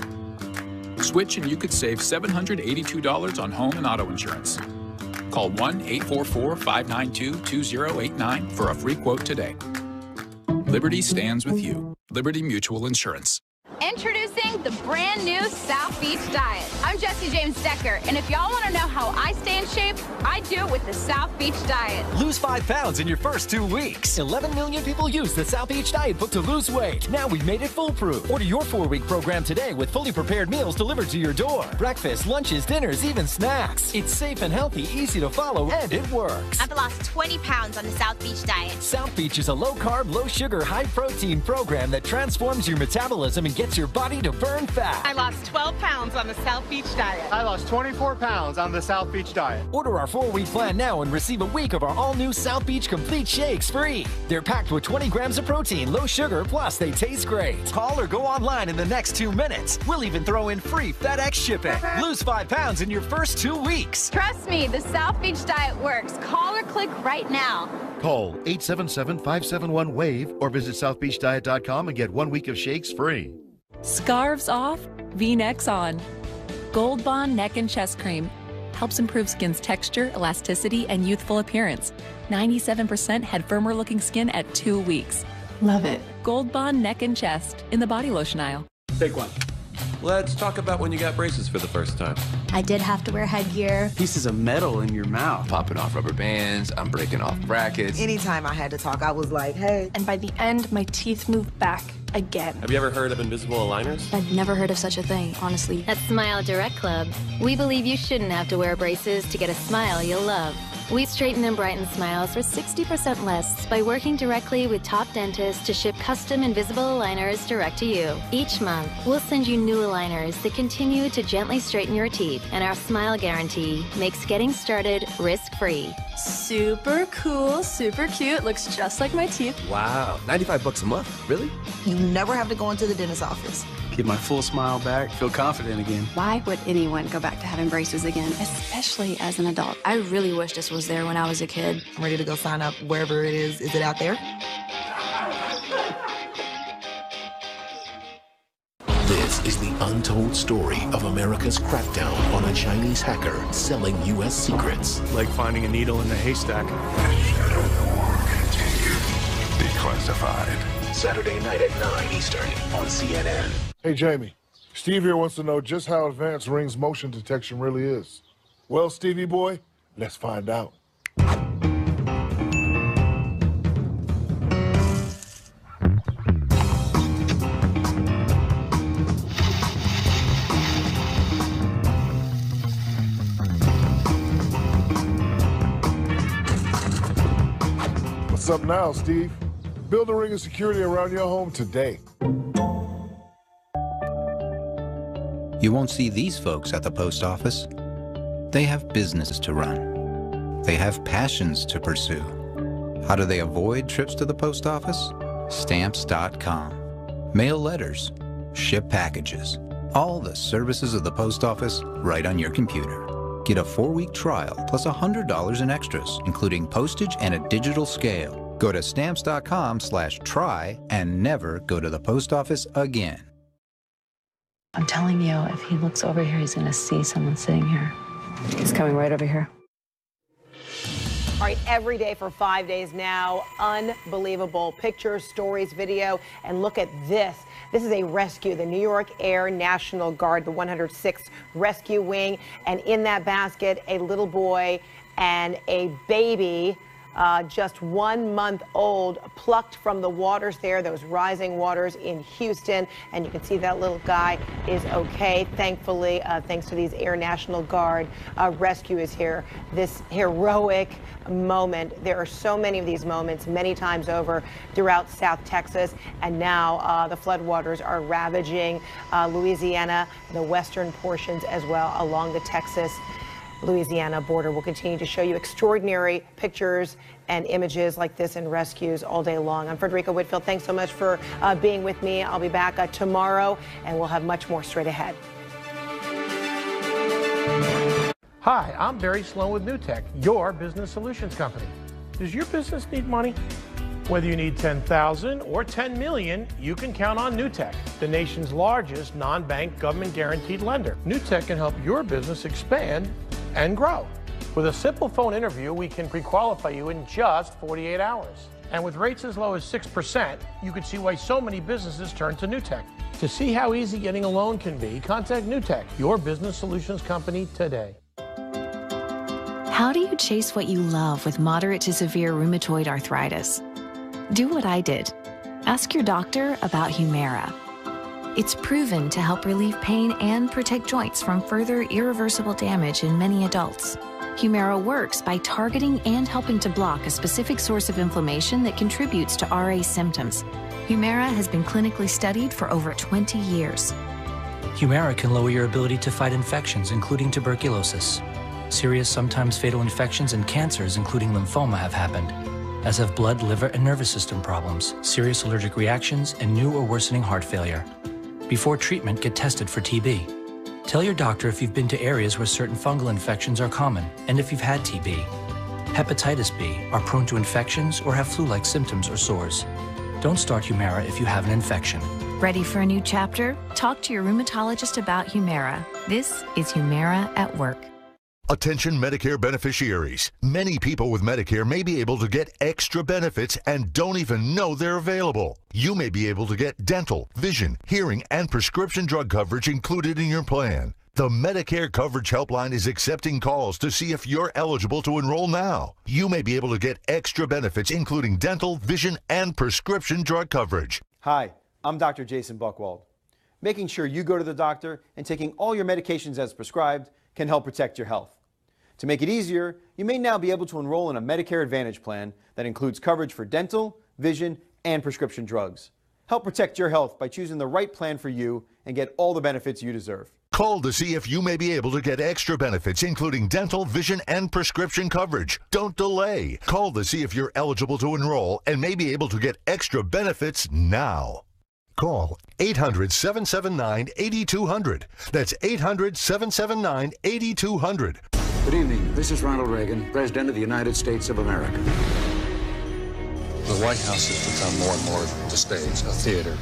Switch and you could save $782 on home and auto insurance. Call 1-844-592-2089 for a free quote today. Liberty stands with you. Liberty Mutual Insurance. Introducing the brand new South Beach Diet. I'm Jesse James Decker, and if y'all want to know how I stay in shape, I do it with the South Beach Diet. Lose 5 pounds in your first 2 weeks. 11 million people use the South Beach Diet book to lose weight. Now we've made it foolproof. Order your 4-week program today with fully prepared meals delivered to your door. Breakfast, lunches, dinners, even snacks. It's safe and healthy, easy to follow, and it works. I've lost 20 pounds on the South Beach Diet. South Beach is a low-carb, low-sugar, high-protein program that transforms your metabolism and gets your body to burn fat. I lost 12 pounds on the South Beach Diet. I lost 24 pounds on the South Beach Diet. Order our 4-week plan now and receive a week of our all-new South Beach Complete Shakes free. They're packed with 20 grams of protein, low sugar, plus they taste great. Call or go online in the next 2 minutes. We'll even throw in free FedEx shipping. Lose 5 pounds in your first 2 weeks. Trust me, the South Beach Diet works. Call or click right now. Call 877-571-WAVE or visit southbeachdiet.com and get 1 week of shakes free. Scarves off, V-necks on. Gold Bond Neck and Chest Cream helps improve skin's texture, elasticity, and youthful appearance. 97% had firmer looking skin at 2 weeks. Love it. Gold Bond Neck and Chest in the body lotion aisle. Take one. Let's talk about when you got braces for the first time. I did have to wear headgear. Pieces of metal in your mouth. Popping off rubber bands, I'm breaking off brackets. Anytime I had to talk, I was like, hey. And by the end, my teeth moved back again. Have you ever heard of invisible aligners? I'd never heard of such a thing, honestly. At Smile Direct Club, we believe you shouldn't have to wear braces to get a smile you'll love. We straighten and brighten smiles for 60% less by working directly with top dentists to ship custom invisible aligners direct to you. Each month, we'll send you new aligners that continue to gently straighten your teeth, and our smile guarantee makes getting started risk-free. Super cool, super cute, looks just like my teeth. Wow, $95 a month, really? You never have to go into the dentist's office. Get my full smile back, feel confident again. Why would anyone go back to having braces again, especially as an adult? I really wish this was there when I was a kid. I'm ready to go sign up wherever it is. Is it out there? This is the untold story of America's crackdown on a Chinese hacker selling U.S. secrets. Like finding a needle in the haystack. Declassified. Saturday night at 9 Eastern on CNN. Hey, Jamie. Steve here wants to know just how advanced Ring's motion detection really is. Well, Stevie boy, let's find out. What's up now, Steve? Build a ring of security around your home today. You won't see these folks at the post office. They have businesses to run. They have passions to pursue. How do they avoid trips to the post office? Stamps.com. Mail letters. Ship packages. All the services of the post office right on your computer. Get a 4-week trial plus $100 in extras, including postage and a digital scale. Go to stamps.com/try and never go to the post office again. I'm telling you, if he looks over here, he's gonna see someone sitting here. He's coming right over here. All right, every day for 5 days now, unbelievable pictures, stories, video, and look at this. This is a rescue, the New York Air National Guard, the 106th Rescue Wing, and in that basket, a little boy and a baby just 1 month old, plucked from the waters there, those rising waters in Houston. And you can see that little guy is okay, thankfully, thanks to these Air National Guard rescuers here. This heroic moment. There are so many of these moments many times over throughout South Texas. And now the floodwaters are ravaging Louisiana, the western portions as well along the Texas-Louisiana border. We'll continue to show you extraordinary pictures and images like this and rescues all day long. I'm Frederica Whitfield. Thanks so much for being with me. I'll be back tomorrow, and we'll have much more straight ahead. Hi, I'm Barry Sloan with NewTek, your business solutions company. Does your business need money? Whether you need $10,000 or $10 million, you can count on NewTek, the nation's largest non-bank government-guaranteed lender. NewTek can help your business expand and grow. With a simple phone interview, we can pre-qualify you in just 48 hours. And with rates as low as 6%, you can see why so many businesses turn to NewTek. To see how easy getting a loan can be, contact NewTek, your business solutions company, today. How do you chase what you love with moderate to severe rheumatoid arthritis? Do what I did. Ask your doctor about Humira. It's proven to help relieve pain and protect joints from further irreversible damage in many adults. Humira works by targeting and helping to block a specific source of inflammation that contributes to RA symptoms. Humira has been clinically studied for over 20 years. Humira can lower your ability to fight infections, including tuberculosis. Serious, sometimes fatal infections and cancers, including lymphoma, have happened, as have blood, liver, and nervous system problems, serious allergic reactions, and new or worsening heart failure. Before treatment, get tested for TB. Tell your doctor if you've been to areas where certain fungal infections are common, and if you've had TB. Hepatitis B, are prone to infections, or have flu-like symptoms or sores. Don't start Humira if you have an infection. Ready for a new chapter? Talk to your rheumatologist about Humira. This is Humira at Work. Attention Medicare beneficiaries. Many people with Medicare may be able to get extra benefits and don't even know they're available. You may be able to get dental, vision, hearing, and prescription drug coverage included in your plan. The Medicare Coverage Helpline is accepting calls to see if you're eligible to enroll now. You may be able to get extra benefits including dental, vision, and prescription drug coverage. Hi, I'm Dr. Jason Buchwald. Making sure you go to the doctor and taking all your medications as prescribed can help protect your health. To make it easier, you may now be able to enroll in a Medicare Advantage plan that includes coverage for dental, vision, and prescription drugs. Help protect your health by choosing the right plan for you and get all the benefits you deserve. Call to see if you may be able to get extra benefits, including dental, vision, and prescription coverage. Don't delay. Call to see if you're eligible to enroll and may be able to get extra benefits now. Call 800-779-8200. That's 800-779-8200. Good evening. This is Ronald Reagan, President of the United States of America. The White House has become more and more the stage, a theater.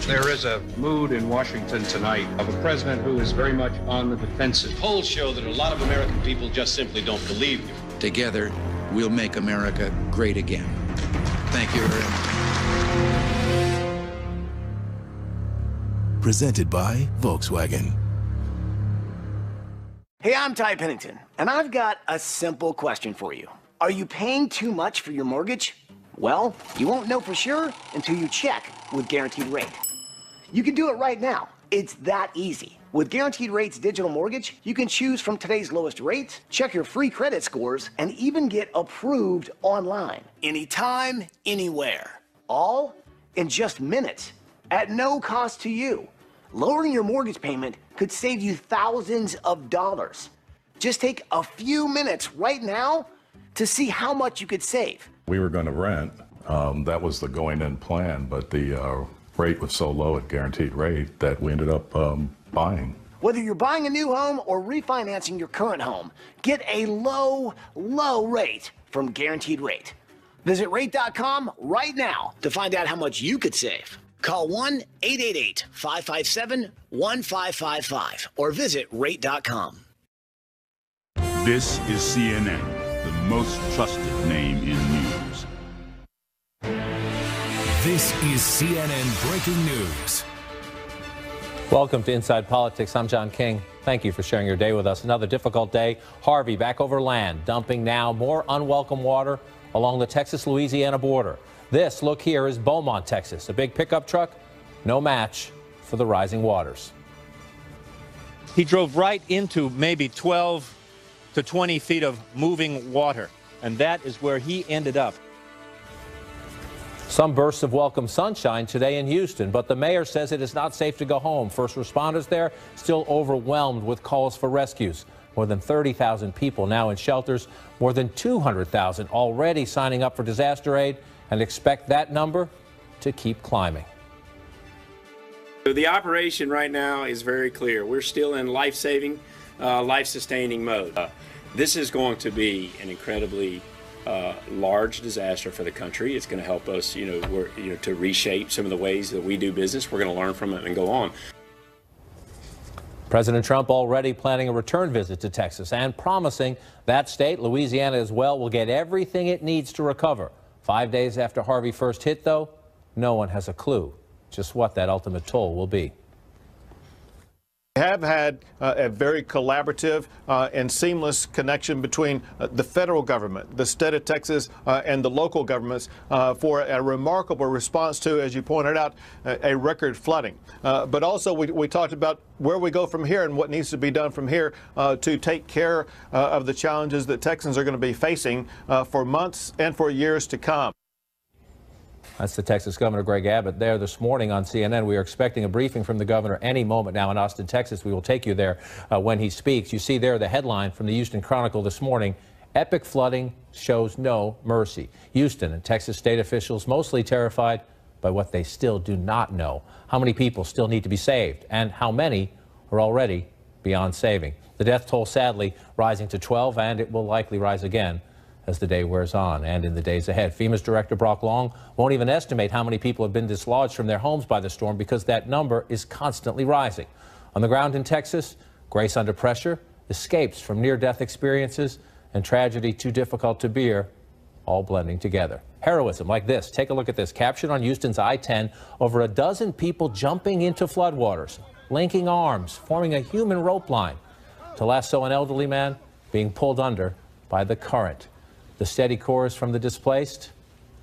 There is a mood in Washington tonight of a president who is very much on the defensive. Polls show that a lot of American people just simply don't believe you. Together, we'll make America great again. Thank you very much. Presented by Volkswagen. Hey, I'm Ty Pennington, and I've got a simple question for you. Are you paying too much for your mortgage? Well, you won't know for sure until you check with Guaranteed Rate. You can do it right now. It's that easy. With Guaranteed Rate's digital mortgage, you can choose from today's lowest rates, check your free credit scores, and even get approved online. Anytime, anywhere. All in just minutes, at no cost to you. Lowering your mortgage payment could save you thousands of dollars. Just take a few minutes right now to see how much you could save. We were going to rent. That was the going-in plan, but the rate was so low at Guaranteed Rate that we ended up buying. Whether you're buying a new home or refinancing your current home, get a low, low rate from Guaranteed Rate. Visit rate.com right now to find out how much you could save. Call 1-888-557-1555 or visit rate.com. This is CNN, the most trusted name in news. This is CNN Breaking News. Welcome to Inside Politics. I'm John King. Thank you for sharing your day with us. Another difficult day. Harvey back over land, dumping now more unwelcome water along the Texas-Louisiana border. This, look here, is Beaumont, Texas. A big pickup truck, no match for the rising waters. He drove right into maybe 12 to 20 feet of moving water, and that is where he ended up. Some bursts of welcome sunshine today in Houston, but the mayor says it is not safe to go home. First responders there still overwhelmed with calls for rescues. More than 30,000 people now in shelters, more than 200,000 already signing up for disaster aid, and expect that number to keep climbing. The operation right now is very clear. We're still in life-saving, life-sustaining mode. This is going to be an incredibly large disaster for the country. It's going to help us, to reshape some of the ways that we do business. We're going to learn from it and go on. President Trump already planning a return visit to Texas and promising that state, Louisiana as well, will get everything it needs to recover. 5 days after Harvey first hit, though, no one has a clue just what that ultimate toll will be. We have had a very collaborative and seamless connection between the federal government, the state of Texas, and the local governments for a remarkable response to, as you pointed out, a record flooding. But also we talked about where we go from here and what needs to be done from here to take care of the challenges that Texans are going to be facing for months and for years to come. That's the Texas Governor Greg Abbott there this morning on CNN. We are expecting a briefing from the governor any moment now in Austin, Texas. We will take you there when he speaks. You see there the headline from the Houston Chronicle this morning: epic flooding shows no mercy. Houston and Texas state officials mostly terrified by what they still do not know. How many people still need to be saved and how many are already beyond saving. The death toll sadly rising to 12, and it will likely rise again as the day wears on and in the days ahead. FEMA's Director Brock Long won't even estimate how many people have been dislodged from their homes by the storm because that number is constantly rising. On the ground in Texas, grace under pressure, escapes from near-death experiences, and tragedy too difficult to bear, all blending together. Heroism like this. Take a look at this. Captured on Houston's I-10, over a dozen people jumping into floodwaters, linking arms, forming a human rope line to lasso an elderly man being pulled under by the current. The steady chorus from the displaced: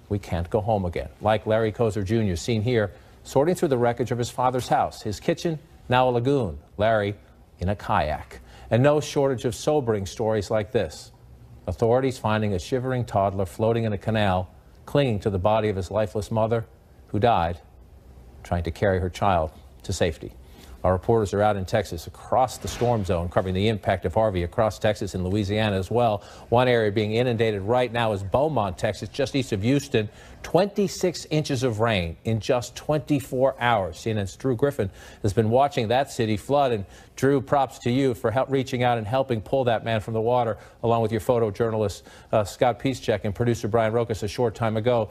we can't go home again. Like Larry Kozer Jr., seen here, sorting through the wreckage of his father's house. His kitchen, now a lagoon. Larry in a kayak. And no shortage of sobering stories like this. Authorities finding a shivering toddler floating in a canal, clinging to the body of his lifeless mother, who died trying to carry her child to safety. Our reporters are out in Texas across the storm zone, covering the impact of Harvey across Texas and Louisiana as well. One area being inundated right now is Beaumont, Texas, just east of Houston. 26 inches of rain in just 24 hours. CNN's Drew Griffin has been watching that city flood. And Drew, props to you for reaching out and helping pull that man from the water, along with your photojournalist Scott Pieszczek and producer Brian Rokas a short time ago.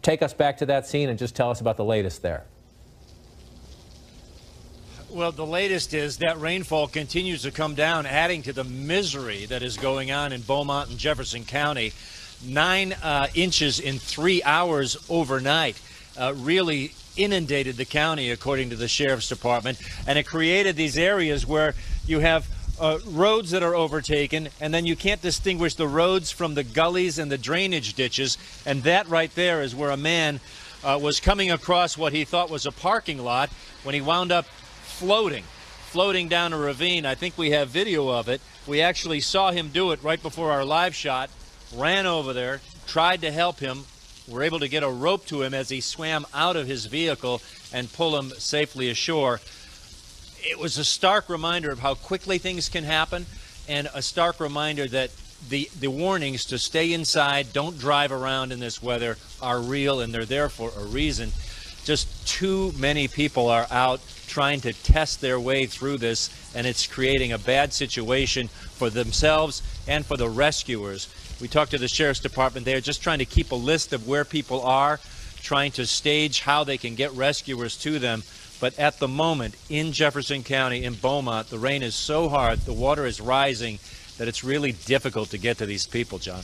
Take us back to that scene and just tell us about the latest there. Well, the latest is that rainfall continues to come down, adding to the misery that is going on in Beaumont and Jefferson County. 9 inches in 3 hours overnight really inundated the county, according to the Sheriff's Department. And it created these areas where you have roads that are overtaken, and then you can't distinguish the roads from the gullies and the drainage ditches. And that right there is where a man was coming across what he thought was a parking lot when he wound up floating down a ravine. I think we have video of it. We actually saw him do it right before our live shot. Ran over there, tried to help him. We're able to get a rope to him as he swam out of his vehicle and pull him safely ashore. It was a stark reminder of how quickly things can happen, and a stark reminder that the warnings to stay inside, don't drive around in this weather, are real, and they're there for a reason. Just too many people are out trying to test their way through this, and it's creating a bad situation for themselves and for the rescuers. We talked to the Sheriff's Department. They're just trying to keep a list of where people are, trying to stage how they can get rescuers to them. But at the moment, in Jefferson County, in Beaumont, the rain is so hard, the water is rising, that it's really difficult to get to these people, John.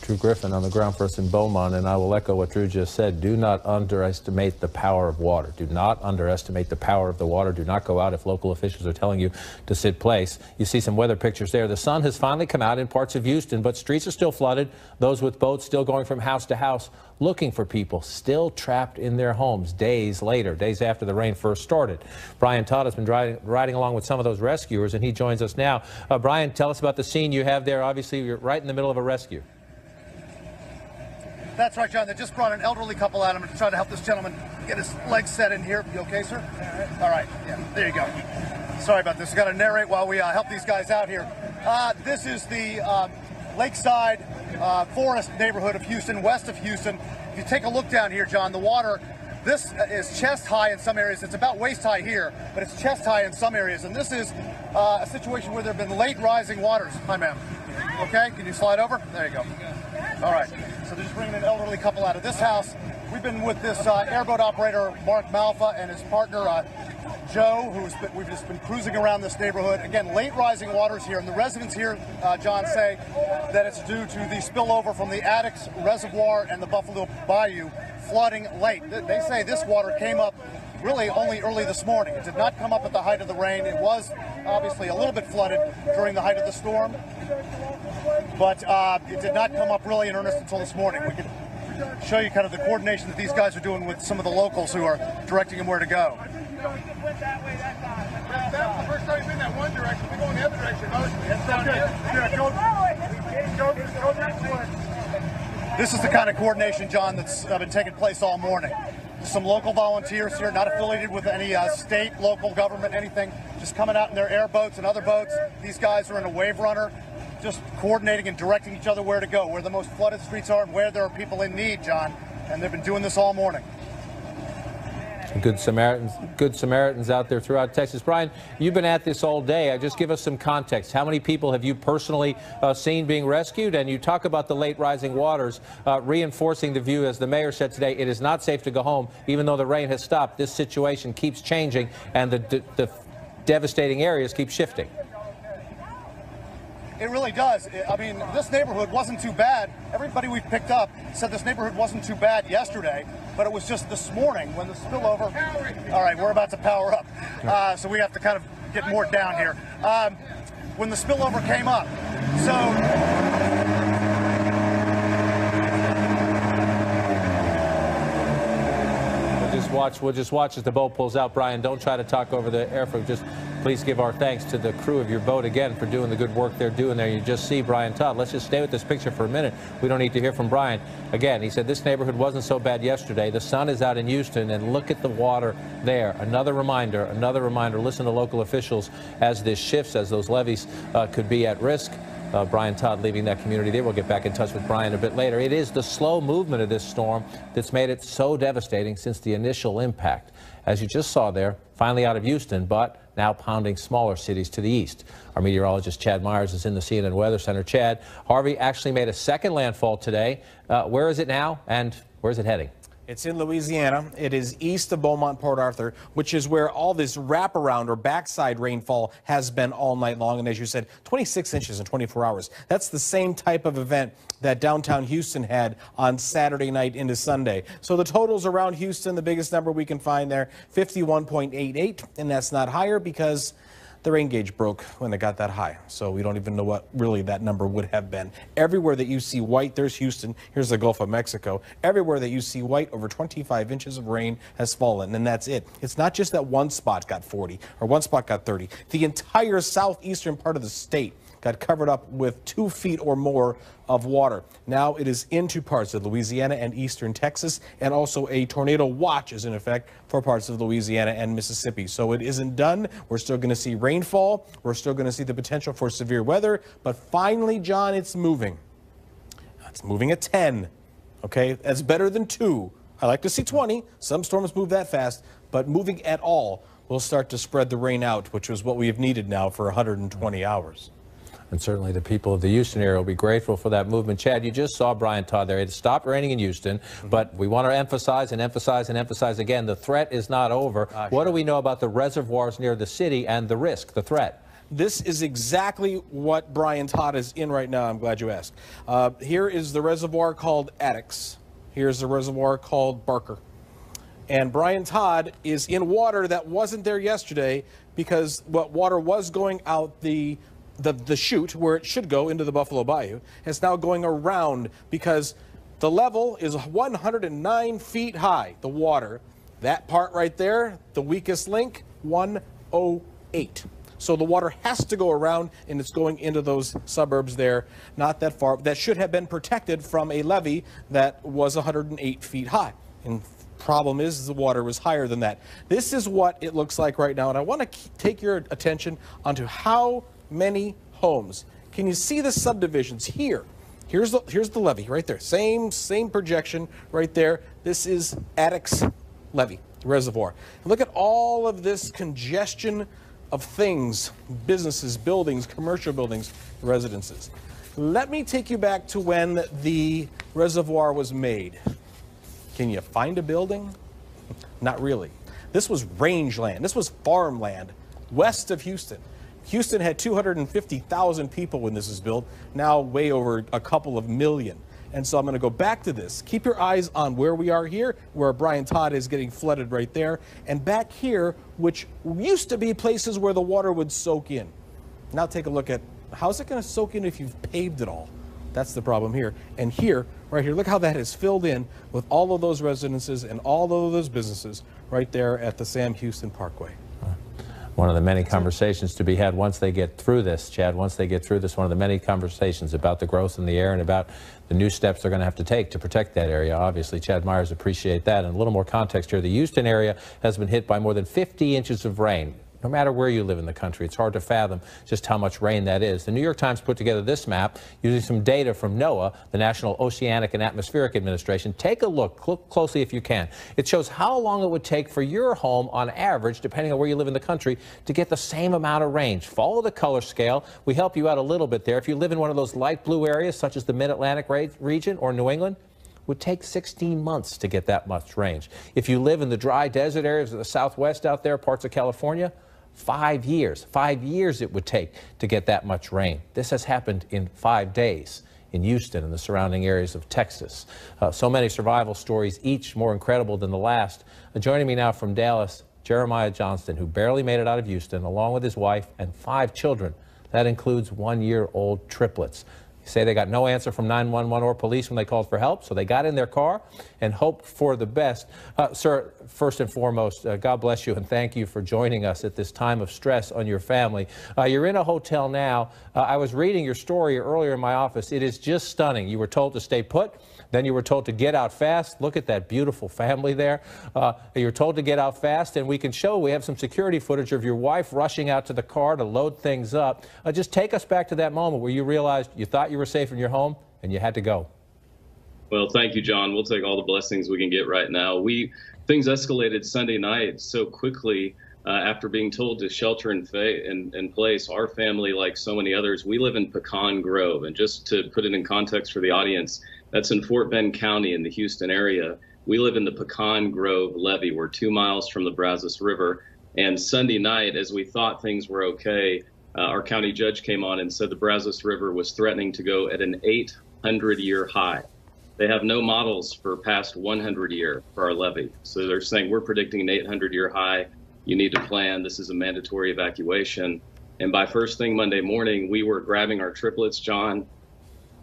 Drew Griffin on the ground for us in Beaumont, and I will echo what Drew just said. Do not underestimate the power of water. Do not underestimate the power of the water. Do not go out if local officials are telling you to sit place. You see some weather pictures there. The sun has finally come out in parts of Houston, but streets are still flooded. Those with boats still going from house to house looking for people still trapped in their homes days later, days after the rain first started. Brian Todd has been riding along with some of those rescuers, and he joins us now. Brian, tell us about the scene you have there. Obviously, you're right in the middle of a rescue. That's right, John. They just brought an elderly couple out. I'm going to try to help this gentleman get his legs set in here. You okay, sir? All right. Yeah, there you go. Sorry about this. I've got to narrate while we help these guys out here. This is the Lakeside Forest neighborhood of Houston, west of Houston. If you take a look down here, John, the water, this is chest high in some areas. It's about waist high here, but it's chest high in some areas. And this is a situation where there have been late rising waters. Hi, ma'am. Okay, can you slide over? There you go. All right, so they're just bringing an elderly couple out of this house. We've been with this airboat operator, Mark Malfa, and his partner, Joe, we've just been cruising around this neighborhood. Again, late rising waters here, and the residents here, John, say that it's due to the spillover from the Addicks Reservoir and the Buffalo Bayou flooding late. They say this water came up really only early this morning. It did not come up at the height of the rain. It was obviously a little bit flooded during the height of the storm, but it did not come up really in earnest until this morning. We can show you kind of the coordination that these guys are doing with some of the locals who are directing them where to go. That's the first time you've been that one direction. We're going the other direction. This is the kind of coordination, John, that's been taking place all morning. Some local volunteers here, not affiliated with any state, local government, anything, just coming out in their airboats and other boats. These guys are in a wave runner, just coordinating and directing each other where to go, where the most flooded streets are and where there are people in need, John. And they've been doing this all morning. Good Samaritans out there throughout Texas. Brian, you've been at this all day. Just give us some context. How many people have you personally seen being rescued? And you talk about the late rising waters, reinforcing the view, as the mayor said today, it is not safe to go home, even though the rain has stopped. This situation keeps changing, and the devastating areas keep shifting. It really does. I mean, this neighborhood wasn't too bad. Everybody we've picked up said this neighborhood wasn't too bad yesterday, but it was just this morning when the spillover. All right, we're about to power up, so we have to kind of get more down here. When the spillover came up, so. We'll just watch as the boat pulls out. Brian, don't try to talk over the airflow. Just please give our thanks to the crew of your boat again for doing the good work they're doing there. You just see Brian Todd. Let's just stay with this picture for a minute. We don't need to hear from Brian. Again, he said this neighborhood wasn't so bad yesterday. The sun is out in Houston, and look at the water there. Another reminder, listen to local officials as this shifts, as those levees could be at risk. Brian Todd leaving that community there. We'll get back in touch with Brian a bit later. It is the slow movement of this storm that's made it so devastating since the initial impact. As you just saw there, finally out of Houston, but now pounding smaller cities to the east. Our meteorologist Chad Myers is in the CNN Weather Center. Chad, Harvey actually made a second landfall today. Where is it now, and where's it heading? It's in Louisiana. It is east of Beaumont, Port Arthur, which is where all this wraparound or backside rainfall has been all night long. And as you said, 26 inches in 24 hours. That's the same type of event that downtown Houston had on Saturday night into Sunday. So the totals around Houston, the biggest number we can find there, 51.88, and that's not higher because the rain gauge broke when it got that high. So we don't even know what really that number would have been. Everywhere that you see white, there's Houston. Here's the Gulf of Mexico. Everywhere that you see white, over 25 inches of rain has fallen, and that's it. It's not just that one spot got 40 or one spot got 30. The entire southeastern part of the state got covered up with 2 feet or more of water. Now it is into parts of Louisiana and eastern Texas, and also a tornado watch is in effect for parts of Louisiana and Mississippi. So it isn't done. We're still going to see rainfall. We're still going to see the potential for severe weather. But finally, John, it's moving. It's moving at 10. Okay, that's better than 2. I like to see 20. Some storms move that fast, but moving at all will start to spread the rain out, which is what we have needed now for 120 hours. And certainly the people of the Houston area will be grateful for that movement. Chad, you just saw Brian Todd there. It stopped raining in Houston, but we want to emphasize and emphasize and emphasize again, the threat is not over. What do we know about the reservoirs near the city and the risk, the threat? This is exactly what Brian Todd is in right now. I'm glad you asked. Here is the reservoir called Addicks. Here's the reservoir called Barker. And Brian Todd is in water that wasn't there yesterday because what water was going out the chute where it should go into the Buffalo Bayou is now going around because the level is 109 feet high, the water. That part right there, the weakest link, 108. So the water has to go around, and it's going into those suburbs there, not that far. That should have been protected from a levee that was 108 feet high. And problem is the water was higher than that. This is what it looks like right now, and I want to take your attention onto how many homes. Can you see the subdivisions here? Here's the levee right there. Same projection right there. This is Addicks levee reservoir. And look at all of this congestion of things, businesses, buildings, commercial buildings, residences. Let me take you back to when the reservoir was made. Can you find a building? Not really. This was rangeland. This was farmland west of Houston. Houston had 250,000 people when this was built, now way over a couple of million. And so I'm going to go back to this. Keep your eyes on where we are here, where Brian Todd is getting flooded right there, and back here, which used to be places where the water would soak in. Now take a look at how's it going to soak in if you've paved it all. That's the problem here. And here, right here, look how that is filled in with all of those residences and all of those businesses right there at the Sam Houston Parkway. One of the many conversations to be had once they get through this, Chad, once they get through this, one of the many conversations about the growth in the air and about the new steps they're going to have to take to protect that area. Obviously, Chad Myers, appreciate that. And a little more context here. The Houston area has been hit by more than 50 inches of rain. No matter where you live in the country, it's hard to fathom just how much rain that is. The New York Times put together this map using some data from NOAA, the National Oceanic and Atmospheric Administration. Take a look closely if you can. It shows how long it would take for your home on average, depending on where you live in the country, to get the same amount of rain. Follow the color scale. We help you out a little bit there. If you live in one of those light blue areas, such as the Mid-Atlantic region or New England, would take 16 months to get that much rain. If you live in the dry desert areas of the Southwest out there, parts of California, 5 years. 5 years it would take to get that much rain. This has happened in 5 days in Houston and the surrounding areas of Texas. So many survival stories, each more incredible than the last. Joining me now from Dallas, Jeremiah Johnston, who barely made it out of Houston, along with his wife and 5 children. That includes 1-year-old triplets. Say they got no answer from 911 or police when they called for help, so they got in their car and hoped for the best. Sir, first and foremost, God bless you and thank you for joining us at this time of stress on your family. You're in a hotel now. I was reading your story earlier in my office. It is just stunning. You were told to stay put. Then you were told to get out fast. Look at that beautiful family there. You were told to get out fast, and we have some security footage of your wife rushing out to the car to load things up. Just take us back to that moment where you realized you thought you were safe in your home and you had to go. Well, thank you, John. We'll take all the blessings we can get right now. Things escalated Sunday night so quickly after being told to shelter in place. Our family, like so many others, we live in Pecan Grove. And just to put it in context for the audience, that's in Fort Bend County in the Houston area. We live in the Pecan Grove levee. We're 2 miles from the Brazos River. And Sunday night, as we thought things were okay, our county judge came on and said the Brazos River was threatening to go at an 800-year high. They have no models for past 100-year for our levee. So they're saying we're predicting an 800-year high. You need to plan. This is a mandatory evacuation. And by first thing Monday morning, we were grabbing our triplets, John.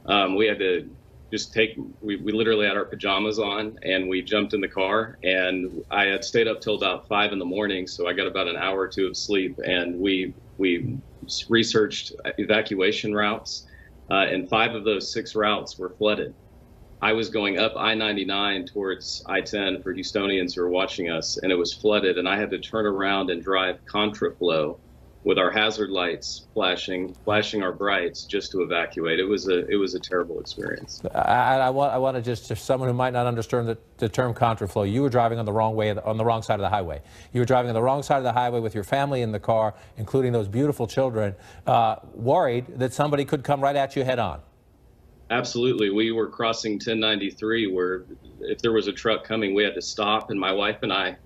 We had to just we literally had our pajamas on and we jumped in the car, and I had stayed up till about 5 in the morning. So I got about an hour or 2 of sleep, and we researched evacuation routes, and 5 of those 6 routes were flooded. I was going up I-99 towards I-10 for Houstonians who are watching us, and it was flooded, and I had to turn around and drive contraflow with our hazard lights flashing our brights just to evacuate. It was a terrible experience. I want to just, for someone who might not understand the term contraflow, you were driving on the wrong side of the highway. You were driving on the wrong side of the highway with your family in the car, including those beautiful children, worried that somebody could come right at you head on. Absolutely. We were crossing 1093 where if there was a truck coming, we had to stop, and my wife and I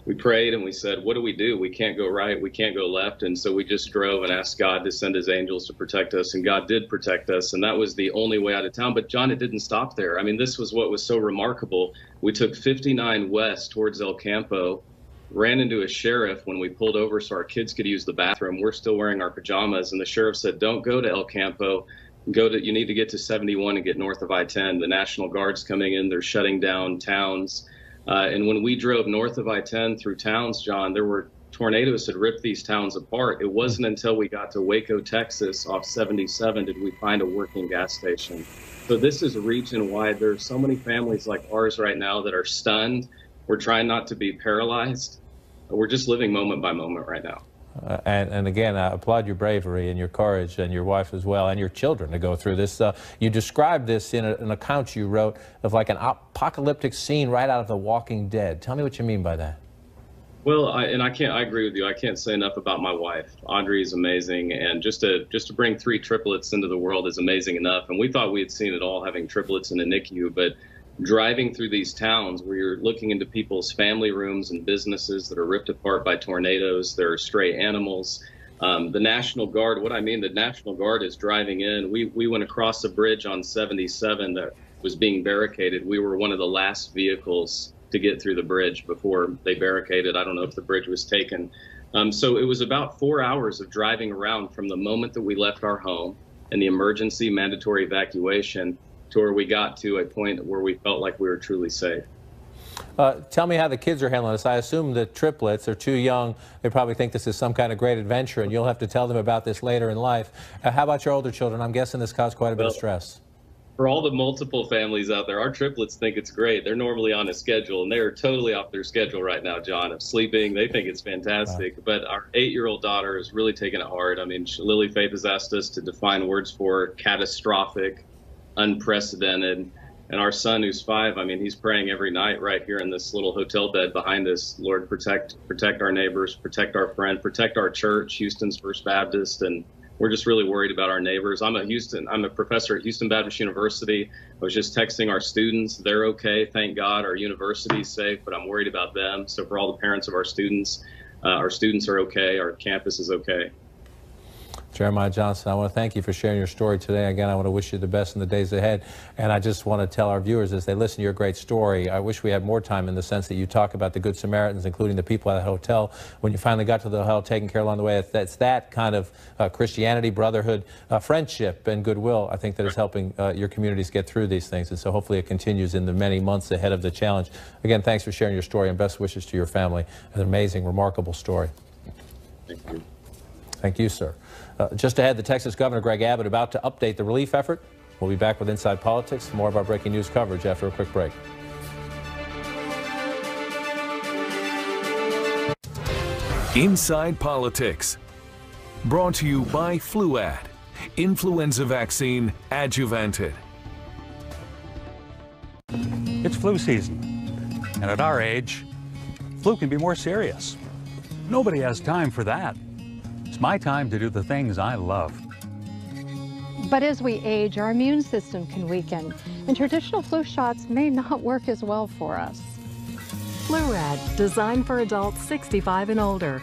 we prayed and we said, what do? We can't go right, we can't go left. And so we just drove and asked God to send his angels to protect us, and God did protect us. And that was the only way out of town. But John, it didn't stop there. I mean, this was what was so remarkable. We took 59 west towards El Campo, ran into a sheriff when we pulled over so our kids could use the bathroom. We're still wearing our pajamas. And the sheriff said, don't go to El Campo. You need to get to 71 and get north of I-10. The National Guard's coming in. They're shutting down towns. And when we drove north of I-10 through towns, John, there were tornadoes that ripped these towns apart. It wasn't until we got to Waco, Texas, off 77, did we find a working gas station. So this is region-wide. There's so many families like ours right now that are stunned. We're trying not to be paralyzed. We're just living moment by moment right now. And again, I applaud your bravery and your courage, and your wife as well, and your children to go through this. You described this in an account you wrote of like an apocalyptic scene right out of The Walking Dead. Tell me what you mean by that. Well, I agree with you. I can't say enough about my wife. Audrey is amazing, and just to bring 3 triplets into the world is amazing enough. And we thought we had seen it all, having triplets in a NICU, but driving through these towns where you're looking into people's family rooms and businesses that are ripped apart by tornadoes, there are stray animals. The National Guard, what I mean, the National Guard is driving in. We went across a bridge on 77 that was being barricaded. We were one of the last vehicles to get through the bridge before they barricaded. I don't know if the bridge was taken. So it was about 4 hours of driving around from the moment that we left our home and the emergency mandatory evacuation to where we got to a point where we felt like we were truly safe. Tell me how the kids are handling this. I assume the triplets are too young. They probably think this is some kind of great adventure, and you'll have to tell them about this later in life. How about your older children? I'm guessing this caused quite a bit of stress. For all the multiple families out there, our triplets think it's great. They're normally on a schedule, and they're totally off their schedule right now, John, of sleeping. They think it's fantastic. Wow. But our 8-year-old daughter is really taking it hard. I mean, Lily Faith has asked us to define words for catastrophic, unprecedented. And our son, who's 5, I mean, he's praying every night right here in this little hotel bed behind us. Lord, protect our neighbors, protect our friend, protect our church, Houston's First Baptist. And we're just really worried about our neighbors. I'm a professor at Houston Baptist University. I was just texting our students. They're okay, thank God. Our university's safe, but I'm worried about them. So for all the parents of our students are okay. Our campus is okay. Jeremiah Johnson, I want to thank you for sharing your story today. Again, I want to wish you the best in the days ahead. And I just want to tell our viewers, as they listen to your great story, I wish we had more time in the sense that you talk about the Good Samaritans, including the people at the hotel. When you finally got to the hotel, taking care along the way, it's that kind of Christianity, brotherhood, friendship, and goodwill, I think, that is helping your communities get through these things. And so hopefully it continues in the many months ahead of the challenge. Again, thanks for sharing your story, and best wishes to your family. An amazing, remarkable story. Thank you. Thank you, sir. Just ahead, the Texas Governor Greg Abbott about to update the relief effort. We'll be back with Inside Politics, more of our breaking news coverage after a quick break. Inside Politics, brought to you by Fluad, influenza vaccine adjuvanted. It's flu season, and at our age, flu can be more serious. Nobody has time for that. It's my time to do the things I love. But as we age, our immune system can weaken, and traditional flu shots may not work as well for us. Fluad, designed for adults 65 and older.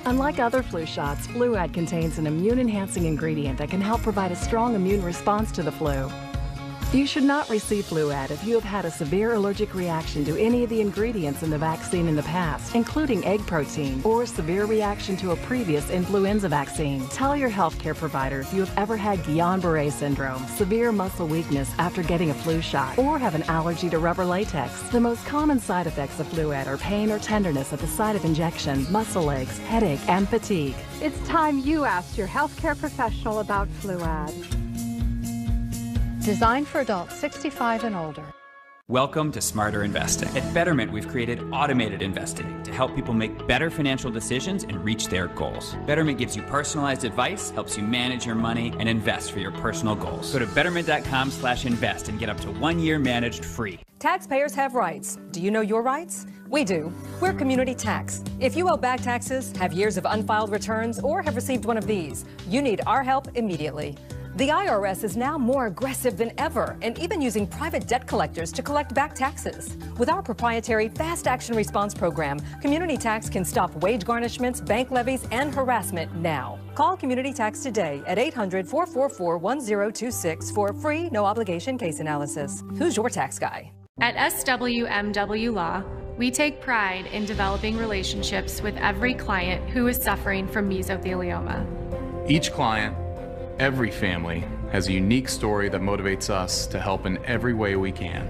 Unlike other flu shots, Fluad contains an immune-enhancing ingredient that can help provide a strong immune response to the flu. You should not receive Fluad if you have had a severe allergic reaction to any of the ingredients in the vaccine in the past, including egg protein, or severe reaction to a previous influenza vaccine. Tell your healthcare provider if you have ever had Guillain-Barré syndrome, severe muscle weakness after getting a flu shot, or have an allergy to rubber latex. The most common side effects of Fluad are pain or tenderness at the site of injection, muscle aches, headache, and fatigue. It's time you asked your healthcare professional about Fluad. Designed for adults 65 and older. Welcome to Smarter Investing. At Betterment, we've created automated investing to help people make better financial decisions and reach their goals. Betterment gives you personalized advice, helps you manage your money, and invest for your personal goals. Go to betterment.com/invest and get up to 1 year managed free. Taxpayers have rights. Do you know your rights? We do. We're Community Tax. If you owe back taxes, have years of unfiled returns, or have received one of these, you need our help immediately. The IRS is now more aggressive than ever and even using private debt collectors to collect back taxes. With our proprietary Fast Action Response Program, Community Tax can stop wage garnishments, bank levies, and harassment now. Call Community Tax today at 800-444-1026 for a free, no-obligation case analysis. Who's your tax guy? At SWMW Law, we take pride in developing relationships with every client who is suffering from mesothelioma. Each client, every family, has a unique story that motivates us to help in every way we can.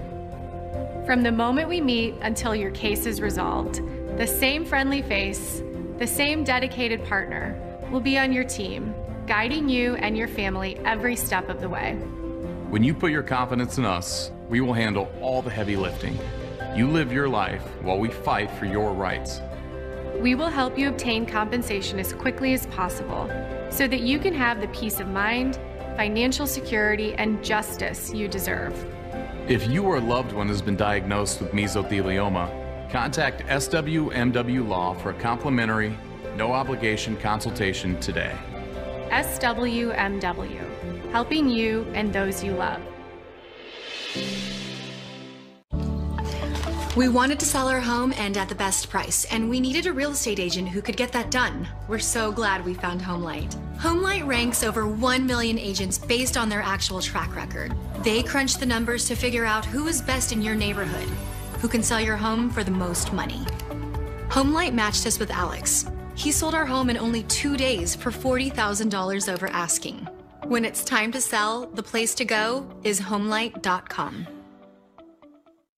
From the moment we meet until your case is resolved, the same friendly face, the same dedicated partner will be on your team, guiding you and your family every step of the way. When you put your confidence in us, we will handle all the heavy lifting. You live your life while we fight for your rights. We will help you obtain compensation as quickly as possible so that you can have the peace of mind, financial security, and justice you deserve. If you or a loved one has been diagnosed with mesothelioma, contact SWMW Law for a complimentary, no-obligation consultation today. SWMW, helping you and those you love. We wanted to sell our home and at the best price, and we needed a real estate agent who could get that done. We're so glad we found HomeLight. HomeLight ranks over 1 million agents based on their actual track record. They crunch the numbers to figure out who is best in your neighborhood, who can sell your home for the most money. HomeLight matched us with Alex. He sold our home in only 2 days for $40,000 over asking. When it's time to sell, the place to go is HomeLight.com.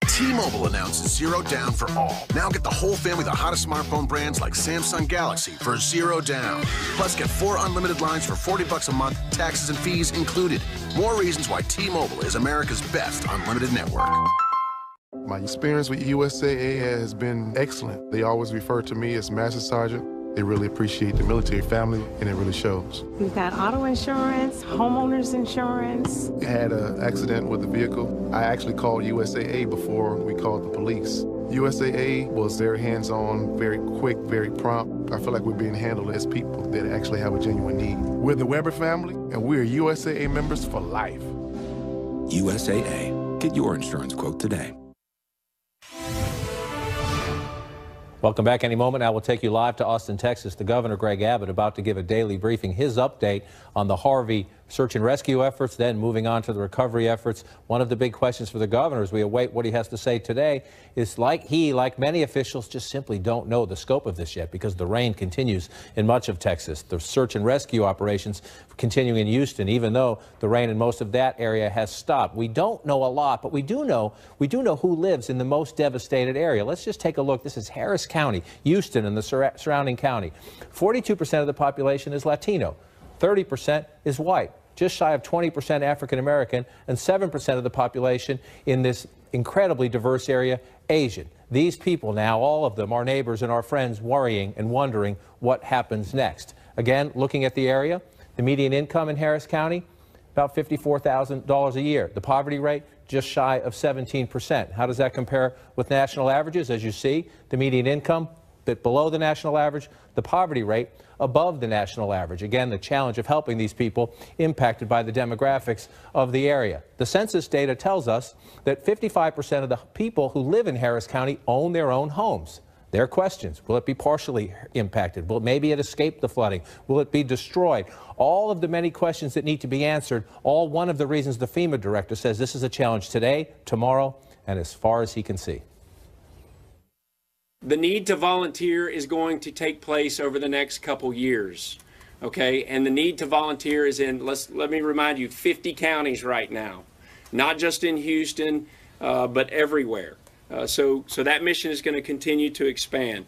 T-Mobile announces $0 down for all. Now get the whole family the hottest smartphone brands like Samsung Galaxy for $0 down. Plus get 4 unlimited lines for $40 a month, taxes and fees included. More reasons why T-Mobile is America's best unlimited network. My experience with USAA has been excellent. They always refer to me as Master Sergeant. They really appreciate the military family, and it really shows. We've got auto insurance, homeowners insurance. I had an accident with the vehicle. I actually called USAA before we called the police. USAA was very hands-on, very quick, very prompt. I feel like we're being handled as people that actually have a genuine need. We're the Weber family, and we're USAA members for life. USAA. Get your insurance quote today. Welcome back. Any moment now we'll take you live to Austin, Texas. The Governor, Greg Abbott, about to give a daily briefing, his update on the Harvey search and rescue efforts, then moving on to the recovery efforts. One of the big questions for the governor as we await what he has to say today is like many officials, just simply don't know the scope of this yet because the rain continues in much of Texas. The search and rescue operations continuing in Houston, even though the rain in most of that area has stopped. We don't know a lot, but we do know who lives in the most devastated area. Let's just take a look. This is Harris County, Houston, and the surrounding county. 42% of the population is Latino. 30% is white, just shy of 20% African American, and 7% of the population in this incredibly diverse area, Asian. These people now, all of them, our neighbors and our friends, worrying and wondering what happens next. Again, looking at the area, the median income in Harris County, about $54,000 a year. The poverty rate, just shy of 17%. How does that compare with national averages? As you see, the median income, a bit below the national average, the poverty rate above the national average. Again, the challenge of helping these people impacted by the demographics of the area. The census data tells us that 55% of the people who live in Harris County own their own homes. Their questions: will it be partially impacted? Will maybe it escape the flooding? Will it be destroyed? All of the many questions that need to be answered, all one of the reasons the FEMA director says this is a challenge today, tomorrow, and as far as he can see. The need to volunteer is going to take place over the next couple years, okay? And the need to volunteer is in, let me remind you, 50 counties right now, not just in Houston, but everywhere. So that mission is going to continue to expand.